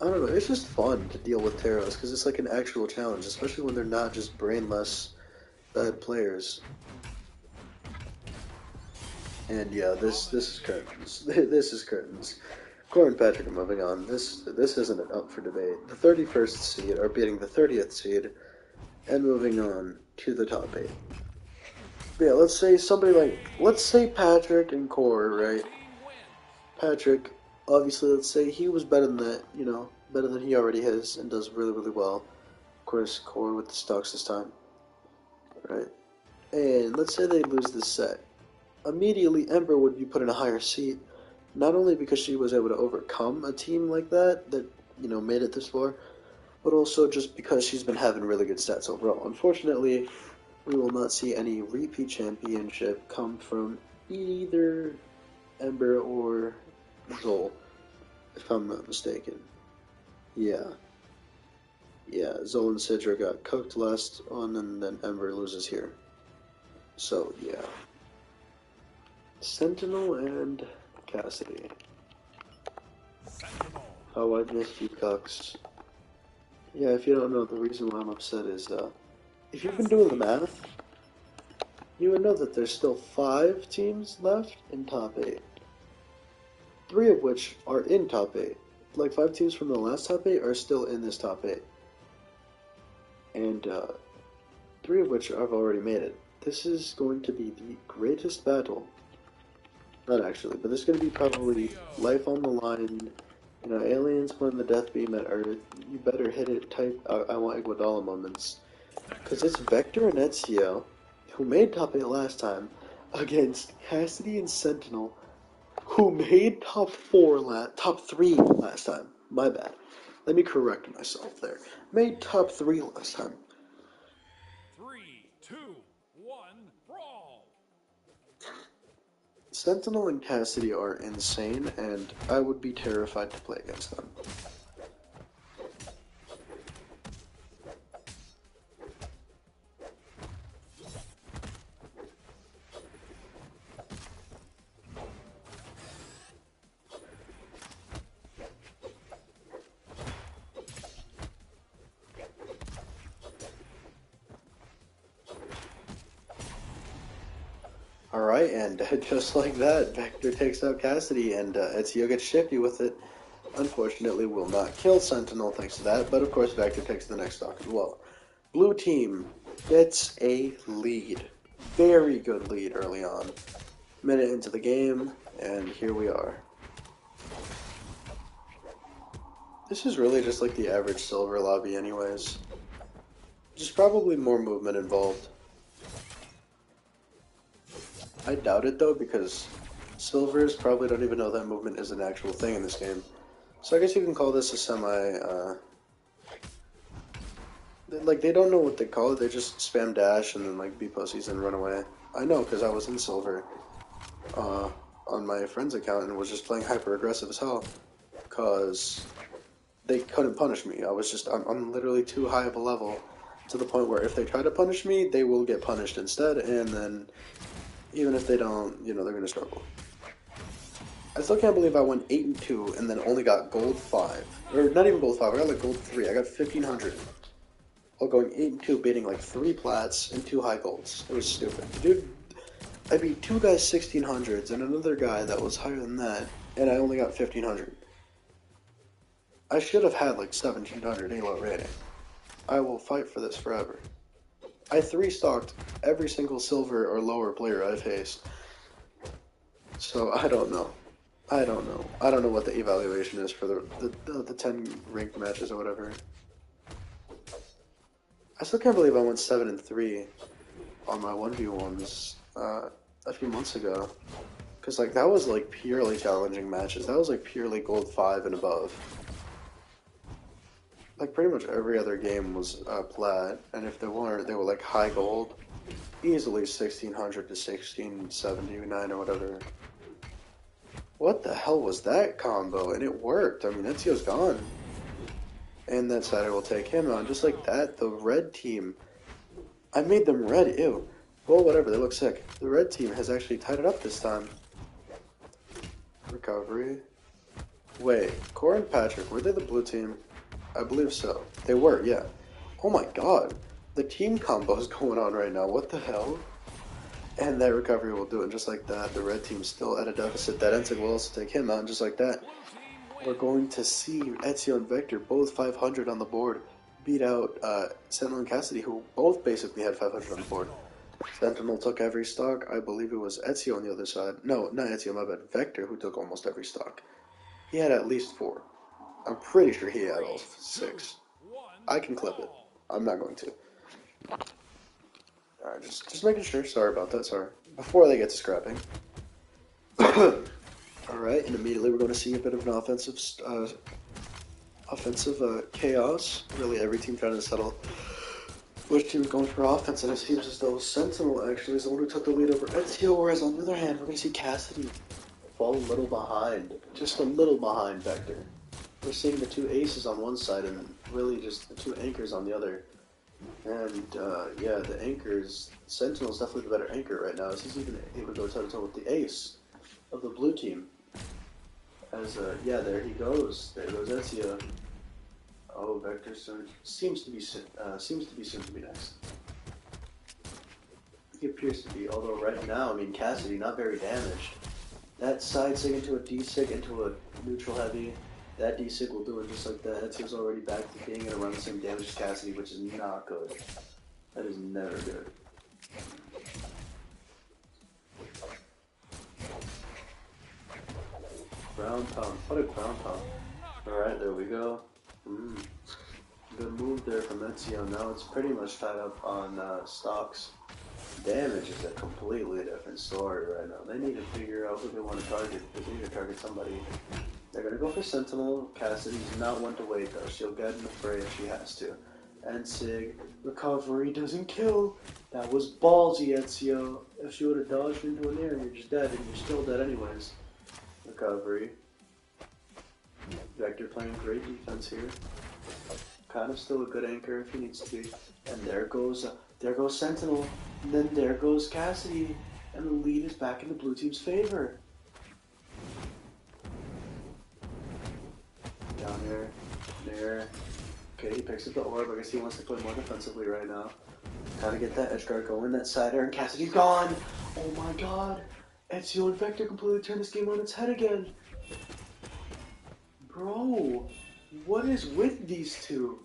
I don't know. It's just fun to deal with Terrace because it's like an actual challenge, especially when they're not just brainless bad players. And yeah, this is curtains. This is curtains. Core and Patrick are moving on. This isn't up for debate. The 31st seed are beating the 30th seed and moving on to the top 8. But yeah, let's say Patrick and Core, right? Patrick, obviously, let's say he was better than that, better than he already is and does really, really well. Of course, Core with the stocks this time, right? And let's say they lose this set. Immediately, Ember would be put in a higher seat, not only because she was able to overcome a team like that, made it this far, but also just because she's been having really good stats overall. Unfortunately, we will not see any repeat championship come from either Ember or Zol, if I'm not mistaken. Yeah, Zol and Sidra got cooked last on, and then Ember loses here. So, yeah. Sentinel and Cassidy. How I missed you, Cucks. Yeah, if you don't know, the reason why I'm upset is, if you've been doing the math, you would know that there's still 5 teams left in top 8. 3 of which are in top 8. Like 5 teams from the last top 8 are still in this top 8. And 3 of which have already made it. This is going to be the greatest battle. Not actually, but this is going to be probably life on the line. Aliens playing the death beam at Earth. You better hit it type I want Iguodala moments. Because it's Vector and Ezio, who made top 8 last time, against Cassidy and Sentinel, who made top 3 last time. My bad. Let me correct myself there. Made top 3 last time. 3, 2, 1, brawl! Sentinel and Cassidy are insane, and I would be terrified to play against them. Alright, and just like that, Vector takes out Cassidy, and Ezio gets shifty with it. Unfortunately, will not kill Sentinel thanks to that, but of course Vector takes the next stock as well. Blue team gets a lead. Very good lead early on. Minute into the game, and here we are. This is really just like the average silver lobby anyways. Just probably more movement involved. I doubt it though, because silvers probably don't even know that movement is an actual thing in this game. So I guess you can call this a like, they don't know what they call it, they just spam dash and then, like, be pussies and run away. I know, because I was in silver, on my friend's account and was just playing hyper-aggressive as hell. Because they couldn't punish me. I'm literally too high of a level to the point where if they try to punish me, they will get punished instead, and then even if they don't, they're going to struggle. I still can't believe I went 8-2 and then only got gold 5. Or not even gold 5, I got like gold 3. I got 1500. While going 8-2, beating like 3 plats and 2 high golds. It was stupid. Dude, I beat 2 guys 1600s and another guy that was higher than that, and I only got 1500. I should have had like 1700 Halo rating. I will fight for this forever. I 3-stocked every single silver or lower player I faced. So I don't know. I don't know what the evaluation is for the 10 ranked matches or whatever. I still can't believe I went 7-3 on my 1v1s a few months ago. Because like that was like purely challenging matches. That was like purely gold 5 and above. Like pretty much every other game was plat, and if they weren't, they were like high gold. Easily 1600 to 1679 or whatever. What the hell was that combo? And it worked. I mean, Ezio's gone. And that side will take him on. Just like that, the red team, I made them red, ew. Well, whatever, they look sick. The red team has actually tied it up this time. Recovery. Wait, Cor and Patrick, were they the blue team? I believe so. They were, yeah. Oh my god. The team combo is going on right now. What the hell? And that recovery will do it just like that. The red team's still at a deficit. That Ensig will also take him out just like that. We're going to see Ezio and Vector, both 500 on the board, beat out Sentinel and Cassidy, who both basically had 500 on the board. Sentinel took every stock. I believe it was Ezio on the other side. No, not Ezio, my bad. Vector, who took almost every stock. He had at least 4. I'm pretty sure he had all 6. I can clip it. I'm not going to. Alright, just making sure. Sorry about that, sorry. Before they get to scrapping. Alright, and immediately we're going to see a bit of an offensive chaos. Really every team trying to settle which team is going for offense, and it seems as though Sentinel actually is the one who took the lead over Ezio, whereas on the other hand, we're going to see Cassidy fall a little behind. Just a little behind Vector. We're seeing the 2 aces on one side and really just the 2 anchors on the other. And, yeah, the anchors, Sentinel's definitely the better anchor right now, as he's even able to go toe-to-toe with the ace of the blue team. As, yeah, there he goes. There goes Ezio. Oh, Vector seems to be soon to be next. He appears to be, although right now, I mean, Cassidy, not very damaged. That side sig into a D-sig into a neutral heavy. That D-sig will do it just like that. Ezio's already back to being at around the same damage as Cassidy, which is not good. That is never good. Ground pound. What a ground pound. Alright, there we go. Good move there from Ezio. Now it's pretty much tied up on stocks. Damage is a completely different story right now. They need to figure out who they want to target, because they need to target somebody. They're going to go for Sentinel. Cassidy's not one to wait, though. She'll get in the fray if she has to. And Sig, recovery doesn't kill. That was ballsy, Ezio. If she would have dodged into an air, you're just dead, and you're still dead anyways. Recovery. Vector playing great defense here. Kind of still a good anchor if he needs to be. And there goes Sentinel. And then there goes Cassidy. And the lead is back in the blue team's favor. Down here. There. Okay, he picks up the orb. I guess he wants to play more defensively right now. Gotta get that edge guard going. That side air. And Cassidy's gone. Oh my god. Ezio and Vector completely turned this game on its head again. Bro, what is with these two?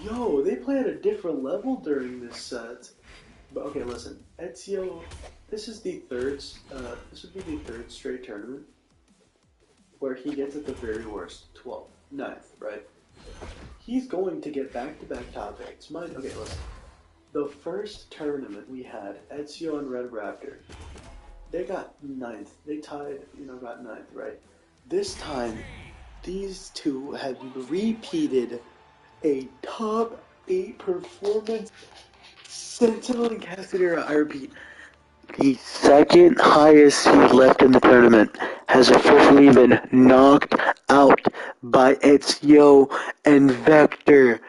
Yo, they play at a different level during this set. But okay, listen, Ezio, this is the third, this would be the 3rd straight tournament where he gets at the very worst, 12th, 9th, right? He's going to get back-to-back top 8s. Okay, listen. The first tournament we had, Ezio and Red Raptor, they got ninth. They tied, got ninth, right? This time, these two have repeated a top 8 performance. Sentinel and Castanera, I repeat, the second highest seed left in the tournament has officially been knocked out by Ezio and Vector.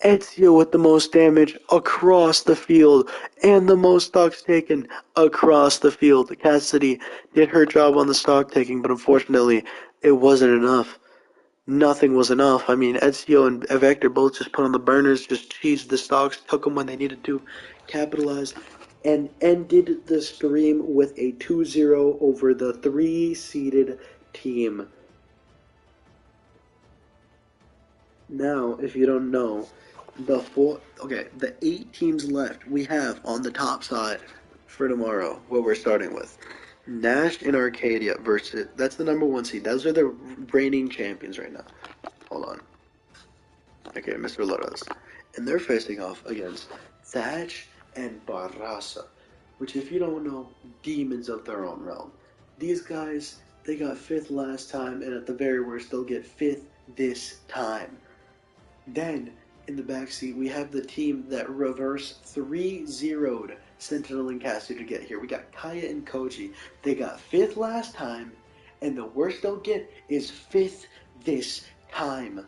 Ezio with the most damage across the field and the most stocks taken across the field. Cassidy did her job on the stock taking, but unfortunately, it wasn't enough. Nothing was enough. I mean, Ezio and Vector both just put on the burners, just cheesed the stocks, took them when they needed to, capitalized, and ended the stream with a 2-0 over the 3-seeded team. Now, if you don't know, the 8 teams left we have on the top side for tomorrow, what we're starting with. Nash and Arcadia versus, that's the number 1 seed. Those are the reigning champions right now. Hold on. Okay, Mr. Lotus. And they're facing off against Thatch and Barraza, which, if you don't know, demons of their own realm. These guys, they got 5th last time, and at the very worst, they'll get 5th this time. Then, in the backseat, we have the team that reverse 3-0'd Sentinel and Cassie to get here. We got Kaya and Koji. They got 5th last time, and the worst they'll get is 5th this time.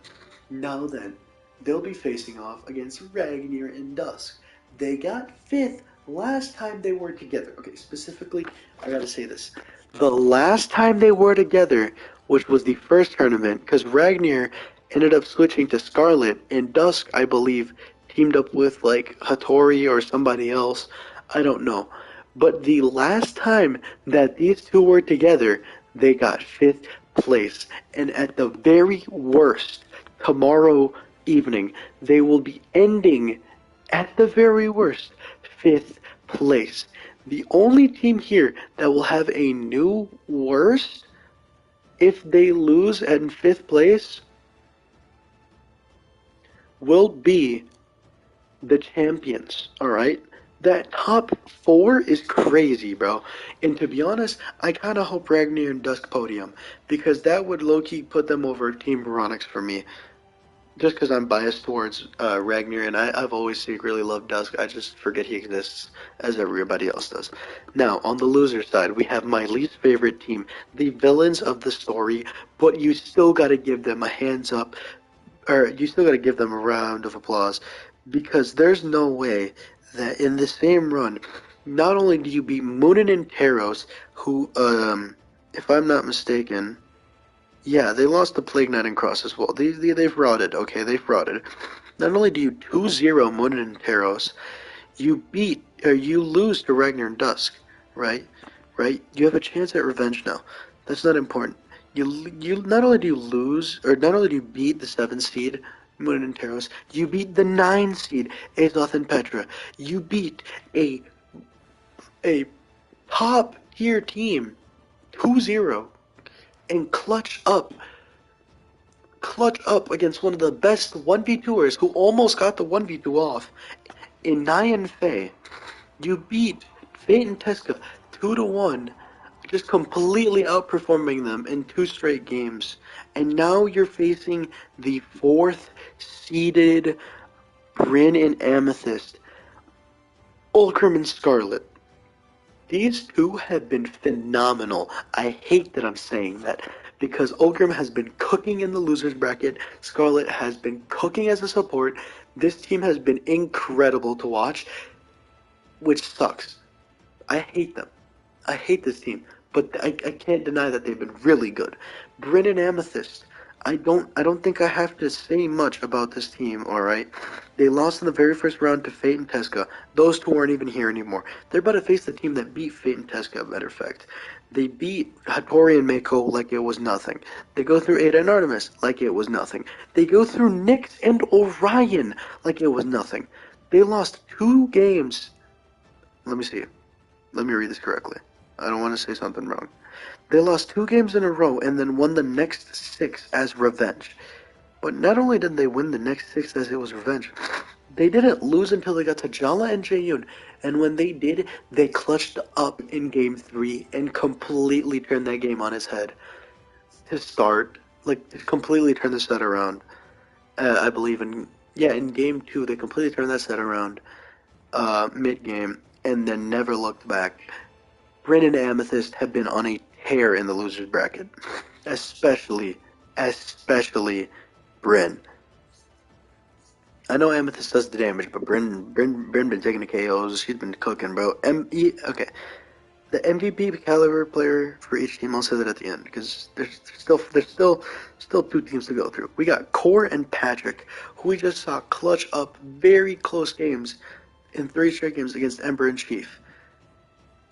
Now then, they'll be facing off against Ragnar and Dusk. They got 5th last time they were together. Okay, specifically, I gotta say this. The last time they were together, which was the first tournament, because Ragnar ended up switching to Scarlet, and Dusk, I believe, teamed up with, like, Hattori or somebody else. I don't know. But the last time that these two were together, they got 5th place. And at the very worst, tomorrow evening, they will be ending, at the very worst, 5th place. The only team here that will have a new worst, if they lose at 5th place, will be the champions, alright? That top 4 is crazy, bro. And to be honest, I kind of hope Ragnar and Dusk podium, because that would low-key put them over Team Veronix for me. Just because I'm biased towards Ragnar, and I've always secretly loved Dusk. I just forget he exists, as everybody else does. Now, on the loser side, we have my least favorite team, the villains of the story, but you still gotta give them a hands up, or you still gotta give them a round of applause, because there's no way that in the same run, not only do you beat Moonin and Taros, who, if I'm not mistaken, yeah, they lost the Plague Knight and Cross as well. They frauded, okay, they frauded. Not only do you 2-0 Moonin and Taros, you lose to Ragnar and Dusk, right? Right? You have a chance at revenge now. That's not important. You not only do you lose, or not only do you beat the 7th seed, Moonin and Taros, you beat the 9 seed, Azoth and Petra. You beat a top tier team, 2-0, and clutch up against one of the best 1v2ers who almost got the 1v2 off in Nyan Fei. You beat Fate and Teska 2-1, just completely outperforming them in 2 straight games. And now you're facing the 4th seeded Bryn and Amethyst, Ulcrum and Scarlet. These two have been phenomenal. I hate that I'm saying that, because Ulgrim has been cooking in the losers bracket, Scarlet has been cooking as a support. This team has been incredible to watch, which sucks. I hate them. I hate this team, but I can't deny that they've been really good. Bryn and Amethyst, I don't think I have to say much about this team, alright? They lost in the very first round to Fate and Teska. Those two aren't even here anymore. They're about to face the team that beat Fate and Teska, matter of fact. They beat Hattori and Mako like it was nothing. They go through Ada and Artemis like it was nothing. They go through Nyx and Orion like it was nothing. They lost 2 games. Let me see. Let me read this correctly. I don't want to say something wrong. They lost 2 games in a row and then won the next 6 as revenge. But not only did they win the next 6 as it was revenge, they didn't lose until they got to Jala and Jaeyoon. And when they did, they clutched up in game 3 and completely turned that game on its head. To start, like, completely turn the set around. I believe in game 2, they completely turned that set around mid-game and then never looked back. Bryn and Amethyst have been on a tear in the losers bracket, especially Bryn. I know Amethyst does the damage, but Bryn been taking the KOs. She's been cooking, bro. Okay, the MVP caliber player for each team. I'll say that at the end because there's still 2 teams to go through. We got Core and Patrick, who we just saw clutch up very close games in 3 straight games against Ember and Chief.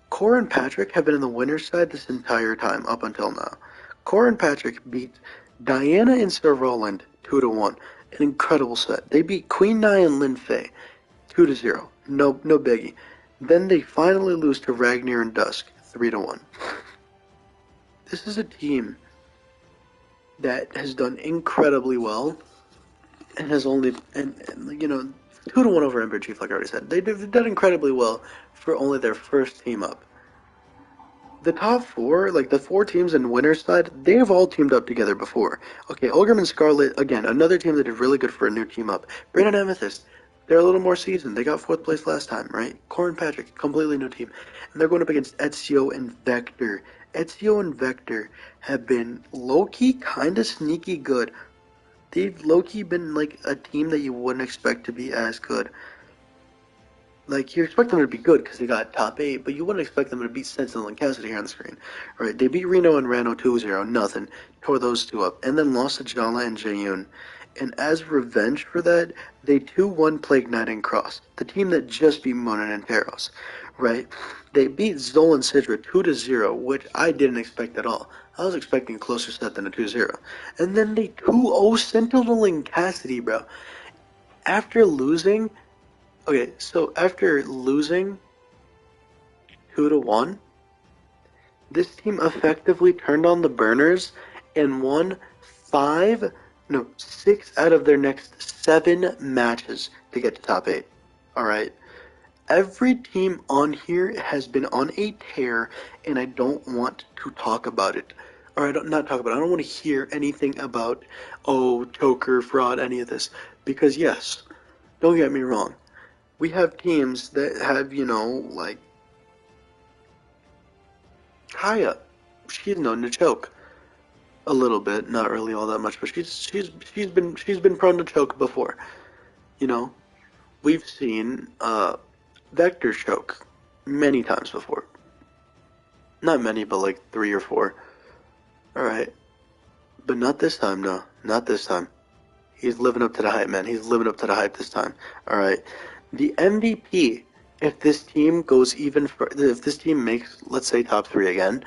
Core and Patrick have been in the winner's side this entire time up until now. Core and Patrick beat Diana and Sir Roland 2-1. An incredible set. They beat Queen Nai and Lin Fei 2-0. No biggie. Then they finally lose to Ragnar and Dusk 3-1. This is a team that has done incredibly well and has only and 2-1 over Ember Chief, like I already said. They've done incredibly well for only their first team up. The top 4, like the 4 teams in winner's side, they've all teamed up together before. Okay, Olgrim and Scarlet, again, another team that did really good for a new team up. Bryn and Amethyst, they're a little more seasoned. They got 4th place last time, right? Core and Patrick, completely new team. And they're going up against Ezio and Vector. Ezio and Vector have been low-key kind of sneaky good. They've low-key been like a team that you wouldn't expect to be as good. Like, you expect them to be good because they got top 8, but you wouldn't expect them to beat Sentinel and Cassidy here on the screen. Right, they beat Reno and Rano 2-0, nothing, tore those 2 up, and then lost to Jala and Jaeyoon. And as revenge for that, they 2-1 Plague Knight and Cross, the team that just beat Monin and Teros. Right, they beat Zol and Sidra 2-0, which I didn't expect at all. I was expecting a closer set than a 2-0. And then they 2-0 Sentinel and Cassidy, bro. After losing... Okay, so after losing 2-1, this team effectively turned on the burners and won 6 out of their next 7 matches to get to top 8. Alright? Every team on here has been on a tear, and I don't want to talk about it. Or I don't want to hear anything about, choker, fraud, any of this. Because yes, don't get me wrong. We have teams that have, like Kaya. She's known to choke a little bit, not really all that much, but she's been prone to choke before. We've seen Vector choke many times before. Not many, but like 3 or 4. All right, but not this time. No, not this time. He's living up to the hype, man. He's living up to the hype this time. All right. The MVP, if this team goes if this team makes, let's say, top 3 again,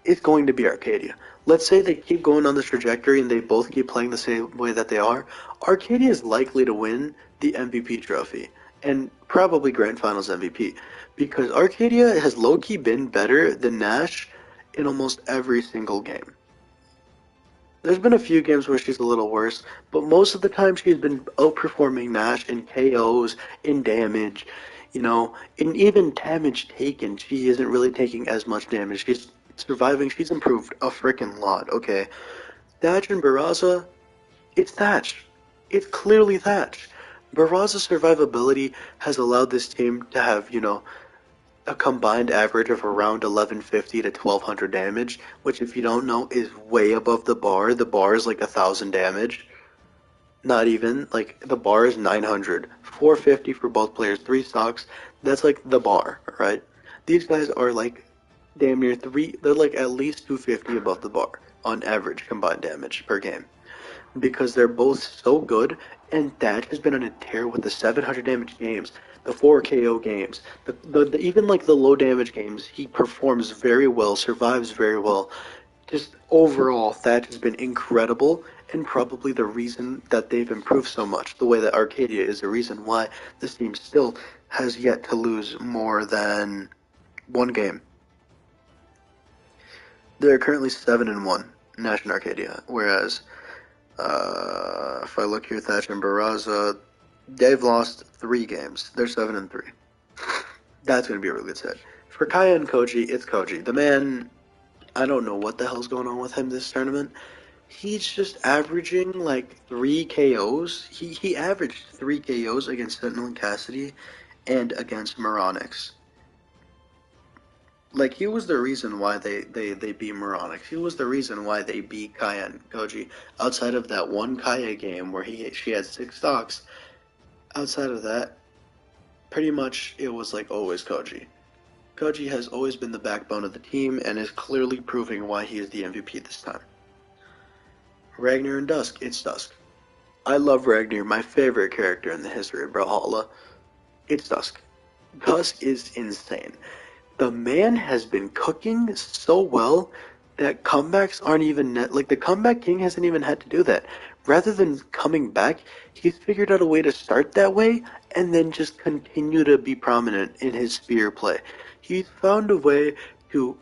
it's going to be Arcadia. Let's say they keep going on this trajectory and they both keep playing the same way that they are. Arcadia is likely to win the MVP trophy and probably Grand Finals MVP because Arcadia has low-key been better than Nash in almost every single game. There's been a few games where she's a little worse, but most of the time she's been outperforming Nash in KOs, in damage, in even damage taken. She isn't really taking as much damage. She's surviving. She's improved a freaking lot, okay? Thatch and Barraza, it's Thatch. It's clearly Thatch. Barraza's survivability has allowed this team to have, a combined average of around 1150 to 1200 damage, which if you don't know is way above the bar. The bar is like 1000 damage. Not even, like the bar is 900. 450 for both players, 3 stocks. That's like the bar, right? These guys are like damn near they're like at least 250 above the bar on average combined damage per game. Because they're both so good, and Thatch has been on a tear with the 700 damage games, the 4 KO games, the even like the low damage games. He performs very well, survives very well. Just overall, Thatch has been incredible, and probably the reason that they've improved so much. The way that Arcadia is the reason why this team still has yet to lose more than 1 game. They're currently 7-1, Nash and Arcadia, whereas If I look here, Thatch and Barraza, they've lost 3 games. They're 7-3. That's going to be a really good set. For Kaya and Koji, it's Koji. The man, I don't know what the hell's going on with him this tournament. He's just averaging like 3 KOs. He averaged 3 KOs against Sentinel and Cassidy and against Moronix. Like, he was the reason why they beat Moronix. He was the reason why they beat Kaya and Koji. Outside of that one Kaya game where she had 6 stocks, outside of that, pretty much it was like always Koji. Koji has always been the backbone of the team and is clearly proving why he is the MVP this time. Ragnar and Dusk, it's Dusk. I love Ragnar, my favorite character in the history of Brawlhalla. It's Dusk. Dusk is insane. The man has been cooking so well that comebacks aren't even like the comeback king hasn't even had to do that. Rather than coming back, he's figured out a way to start that way and then just continue to be prominent in his spear play. He's found a way to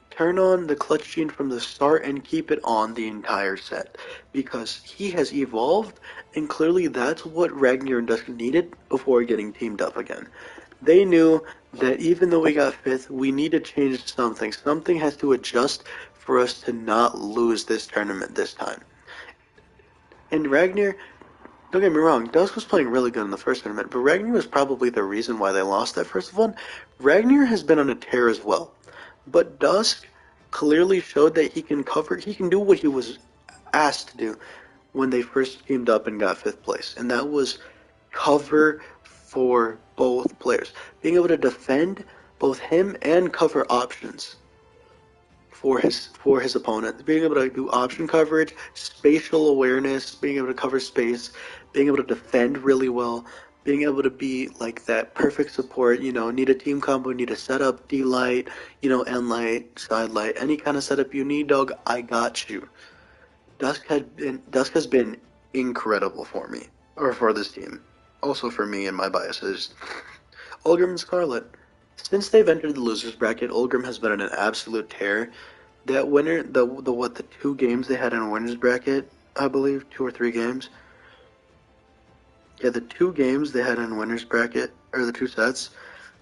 turn on the clutch gene from the start and keep it on the entire set because he has evolved, and clearly that's what Ragnar and Dusk needed before getting teamed up again. They knew that even though we got 5th, we need to change something. Something has to adjust for us to not lose this tournament this time. And Ragnar, don't get me wrong, Dusk was playing really good in the first tournament, but Ragnar was probably the reason why they lost that first one. Ragnar has been on a tear as well. But Dusk clearly showed that he can do what he was asked to do when they first teamed up and got 5th place. And that was cover for both players. Being able to defend both him and cover options for his opponent. Being able to do option coverage, spatial awareness, being able to cover space, being able to defend really well, being able to be like that perfect support, need a team combo, need a setup, D-light, N light, side light, any kind of setup you need, dog, I got you. Dusk has been incredible for me, or for this team. Also for me and my biases. Ulgrim and Scarlet. Since they've entered the losers bracket, Ulgrim has been in an absolute tear. That winner, the 2 games they had in a winners bracket, I believe, 2 or 3 games. Yeah, the 2 games they had in winners bracket, or the 2 sets,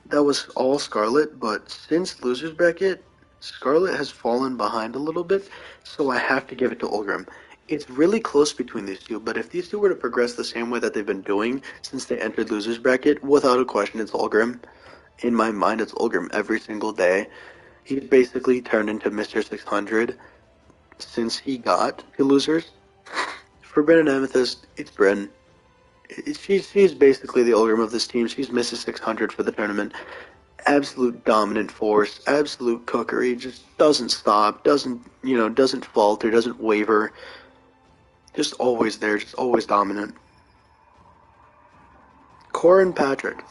that was all Scarlet, but since losers bracket, Scarlet has fallen behind a little bit, so I have to give it to Ulgrim. It's really close between these two, but if these two were to progress the same way that they've been doing since they entered losers bracket, without a question, it's Ulgrim. In my mind, it's Ulgrim every single day. He's basically turned into Mr. 600 since he got to losers. For Bryn and Amethyst, it's Bryn. She's basically the Ulgrim of this team. She's Mrs. 600 for the tournament. Absolute dominant force, absolute cookery, just doesn't stop, doesn't falter, doesn't waver. Just always there, just always dominant. Cor and Patrick.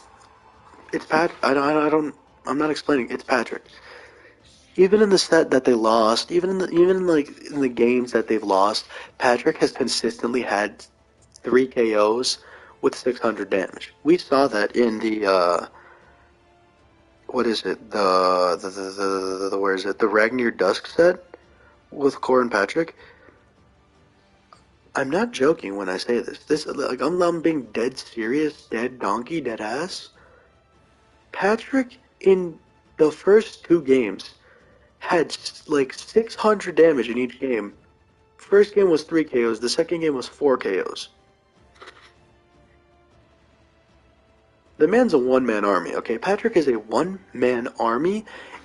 It's I'm not explaining, it's Patrick. Even in the set that they lost, even in the games that they've lost, Patrick has consistently had 3 KOs with 600 damage. We saw that in the what is it? Where is it? The Ragnar Dusk set with Cor and Patrick. I'm not joking when I say this. I'm being dead serious, dead donkey, dead ass. Patrick in the first 2 games had like 600 damage in each game. First game was 3 KOs, the second game was 4 KOs. The man's a one-man army, okay? Patrick is a one-man army,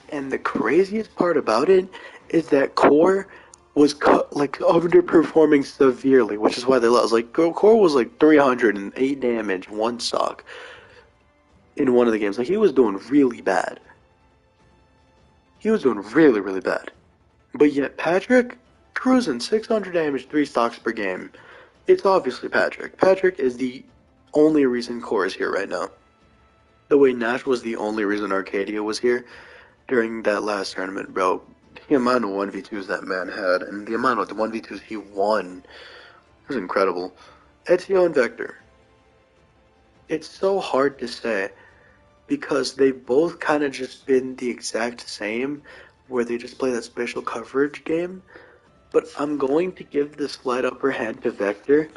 and the craziest part about it is that Cor was underperforming severely, which is why they lost. Like, Cor was like 308 damage, 1 stock in one of the games. Like, he was doing really bad. He was doing really, really bad. But yet Patrick, cruising 600 damage, 3 stocks per game. It's obviously Patrick. Patrick is the only reason Cor is here right now. The way Nash was the only reason Arcadia was here during that last tournament, bro. The amount of 1v2s that man had, and the amount of 1v2s he won was incredible. Ezio and Vector. It's so hard to say, because they've both kind of just been the exact same, where they just play that spatial coverage game. But I'm going to give the slight upper hand to Vector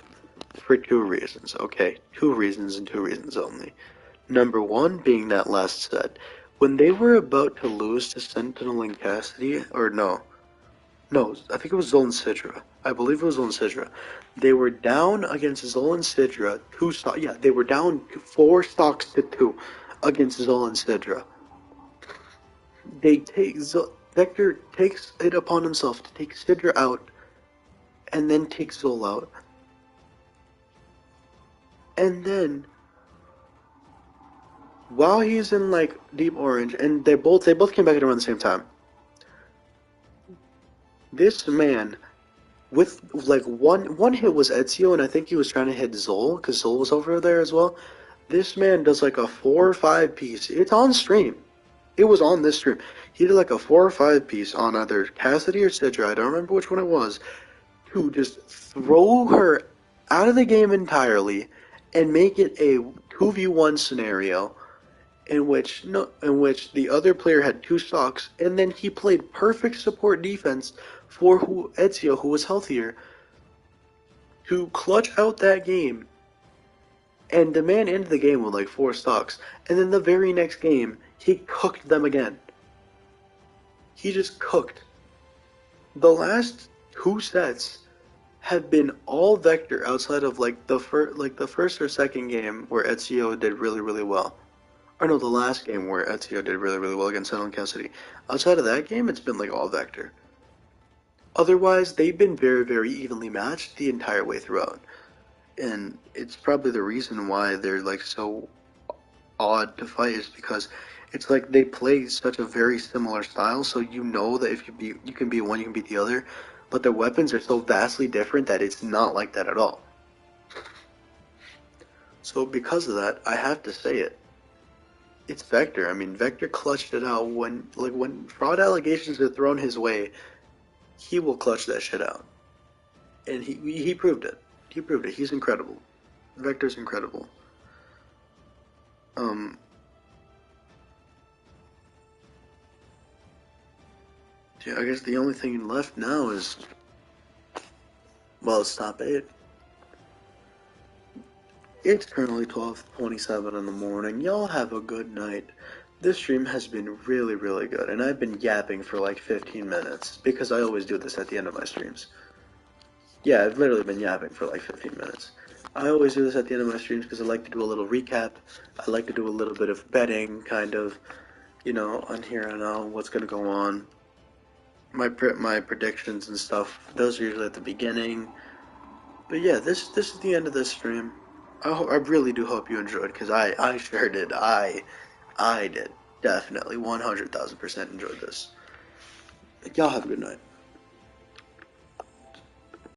for two reasons, okay? Two reasons and two reasons only. Number one being that last set. When they were about to lose to Sentinel and Cassidy, or no, I think it was Zol and Sidra. I believe it was Zol and Sidra. They were down against Zol and Sidra. They were down 4 stocks to 2 against Zol and Sidra. Vector takes it upon himself to take Sidra out, and then takes Zol out. And then, while he's in like deep orange, and they both came back at around the same time. This man, with like one hit was Ezio, and I think he was trying to hit Zol because Zol was over there as well. This man does like a 4 or 5 piece. It's on stream. It was on this stream. He did like a 4 or 5 piece on either Cassidy or Sidra. I don't remember which one it was. To just throw her out of the game entirely and make it a 2v1 scenario in which the other player had 2 stocks, and then he played perfect support defense for Ezio, who was healthier, to clutch out that game. And the man ended the game with like 4 stocks, and then the very next game he cooked them again. He just cooked. The last 2 sets have been all Vector outside of like the first or second game where Ezio did really, really well. Or no, the last game where Ezio did really, really well against Sentinel and Cassidy. Outside of that game, it's been like all Vector. Otherwise, they've been very, very evenly matched the entire way throughout. And it's probably the reason why they're like so odd to fight is because it's like they play such a very similar style, so you know that if you can beat one, you can beat the other, but their weapons are so vastly different that it's not like that at all. So because of that, I have to say it. It's Vector. I mean, Vector clutched it out when fraud allegations are thrown his way, he will clutch that shit out. And he proved it. He proved it. He's incredible. Vector's incredible. Yeah, I guess the only thing left now is, well, it's top 8. It's currently 12:27 in the morning. Y'all have a good night. This stream has been really, really good, and I've been yapping for like 15 minutes, because I always do this at the end of my streams. Yeah, I've literally been yapping for like 15 minutes. I always do this at the end of my streams because I like to do a little recap. I like to do a little bit of betting, kind of, on here I know what's going to go on. My predictions and stuff, those are usually at the beginning. But yeah, this is the end of this stream. I really do hope you enjoyed, because I sure did. I did. Definitely 100,000% enjoyed this. Y'all have a good night.